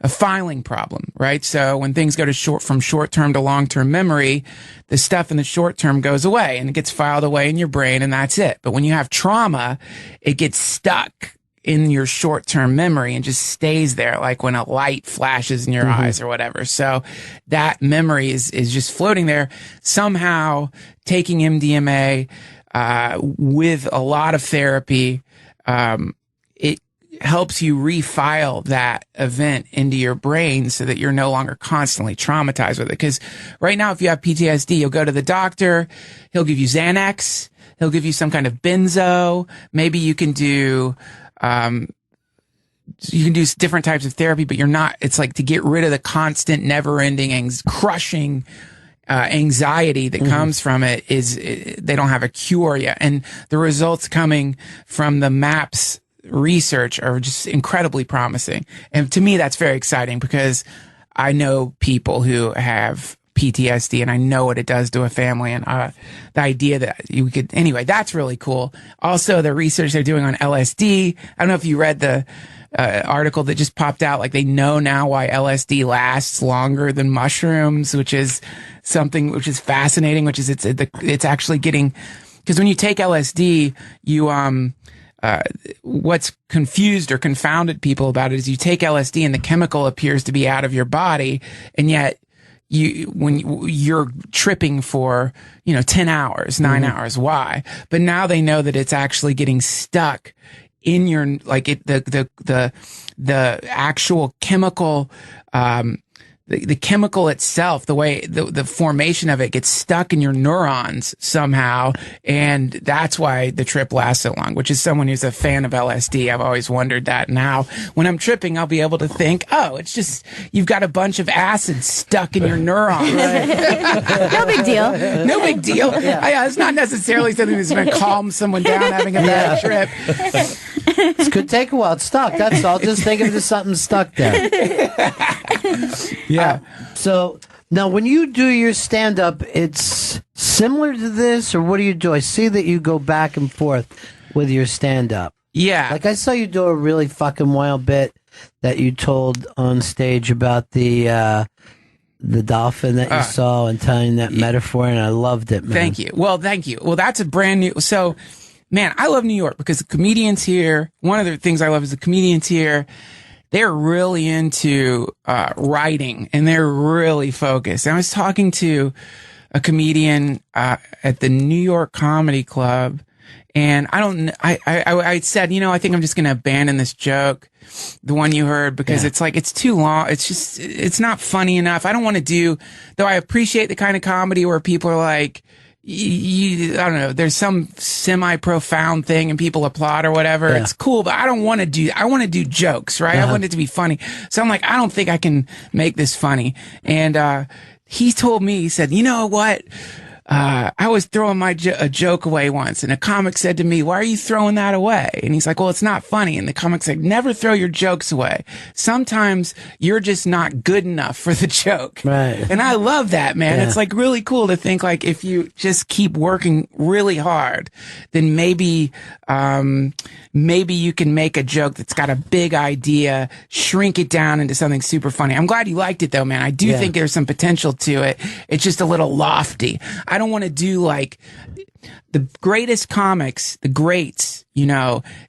filing problem, right? So when things go from short-term to long-term memory, the stuff in the short term goes away and it gets filed away in your brain, and that's it. But when you have trauma, it gets stuck in your short-term memory and just stays there, like when a light flashes in your eyes or whatever. So that memory is just floating there. Somehow taking MDMA, with a lot of therapy, it helps you refile that event into your brain so that you're no longer constantly traumatized with it. Because right now, if you have PTSD, you'll go to the doctor, he'll give you Xanax, he'll give you some kind of benzo, maybe you can do different types of therapy, but it's like to get rid of the constant, never-ending, crushing anxiety that comes from it they don't have a cure yet. And the results coming from the MAPS research are just incredibly promising. And to me, that's very exciting because I know people who have PTSD and I know what it does to a family, and the idea that you could, anyway, that's really cool. Also, the research they're doing on LSD. I don't know if you read the article that just popped out. Like, they know now why LSD lasts longer than mushrooms, which is something which is fascinating, which is it's actually getting, because when you take LSD, you what's confused or confounded people about it is you take LSD and the chemical appears to be out of your body, and yet when you're tripping for 10 hours, 9 hours. Why? But now they know that it's actually getting stuck in your, like, the actual chemical, the chemical itself, the way the formation of it gets stuck in your neurons somehow, and that's why the trip lasts so long. Which is someone who's a fan of LSD, I've always wondered that. Now, when I'm tripping, I'll be able to think, oh, it's just you've got a bunch of acid stuck in your neurons. No big deal. No big deal. Yeah. It's not necessarily something that's going to calm someone down having a bad trip. It could take a while. It's stuck. That's all. Just think of it as something stuck there. Yeah. So now, when you do your stand-up, it's similar to this, or what do you do? I see that you go back and forth with your stand-up. Yeah. Like, I saw you do a really fucking wild bit that you told on stage about the dolphin that you saw and telling that metaphor, and I loved it, man. Thank you. Well, that's a brand new. So, man, I love New York because the comedians here, one of the things I love is the comedians here they're really into writing, and they're really focused. And I was talking to a comedian at the New York Comedy Club, and I said, I think I'm just going to abandon this joke, the one you heard, because it's too long. It's not funny enough. I don't want to do, though I appreciate the kind of comedy where people are like, I don't know, there's some semi-profound thing and people applaud or whatever. Yeah. It's cool, but I want to do jokes, right? I want it to be funny. So I'm like, I don't think I can make this funny. And, he told me, he said, you know what? I was throwing a joke away once, and a comic said to me, why are you throwing that away? And he's like, well, it's not funny. And the comic said, never throw your jokes away. Sometimes you're just not good enough for the joke. Right. And I love that, man. Yeah. It's like really cool to think like if you just keep working really hard, then maybe you can make a joke that's got a big idea, shrink it down into something super funny. I'm glad you liked it though, man. I do think there's some potential to it. It's just a little lofty. I don't want to do like the greatest comics, the greats,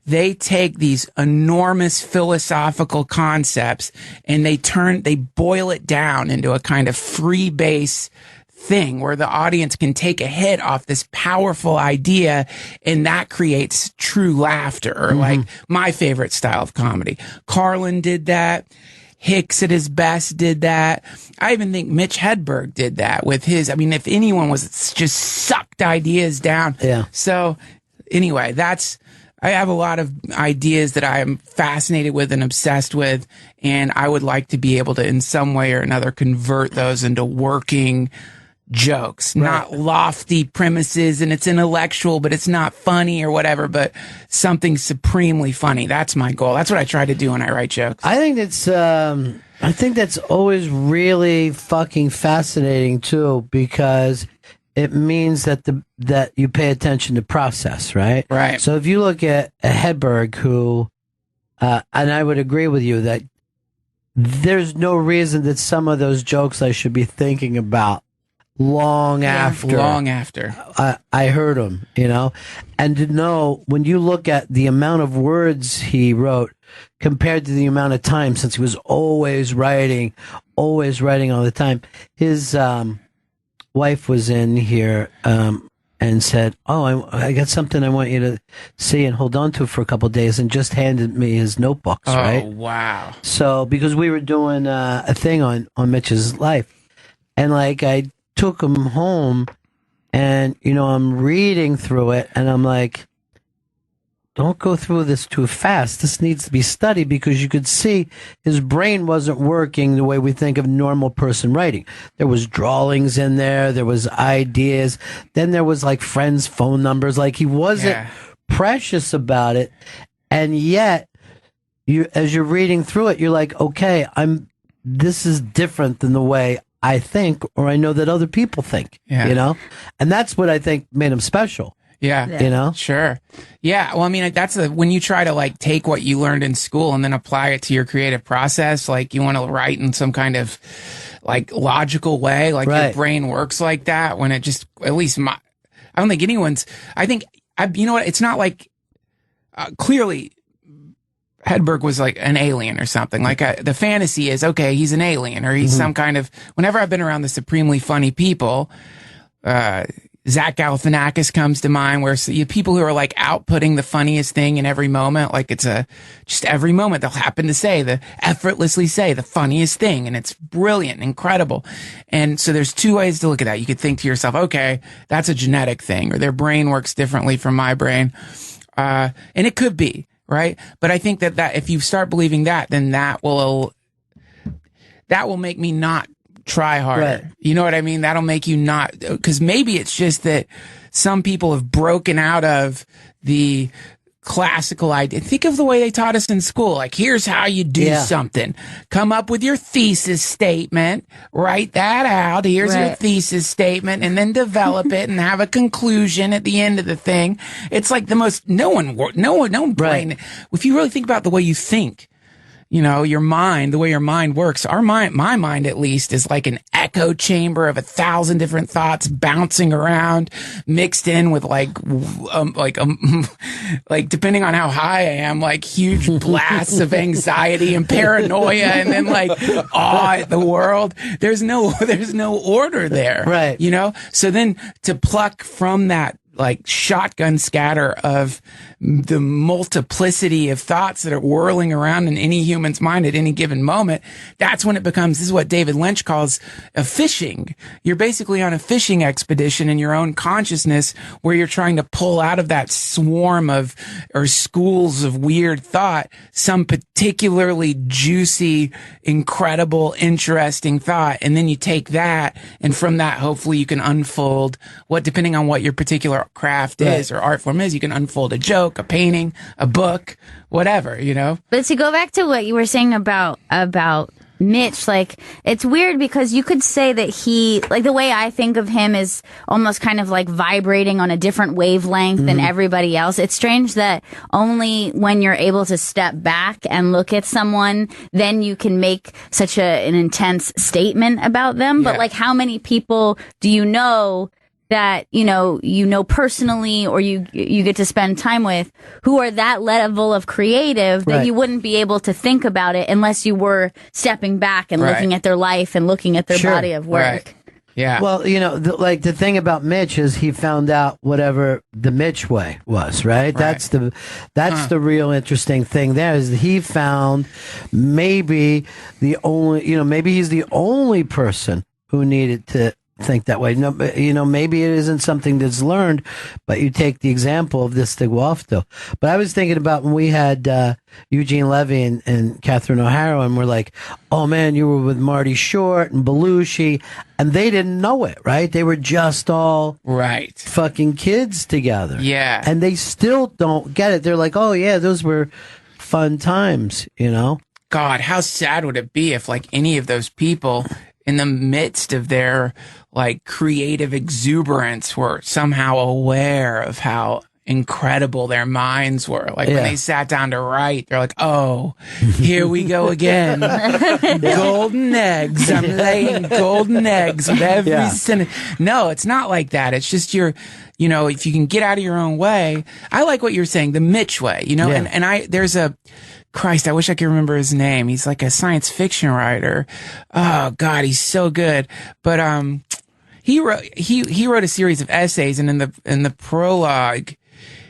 they take these enormous philosophical concepts and they boil it down into a kind of free base thing where the audience can take a hit off this powerful idea, and that creates true laughter, or like my favorite style of comedy. Carlin did that. Hicks at his best did that. I even think Mitch Hedberg did that with his, if anyone was just sucked ideas down. Yeah. So anyway, I have a lot of ideas that I am fascinated with and obsessed with, and I would like to be able to in some way or another convert those into working jokes, not lofty premises, and it's intellectual, but it's not funny or whatever, but something supremely funny. That's my goal. That's what I try to do when I write jokes. I think that's always really fucking fascinating too, because it means that you pay attention to process, right? Right. So if you look at Hedberg, who, and I would agree with you that there's no reason that some of those jokes I should be thinking about long after I heard him, and to know when you look at the amount of words he wrote compared to the amount of time, since he was always writing all the time. His wife was in here and said, I got something I want you to see and hold on to for a couple of days, and just handed me his notebooks, right? Oh, wow. So because we were doing a thing on Mitch's life, and like I took him home, and I'm reading through it, and I'm like, don't go through this too fast. This needs to be studied, because you could see his brain wasn't working the way we think of normal person writing. There was drawings in there was ideas, then there was like friends' phone numbers. Like he wasn't precious about it, and yet as you're reading through it, you're like, okay, this is different than the way I think, or I know that other people think, and that's what I think made him special. Yeah. Sure. Yeah. Well, that's when you try to like take what you learned in school and then apply it to your creative process, like you want to write in some kind of like logical way, like your brain works like that, when it just, at least I don't think it's not like, clearly Hedberg was like an alien or something. Like the fantasy is, okay, he's an alien, or he's some kind of, whenever I've been around the supremely funny people, Zach Galifianakis comes to mind, where people who are like outputting the funniest thing in every moment, like it's just every moment they'll happen to effortlessly say the funniest thing, and it's brilliant, incredible. And so there's two ways to look at that. You could think to yourself, okay, that's a genetic thing, or their brain works differently from my brain. And it could be, right? But I think that if you start believing that, then that will make me not try harder. Right. You know what I mean? That'll make you not, because maybe it's just that some people have broken out of the classical idea. Think of the way they taught us in school. Like, here's how you do something. Come up with your thesis statement, write that out. Here's your thesis statement, and then develop it and have a conclusion at the end of the thing. It's like the most, no one brain. If you really think about the way you think, your mind, the way your mind works, my mind at least is like an echo chamber of 1,000 different thoughts bouncing around, mixed in with like depending on how high I am, like huge blasts of anxiety and paranoia, and then like awe at the world. There's no order there, right? You know. So then to pluck from that like shotgun scatter of the multiplicity of thoughts that are whirling around in any human's mind at any given moment, that's when it becomes, this is what David Lynch calls a fishing. You're basically on a fishing expedition in your own consciousness where you're trying to pull out of that swarm of, or schools of weird thought, some particularly juicy, incredible, interesting thought. And then you take that, and from that, hopefully you can unfold what, depending on what your particular craft is or art form is, you can unfold a joke, a painting, a book, whatever, you know? But to go back to what you were saying about Mitch, like, it's weird because you could say that he, like, the way I think of him is almost kind of like vibrating on a different wavelength than everybody else. It's strange that only when you're able to step back and look at someone, then you can make such an intense statement about them. But like, how many people do you know that you know personally, or you get to spend time with, who are that level of creative that you wouldn't be able to think about it unless you were stepping back and looking at their life and looking at their body of work. Right. Yeah. Well, you know, the thing about Mitch is he found out whatever the Mitch way was, right? That's the real interesting thing there, is that he found maybe maybe he's the only person who needed to think that way. No, you know, maybe it isn't something that's learned, but you take the example of this Tiguafto. But I was thinking about when we had Eugene Levy and Catherine O'Hara, and we're like, oh man, you were with Marty Short and Belushi, and they didn't know it, right? They were just all fucking kids together. Yeah. And they still don't get it. They're like, oh yeah, those were fun times, you know? God, how sad would it be if like any of those people in the midst of their like creative exuberance were somehow aware of how incredible their minds were. Like when they sat down to write, they're like, oh, here we go again. Golden eggs. I'm laying golden eggs with every sentence. No, it's not like that. It's just you know, if you can get out of your own way. I like what you're saying, the Mitch way, you know, and there's a, Christ, I wish I could remember his name. He's like a science fiction writer. Oh God, he's so good. But he wrote a series of essays, and in the prologue,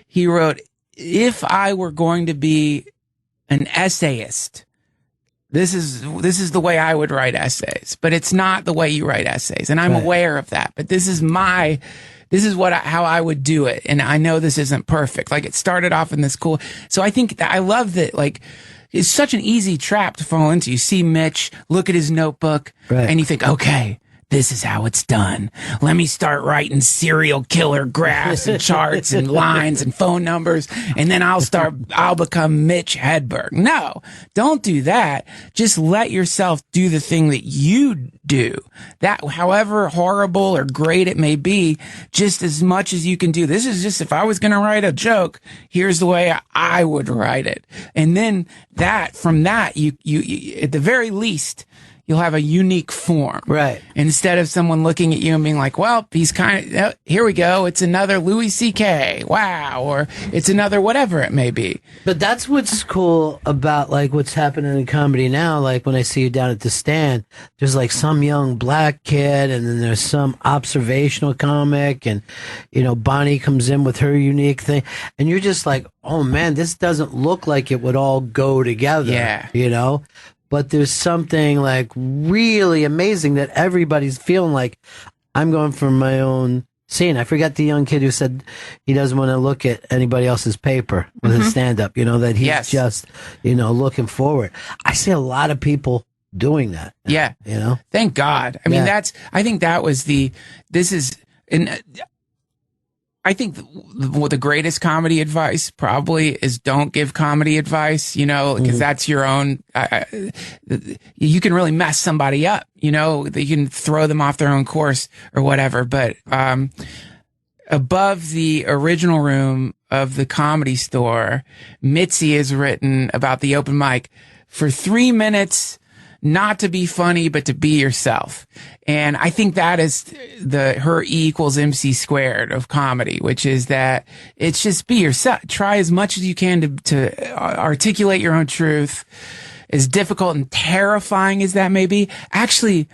he wrote, if I were going to be an essayist, this is the way I would write essays. But it's not the way you write essays, and I'm aware of that. But this is how I would do it. And I know this isn't perfect. Like, it started off in this cool. So I think that I love that, like, it's such an easy trap to fall into. You see Mitch, look at his notebook, and you think, okay, this is how it's done. Let me start writing serial killer graphs and charts and lines and phone numbers, and then I'll become Mitch Hedberg. No, don't do that. Just let yourself do the thing that you do. That, however horrible or great it may be, just as much as you can do. This is just, if I was going to write a joke, here's the way I would write it. And then from that, you at the very least, you'll have a unique form. Right. Instead of someone looking at you and being like, well, he's kind of, here we go. It's another Louis C.K. Wow. Or it's another whatever it may be. But that's what's cool about like what's happening in comedy now. Like when I see you down at the Stand, there's like some young black kid, and then there's some observational comic, and, you know, Bonnie comes in with her unique thing. And you're just like, oh man, this doesn't look like it would all go together. Yeah. You know? But there's something like really amazing that everybody's feeling like, I'm going for my own scene. I forgot the young kid who said he doesn't want to look at anybody else's paper with his stand-up, you know, that he's just, you know, looking forward. I see a lot of people doing that. Yeah. You know? Thank God. I mean, I think that was I think the greatest comedy advice probably is don't give comedy advice, you know, because that's your own, you can really mess somebody up, you know, you can throw them off their own course or whatever. But above the original room of the Comedy Store, Mitzi has written about the open mic. For 3 minutes, not to be funny, but to be yourself. And I think that is her E equals MC squared of comedy, which is that it's just be yourself. Try as much as you can to articulate your own truth. As difficult and terrifying as that may be, actually,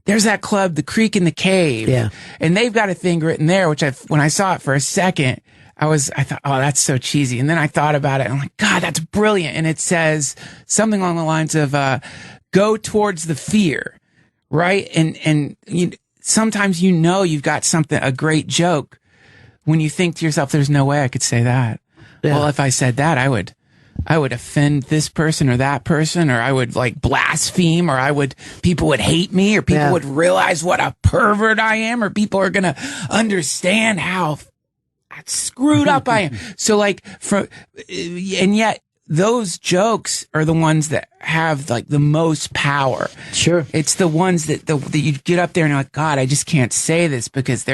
there's that club, The Creek in the Cave. Yeah. And they've got a thing written there, which when I saw it for a second, I thought, oh, that's so cheesy. And then I thought about it, and I'm like, God, that's brilliant. And it says something along the lines of, go towards the fear, right? And sometimes you've got a great joke when you think to yourself, there's no way I could say that. Yeah. Well, if I said that, I would offend this person or that person, or I would like blaspheme, or people would hate me, or people would realize what a pervert I am, or people are going to understand how screwed up I am. So and yet those jokes are the ones that have like the most power. Sure. It's the ones that you get up there and you're like, God, I just can't say this because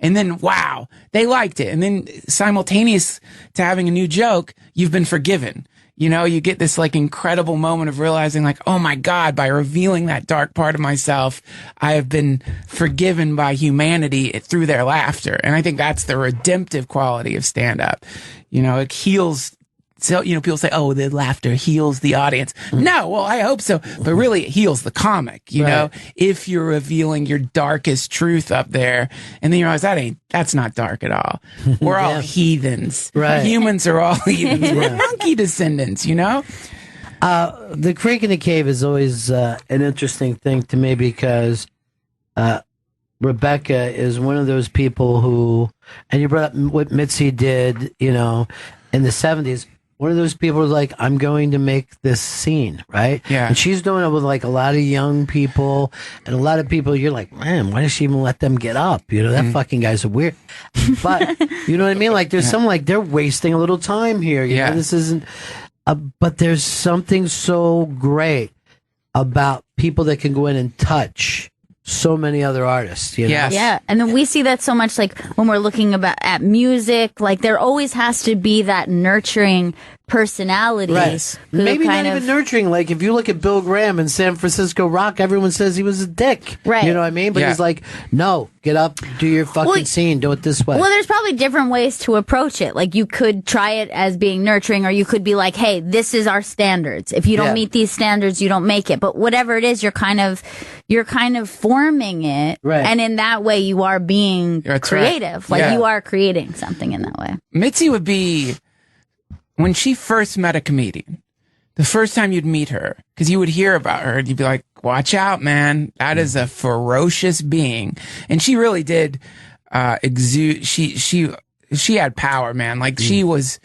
and then wow, they liked it. And then simultaneous to having a new joke, you've been forgiven. You get this like incredible moment of realizing like, oh my God, by revealing that dark part of myself, I have been forgiven by humanity through their laughter. And I think that's the redemptive quality of stand up. It heals. So, people say, oh, the laughter heals the audience. No, well, I hope so. But really, it heals the comic, you know, if you're revealing your darkest truth up there. And then you realize that's not dark at all. We're all heathens. Right. Humans are all heathens. We're monkey descendants, The Creek in the Cave is always an interesting thing to me because Rebecca is one of those people who, and you brought up what Mitzi did, in the 70s. One of those people was like, I'm going to make this scene, right? Yeah. And she's doing it with like a lot of young people and a lot of people, you're like, man, why does she even let them get up? That fucking guy's weird. But, you know what I mean? Like, there's some like, they're wasting a little time here. You know, this isn't, but there's something so great about people that can go in and touch so many other artists, Yeah, and then we see that so much, like when we're looking at music, like there always has to be that nurturing personality. Right. Maybe not even nurturing. Like if you look at Bill Graham in San Francisco Rock, everyone says he was a dick. Right. You know what I mean? But he's like, no, get up, do your fucking scene, do it this way. Well, there's probably different ways to approach it. Like you could try it as being nurturing, or you could be like, hey, this is our standards. If you don't meet these standards, you don't make it. But whatever it is, you're kind of forming it. Right. And in that way, you are being creative. Right. Like you are creating something in that way. Mitzi would be, when she first met a comedian, the first time you'd meet her, because you would hear about her, and you'd be like, watch out, man. That is a ferocious being. And she really did exude, she had power, man. Like she was,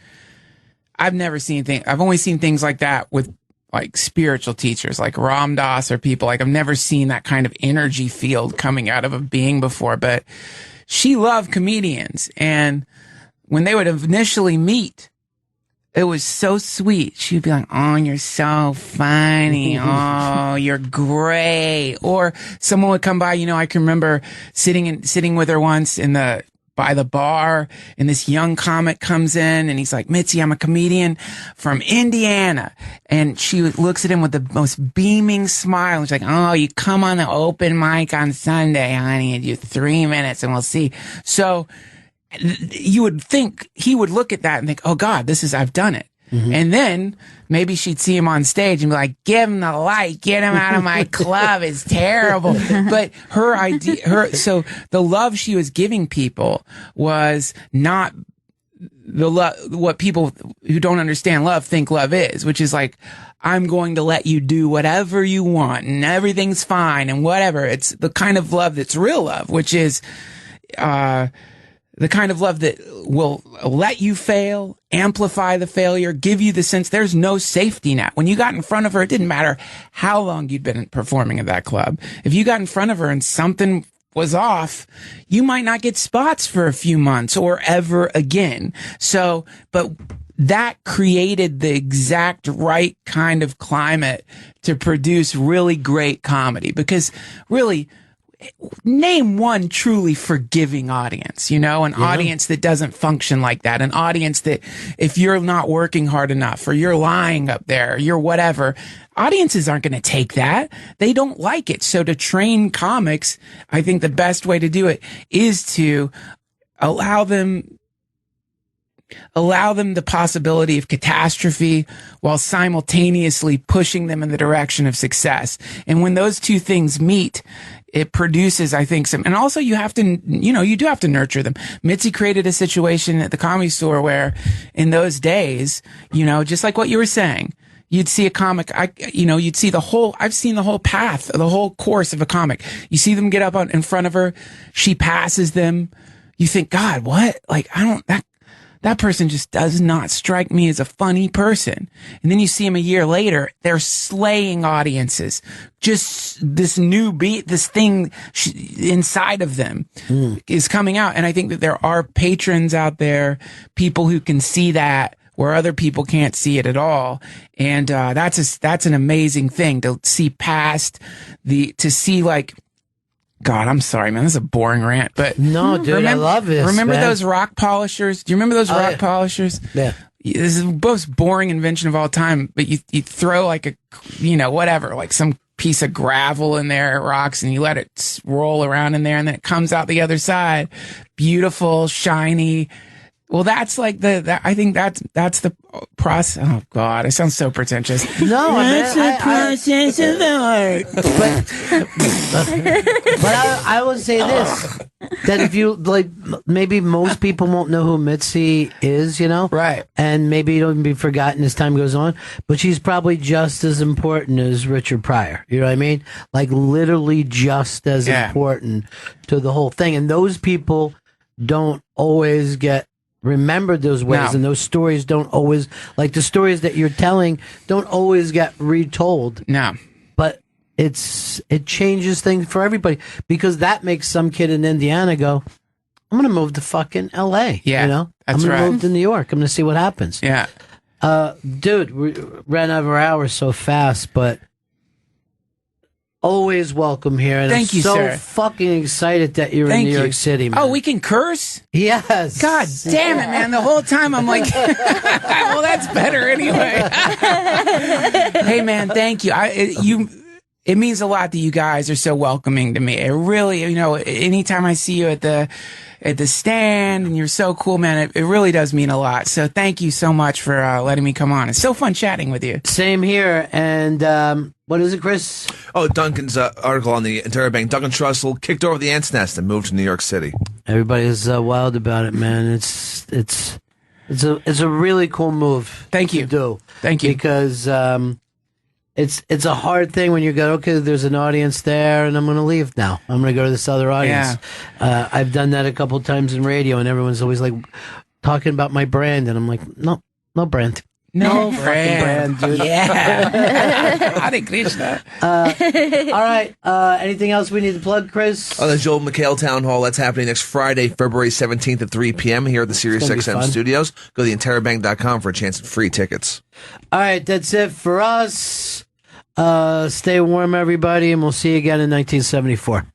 I've only seen things like that with like spiritual teachers, like Ram Dass or people. Like I've never seen that kind of energy field coming out of a being before, but she loved comedians. And when they would initially meet, it was so sweet. She'd be like, oh, you're so funny. Oh, you're great. Or someone would come by, I can remember sitting with her once by the bar, and this young comic comes in and he's like, Mitzi, I'm a comedian from Indiana. And she looks at him with the most beaming smile. And she's like, oh, you come on the open mic on Sunday, honey, and you 3 minutes and we'll see. So you would think he would look at that and think, oh God, I've done it. Mm-hmm. And then maybe she'd see him on stage and be like, give him the light, get him out of my club. It's terrible. But her idea, so the love she was giving people was not the love, what people who don't understand love think love is, which is like, I'm going to let you do whatever you want and everything's fine and whatever. It's the kind of love that's real love, which is, the kind of love that will let you fail, amplify the failure, give you the sense there's no safety net. When you got in front of her, it didn't matter how long you'd been performing at that club. If you got in front of her and something was off, you might not get spots for a few months or ever again. So, but that created the exact right kind of climate to produce really great comedy, because really, name one truly forgiving audience, an audience that doesn't function like that, an audience that if you're not working hard enough or you're lying up there, you're whatever, audiences aren't going to take that. They don't like it. So to train comics, I think the best way to do it is to allow them the possibility of catastrophe while simultaneously pushing them in the direction of success. And when those two things meet, it produces, I think, and also you have to, you do have to nurture them. Mitzi created a situation at the Comedy Store where in those days, just like what you were saying, you'd see a comic, you'd see I've seen the whole path, the whole course of a comic. You see them get up in front of her, she passes them. You think, God, what? Like, that person just does not strike me as a funny person. And then you see them a year later, they're slaying audiences. Just this new beat, this thing inside of them is coming out. And I think that there are patrons out there, people who can see that where other people can't see it at all. And that's an amazing thing to see past to see like, God, I'm sorry, man. This is a boring rant, but no, dude, I love this. Remember those rock polishers? Do you remember those rock polishers? Yeah. This is the most boring invention of all time, but you throw like whatever, like some piece of gravel in there, rocks, and you let it roll around in there, and then it comes out the other side. Beautiful, shiny. Well, that's like I think that's the process. Oh God, I sound so pretentious. No, that's the process of art. But I will say this: that if you like, maybe most people won't know who Mitzi is, right? And maybe it'll be forgotten as time goes on. But she's probably just as important as Richard Pryor. You know what I mean? Like literally just as important to the whole thing. And those people don't always get remembered those ways, and those stories don't always, like the stories that you're telling don't always get retold. No. But it changes things for everybody, because that makes some kid in Indiana go, I'm going to move to fucking LA. Yeah. I'm going to move to New York. I'm going to see what happens. Yeah. Dude, we ran over hours so fast, but always welcome here. And Thank I'm you, so sir. fucking excited that you're in New York City, man. Oh, we can curse? Yes. God damn it, man. The whole time I'm like, well, that's better anyway. Hey, man, thank you. It means a lot that you guys are so welcoming to me. It really, anytime I see you at the stand and you're so cool, man, it really does mean a lot. So thank you so much for letting me come on. It's so fun chatting with you. Same here. And what is it, Chris? Oh, Duncan's article on the Interbank. Duncan Trussell kicked over the ants nest and moved to New York City. Everybody's wild about it, man. It's a really cool move. Thank you. To do. Thank you. Because it's a hard thing when you go, okay, there's an audience there, and I'm going to leave now. I'm going to go to this other audience. Yeah. I've done that a couple times in radio, and everyone's always like talking about my brand, and I'm like, no brand. No brand, dude. Yeah. Hare Krishna. All right. Anything else we need to plug, Chris? Oh, the Joel McHale Town Hall. That's happening next Friday, February 17th at 3 p.m. here at the Sirius XM studios. Go to theinterbank.com for a chance at free tickets. All right. That's it for us. Stay warm, everybody, and we'll see you again in 1974.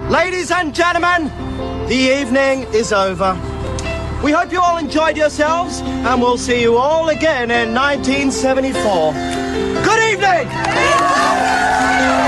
Ladies and gentlemen, the evening is over. We hope you all enjoyed yourselves, and we'll see you all again in 1974. Good evening!